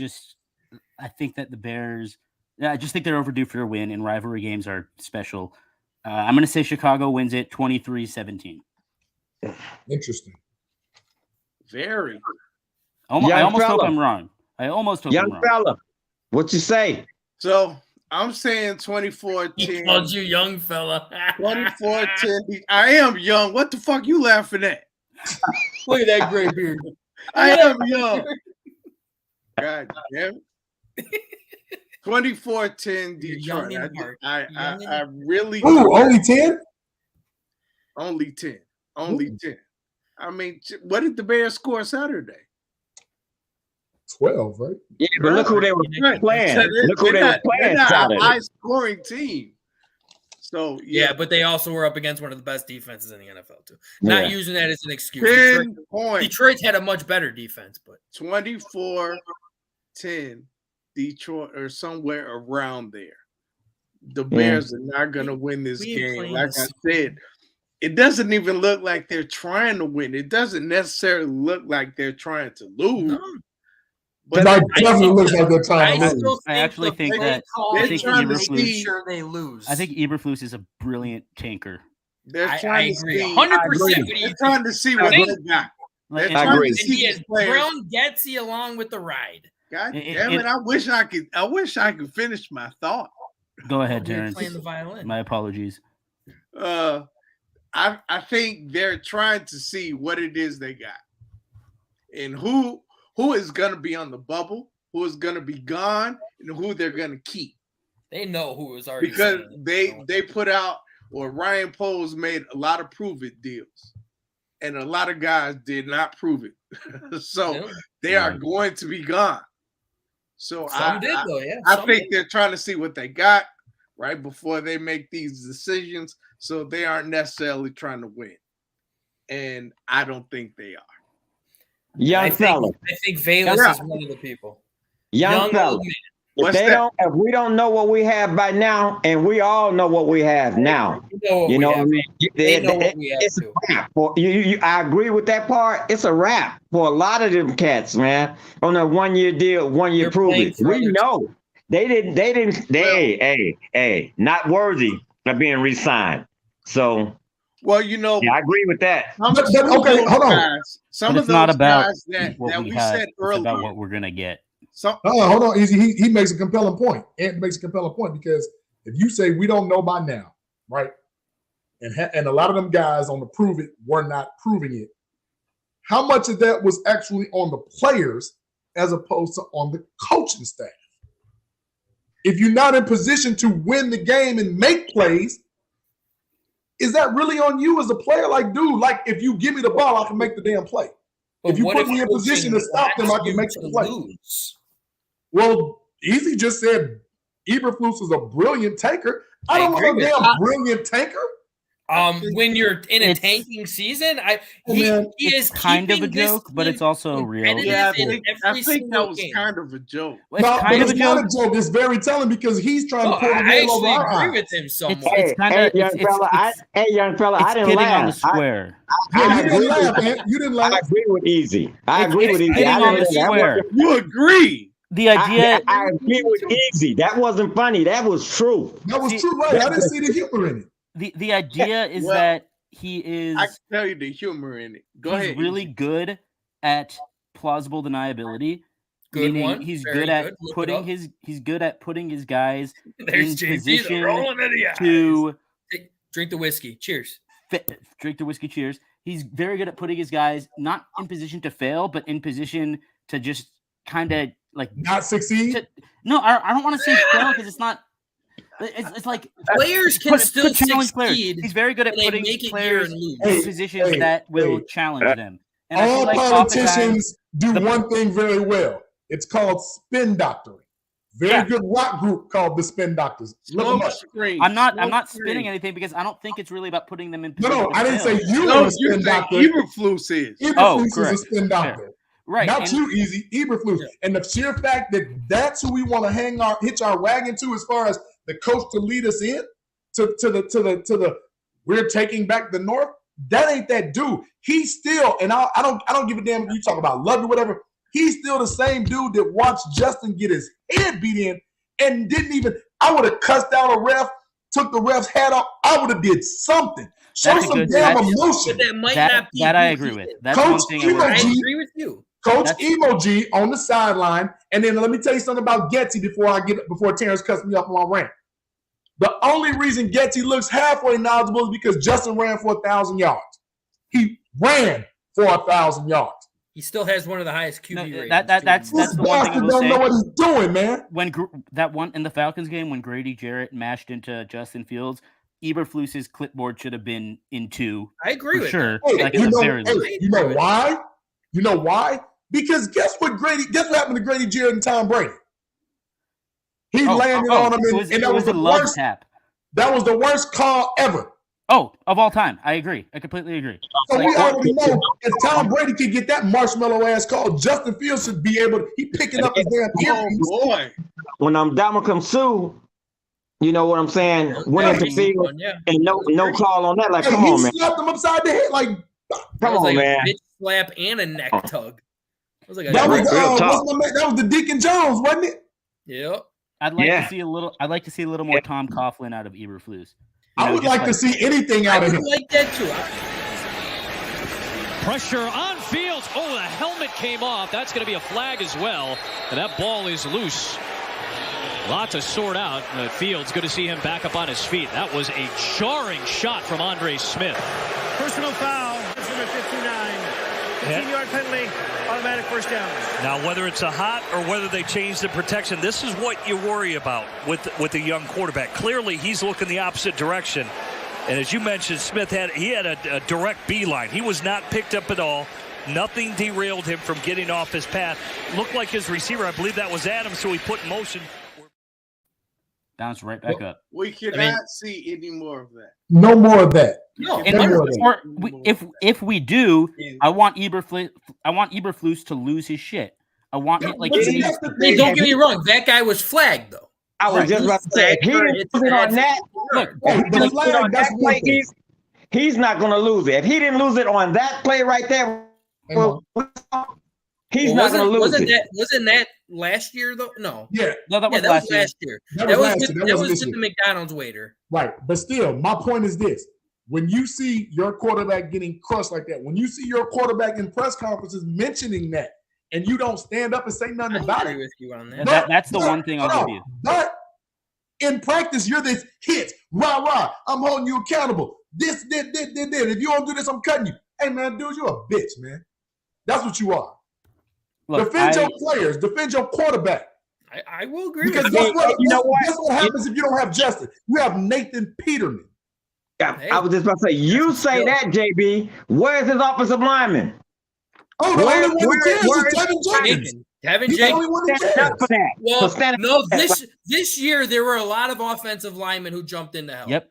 H: think that the Bears, I just think they're overdue for a win, and rivalry games are special. I'm going to say Chicago wins it 23-17.
F: Interesting.
E: Very.
H: I almost hope I'm wrong. I almost hope I'm wrong.
G: Fella, what you say?
E: So I'm saying 24-10.
D: He called you young fella.
E: 24-10. I am young. What the fuck you laughing at?
D: Look at that gray beard.
E: I am young. God damn it. 24-10 Detroit. I really
F: only 10?
E: Only 10. Only 10. I mean, what did the Bears score Saturday?
F: 12, right?
G: Yeah, but look who they were playing. Look who they were playing Saturday.
E: A high-scoring team. So
D: yeah, but they also were up against one of the best defenses in the NFL too. Not using that as an excuse.
E: 10 points.
D: Detroit's had a much better defense, but
E: 24-10 Detroit or somewhere around there. The Bears are not going to win this game. Like I said, it doesn't even look like they're trying to win. It doesn't necessarily look like they're trying to lose.
D: No.
E: But
F: it definitely looks like they're trying to lose.
H: I actually think that
D: they lose.
H: I think Eberflus is a brilliant tanker.
E: They're trying to see
D: 100%.
E: They're trying to see what they got.
G: I agree.
D: And he has grown Getsy along with the ride.
E: God damn it! I wish I could finish my thought.
H: Go ahead, Terrence.
D: Playing the violin.
H: My apologies.
E: I think they're trying to see what it is they got, and who is going to be on the bubble, who is going to be gone, and who they're going to keep.
D: They know who is already
E: because they put out, or Ryan Poles made a lot of prove it deals, and a lot of guys did not prove it, so they are going to be gone. So I think they're trying to see what they got right before they make these decisions, so they aren't necessarily trying to win, and I don't think they are.
G: Young fella.
D: I think Valus is one of the people.
G: Young fella. If we don't know what we have by now, and we all know what we have now, you know what I mean? It's a wrap. I agree with that part. It's a wrap for a lot of them cats, man. On a 1-year deal, 1 year prove it. We know they not worthy of being re-signed. So,
E: well, you know,
G: I agree with that.
F: Okay, hold on.
H: Some of those guys that we said earlier, it's about what we're gonna get.
F: Hold on, Easy. He makes a compelling point. Ant makes a compelling point because if you say we don't know by now, right? And a lot of them guys on the prove it were not proving it. How much of that was actually on the players as opposed to on the coaching staff? If you're not in position to win the game and make plays, is that really on you as a player? Like, dude, like if you give me the ball, I can make the damn play.
D: But
F: if you
D: what
F: put me in position to stop them, I can make the play.
D: Lose?
F: Well, Easy just said Eberflus is a brilliant tanker. I don't want a damn brilliant tanker.
D: When you're in a tanking season, he is
H: kind of a joke, but it's also real.
E: Yeah, I think that was kind of a joke.
F: It's not a joke. It's very telling because he's trying to pull the wheel over our eyes.
D: I agree with him so much.
G: Hey, young fella, I didn't laugh.
H: On the square.
F: You didn't laugh, man. You didn't laugh.
G: I agree with Easy. I agree with Easy.
H: On the square.
E: You agree.
H: The idea.
G: I agree with Easy. That wasn't funny. That was true.
F: That was true, right? I didn't see the humor in it.
H: The idea is that he is.
E: I can tell you the humor in it. Go ahead.
H: He's really good at plausible deniability.
D: Good one.
H: He's good at putting his. He's good at putting his guys in position to
D: drink the whiskey. Cheers.
H: Drink the whiskey. Cheers. He's very good at putting his guys not in position to fail, but in position to just kind of like
F: not succeed.
H: I don't want to say fail because it's not. It's like
D: players can still succeed.
H: Players. He's very good at putting players in positions that will challenge them. And
F: all politicians do one thing very well. It's called spin doctoring. Very good rock group called the Spin Doctors. Look them up.
H: I'm not spinning anything because I don't think it's really about putting them in position.
F: No, I didn't say you were a spin doctor.
E: Eberflus is.
F: Eberflus is a spin doctor.
H: Right.
F: Not you, Easy. Eberflus. Yeah. And the sheer fact that that's who we want to hitch our wagon to as far as the coach to lead us in to the we're taking back the North. That ain't that dude. He's still, and I don't give a damn if you talk about love or whatever. He's still the same dude that watched Justin get his head beat in and didn't even. I would have cussed out a ref, took the ref's hat off. I would have did something. Show some damn emotion.
D: That might not be.
H: That I agree with. That's
F: Coach
H: one thing
F: I
D: agree with you.
F: Coach Emoji on the sideline, and then let me tell you something about Getty before Terrence cuts me up on my rant. The only reason Getty looks halfway knowledgeable is because Justin ran for 1,000 yards. He ran for 1,000 yards.
D: He still has one of the highest QB ratings.
H: That's the one thing I will
F: don't
H: say.
F: Know what he's doing, man.
H: When that one in the Falcons game, when Grady Jarrett mashed into Justin Fields, Eberflus's clipboard should have been in 2.
D: I agree with
H: sure.
F: Hey, you know why? You know why? Because guess what happened to Grady Jarrett and Tom Brady? He landed on him, and that was the worst tap. That was the worst call ever.
H: Oh, of all time. I agree. I completely agree.
F: So we already know if Tom Brady could get that marshmallow ass call, Justin Fields should be able to. He picking up his damn earpiece.
E: Oh boy!
G: When I'm Dominican Sue, you know what I'm saying? Went into field and no call on that. Like, come on, man.
F: He slapped him upside the head. Like,
G: come on, man.
D: A bitch slap and a neck tug.
F: That was the Deacon Jones, wasn't it?
D: Yep.
H: I'd like to see a little more Tom Coughlin out of Eberflus.
F: I would like to see anything out of him.
D: I would like that too.
I: Pressure on Fields. Oh, the helmet came off. That's going to be a flag as well. And that ball is loose. A lot to sort out. Fields, good to see him back up on his feet. That was a jarring shot from Andre Smith.
J: Personal foul. That's number 59. 15-yard penalty. Automatic first down.
K: Now, whether it's a hot or whether they change the protection, this is what you worry about with a young quarterback. Clearly, he's looking the opposite direction. And as you mentioned, Smith had a direct beeline. He was not picked up at all. Nothing derailed him from getting off his path. Looked like his receiver, I believe that was Adams, so he put in motion.
H: Bounce right back up.
E: We cannot see any more of that.
F: No more of that.
D: No,
H: if we do, I want Eberflus to lose his shit. I want don't
D: get me wrong. That guy was flagged though.
G: I was just about to say, he didn't lose it on that. He's not going to lose it. If he didn't lose it on that play right there, he's not going to lose it.
D: Wasn't that last year though? No.
F: Yeah.
H: No, that was last year.
D: That was the McDonald's waiter.
F: Right. But still, my point is this. When you see your quarterback getting crushed like that, when you see your quarterback in press conferences mentioning that, and you don't stand up and say nothing about it.
D: With you on that.
H: That's the one thing I'll give you.
F: But In practice, you're this hit. Rah. I'm holding you accountable. This. If you don't do this, I'm cutting you. Hey, man, dude, you're a bitch, man. That's what you are. Look, defend your players. Defend your quarterback.
D: I will agree.
F: Because
D: with
F: guess what happens if you don't have Justin? You have Nathan Peterman.
G: Hey. I was just about to say, you say that, JB. Where's his offensive lineman?
F: Oh, the only one who cares is Tevin Jenkins.
D: Tevin Jenkins.
G: Well,
D: no, this year there were a lot of offensive linemen who jumped in to help.
H: Yep.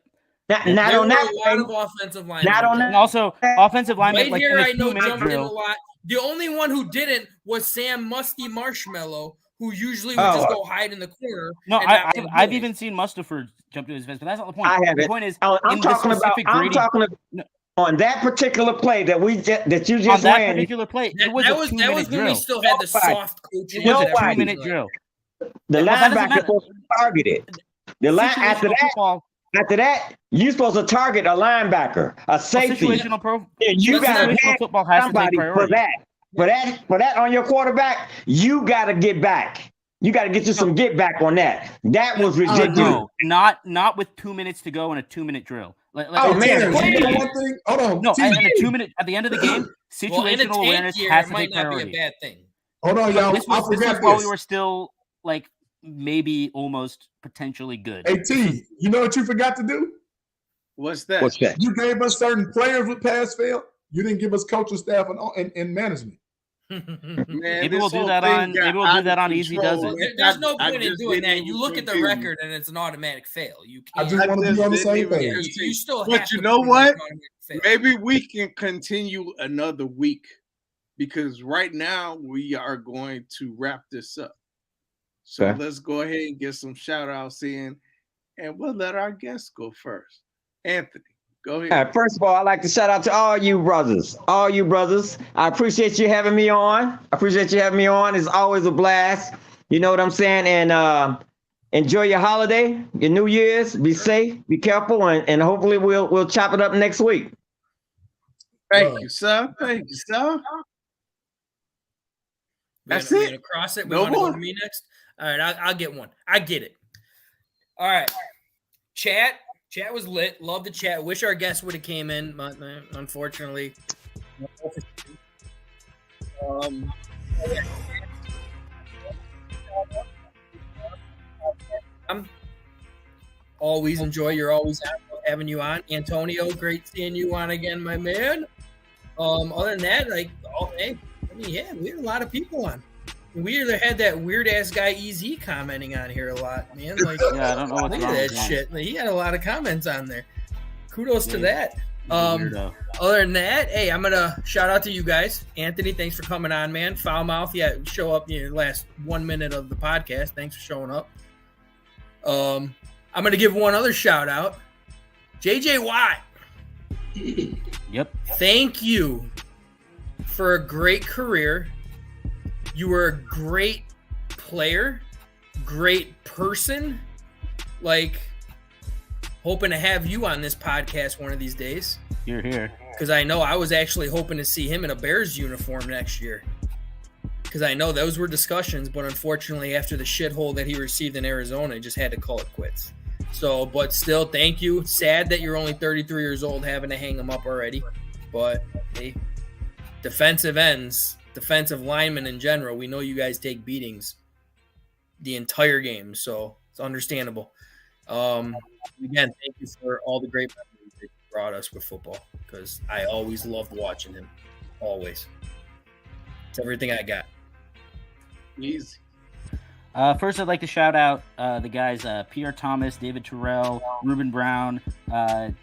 G: Not on that.
D: A lot of offensive linemen.
G: Not on that.
H: And also, offensive linemen.
D: Right
H: like
D: here,
H: in
D: I know jumped in a
H: drill.
D: lot. The only one who didn't was Sam Musty Marshmallow, who usually would just go hide in the corner.
H: No, I've even seen Mustapher jump to his fence, but that's not the point.
G: I have
H: the
G: it.
H: point is,
G: I'm talking about on that particular play that you just
H: on that
G: ran.
H: particular play.
D: That was when we still had the soft coach.
H: It was a 2-minute drill.
G: The linebacker supposed to target it. The line after that, you're supposed to target a linebacker, a safety. You got to have
H: football has
G: somebody
H: to take
G: for that. For that on your quarterback, you got to get back. You got to get you some get back on that. That was ridiculous.
H: No, not with 2 minutes to go in a 2-minute drill.
F: Man, one thing. Hold on.
H: No, in a 2 minute at the end of the game, situational awareness has to take priority.
D: Be a bad thing.
F: Hold on, y'all.
H: This was while we were still like maybe almost potentially good.
F: Hey T, you know what you forgot to do?
E: What's that?
F: You gave us certain players with pass fail. You didn't give us coaching staff and management.
E: Man,
H: maybe we'll do that on Easy Does It.
D: There's no point in doing that. You look at the record and it's an automatic fail. You can't.
F: I just want to be on the same page.
D: You still
E: but
D: have
E: you
D: to
E: know what? Maybe we can continue another week because right now we are going to wrap this up. So let's go ahead and get some shout outs in and we'll let our guests go first. Anthony, go ahead.
G: First of all, I'd like to shout out to all you brothers. I appreciate you having me on. It's always a blast. You know what I'm saying? And enjoy your holiday, your New Year's. Be safe, be careful, and hopefully we'll chop it up next week.
E: Thank you, sir. That's it.
D: Across it. We want to go to me next. All right, I'll get one. I get it. All right, chat was lit. Love the chat. Wish our guests would have came in, but unfortunately. Always enjoy. You're always having you on, Antonio. Great seeing you on again, my man. Other than that, we had a lot of people on. We either had that weird ass guy EZ commenting on here a lot, man. Like,
H: I don't know what's
D: look
H: wrong
D: at that
H: with
D: shit. Like, he had a lot of comments on there. Kudos to that. Other than that, hey, I'm gonna shout out to you guys. Anthony, thanks for coming on, man. Foul mouth, show up in the last 1 minute of the podcast. Thanks for showing up. I'm gonna give one other shout out. JJ Watt.
H: Yep.
D: Thank you for a great career. You were a great player, great person. Hoping to have you on this podcast one of these days.
H: You're here.
D: Because I know I was actually hoping to see him in a Bears uniform next year. Because I know those were discussions, but unfortunately after the shithole that he received in Arizona, he just had to call it quits. So, but still, thank you. Sad that you're only 33 years old having to hang him up already. But, hey, defensive ends, defensive linemen in general, we know you guys take beatings the entire game, so it's understandable. Again, thank you for all the great memories that you brought us with football, because I always loved watching him. Always. It's everything I got.
E: Easy.
H: First, I'd like to shout out the guys, Pierre Thomas, David Terrell, Ruben Brown, Devin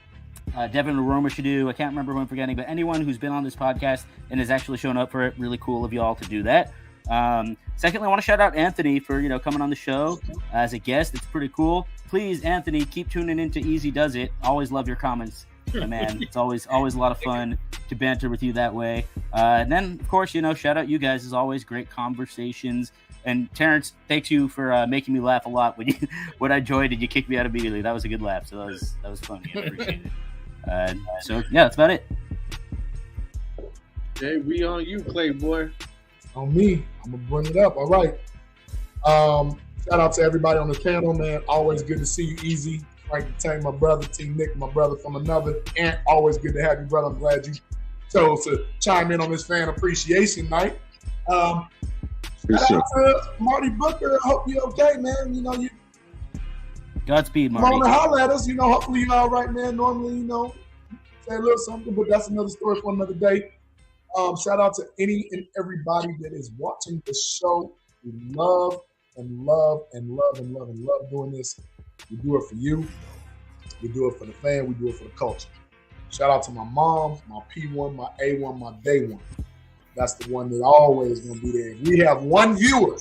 H: Aromashadu. I can't remember who I'm forgetting, but anyone who's been on this podcast and has actually shown up for it, really cool of y'all to do that. Secondly, I want to shout out Anthony for coming on the show as a guest. It's pretty cool. Please, Anthony, keep tuning into Easy Does It. Always love your comments, my man. It's always a lot of fun to banter with you that way. And then, of course, shout out you guys as always. Great conversations. And Terrence, thanks you for making me laugh a lot when I joined and you kicked me out immediately. That was a good laugh. So that was funny. I appreciate it. So yeah, that's about it.
E: Hey, we on you, Playboy.
F: On me. I'm gonna bring it up. All right. Shout Shout out to everybody on the panel, man. Always good to see you, Easy. Frank the Tank, my brother. T. Nick, my brother from another. And always good to have you, brother. I'm glad you chose to chime in on this fan appreciation night. Shout out to Marty Booker. Hope you're okay, man. You know, you
H: Godspeed,
F: come on
H: Marty.
F: and holler at us. You know, hopefully you're all right, man. Normally, you know, say a little something, but that's another story for another day. Shout out to any and everybody that is watching the show. We love doing this. We do it for you. We do it for the fan. We do it for the culture. Shout out to my mom, my P1, my A1, my day one. That's the one that always going to be there. If we have one viewer,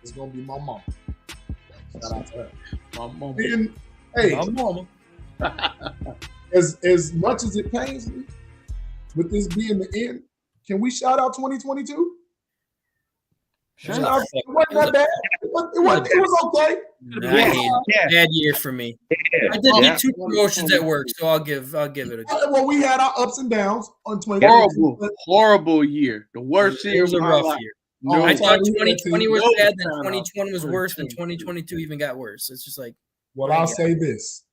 F: it's going to be my mom. Shout out to her.
E: My mama.
F: And, hey,
E: My mama.
F: as much as it pains me, with this being the end, can we shout out 2022?
H: Sure.
F: It wasn't that bad. It was okay.
D: Bad year for me. I did get 2 promotions at work, so I'll give it a go.
F: Well, we had our ups and downs on 2022.
E: Horrible year. The worst year.
D: It was a rough year.
F: No,
D: I thought 2020 was bad, then
E: no.
D: 2021 was worse, then 2022 even got worse. It's just like.
F: Well, I'll say this.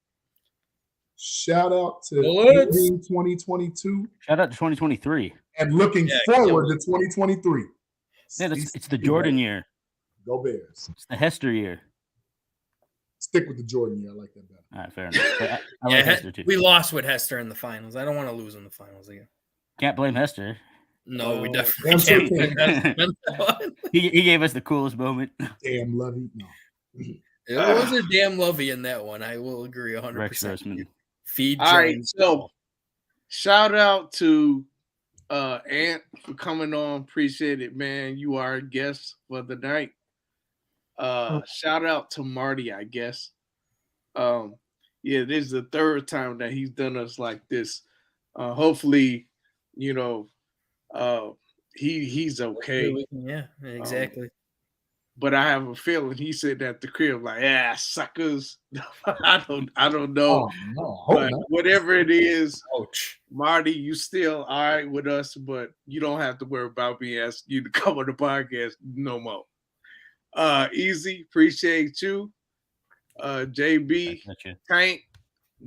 F: Shout out to
D: Bullets.
F: 2022
H: Shout out to 2023.
F: and looking forward to 2023.
H: Yeah, it's the Jordan year.
F: Go Bears.
H: It's the Hester year.
F: Stick with the Jordan year. I like that better.
H: All right, fair enough. But I like Hester too.
D: We lost with Hester in the finals. I don't want to lose in the finals again.
H: Can't blame Hester.
D: No, we
F: Damn
D: definitely
F: sure
D: can't.
H: He gave us the coolest moment.
F: Damn Lovey. No.
D: It was a damn lovey in that one. I will agree 100%.
H: Rex Grossman.
D: Feed
E: All right,
D: Jones.
E: so shout out to Ant for coming on. Appreciate it, man. You are a guest for the night. Shout out to Marty, I guess. Yeah, this is the 3rd time that he's done us like this. Hopefully, you know, he's okay.
D: Yeah, exactly.
E: But I have a feeling he said at the crib, like, suckers. I don't know.
F: Oh, no.
E: But whatever it is,
D: Ouch.
E: Marty, you still all right with us, but you don't have to worry about me asking you to come on the podcast no more. Easy, appreciate you. JB, Tank,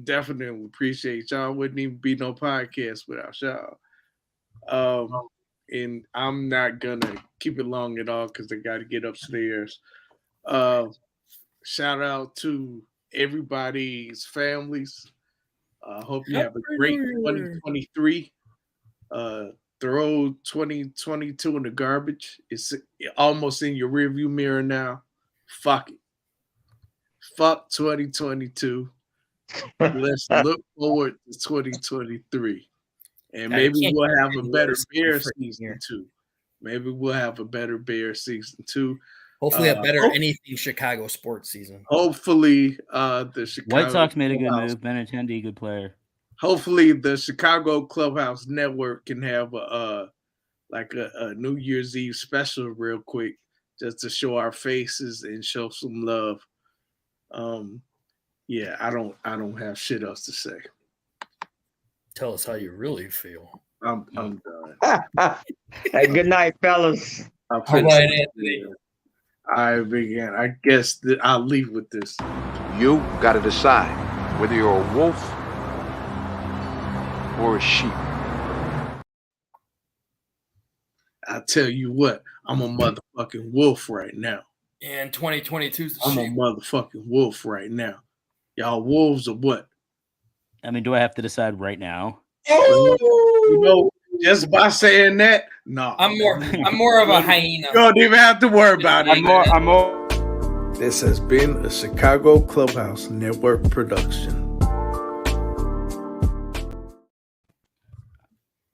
E: definitely appreciate y'all. Wouldn't even be no podcast without y'all. And I'm not gonna keep it long at all because I got to get upstairs. Shout out to everybody's families. Hope you have a great 2023. Throw 2022 in the garbage. It's almost in your rearview mirror now. Fuck it. Fuck 2022. Let's look forward to 2023. And maybe we'll have a better Bear season 2. Maybe we'll have a better Bear season 2.
D: Hopefully a better anything Chicago sports season.
E: Hopefully the Chicago
H: White Sox made a good move. Benintendi, good player.
E: Hopefully the Chicago Clubhouse Network can have a New Year's Eve special real quick just to show our faces and show some love. Yeah, I don't have shit else to say.
D: Tell us how you really feel.
E: I'm done.
G: Hey, good night, fellas.
D: All right, Anthony.
E: I began. I guess that I'll leave with this.
B: You got to decide whether you're a wolf or a sheep.
E: I tell you what, I'm a motherfucking wolf right now.
D: And 2022's
E: I'm a motherfucking wolf right now. Y'all wolves or what?
H: I mean, do I have to decide right now?
E: You know, just by saying that, no.
D: I'm more of a hyena.
E: You don't even have to worry about it.
D: I'm more.
E: This has been a Chicago Clubhouse Network production.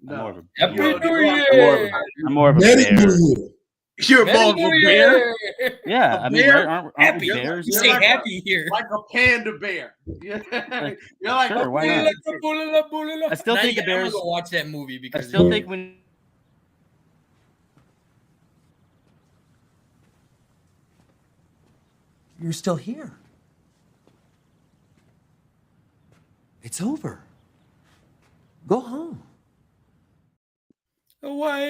H: I'm more of a bear.
E: You're more of a bear?
H: Yeah, I mean, aren't we bears?
D: You say happy here.
E: Like a panda bear. You're like
H: sure, why not? I still think the Bears.
D: I'm gonna go watch that movie because
H: I still think when.
L: You're still here. It's over. Go home.
D: Why?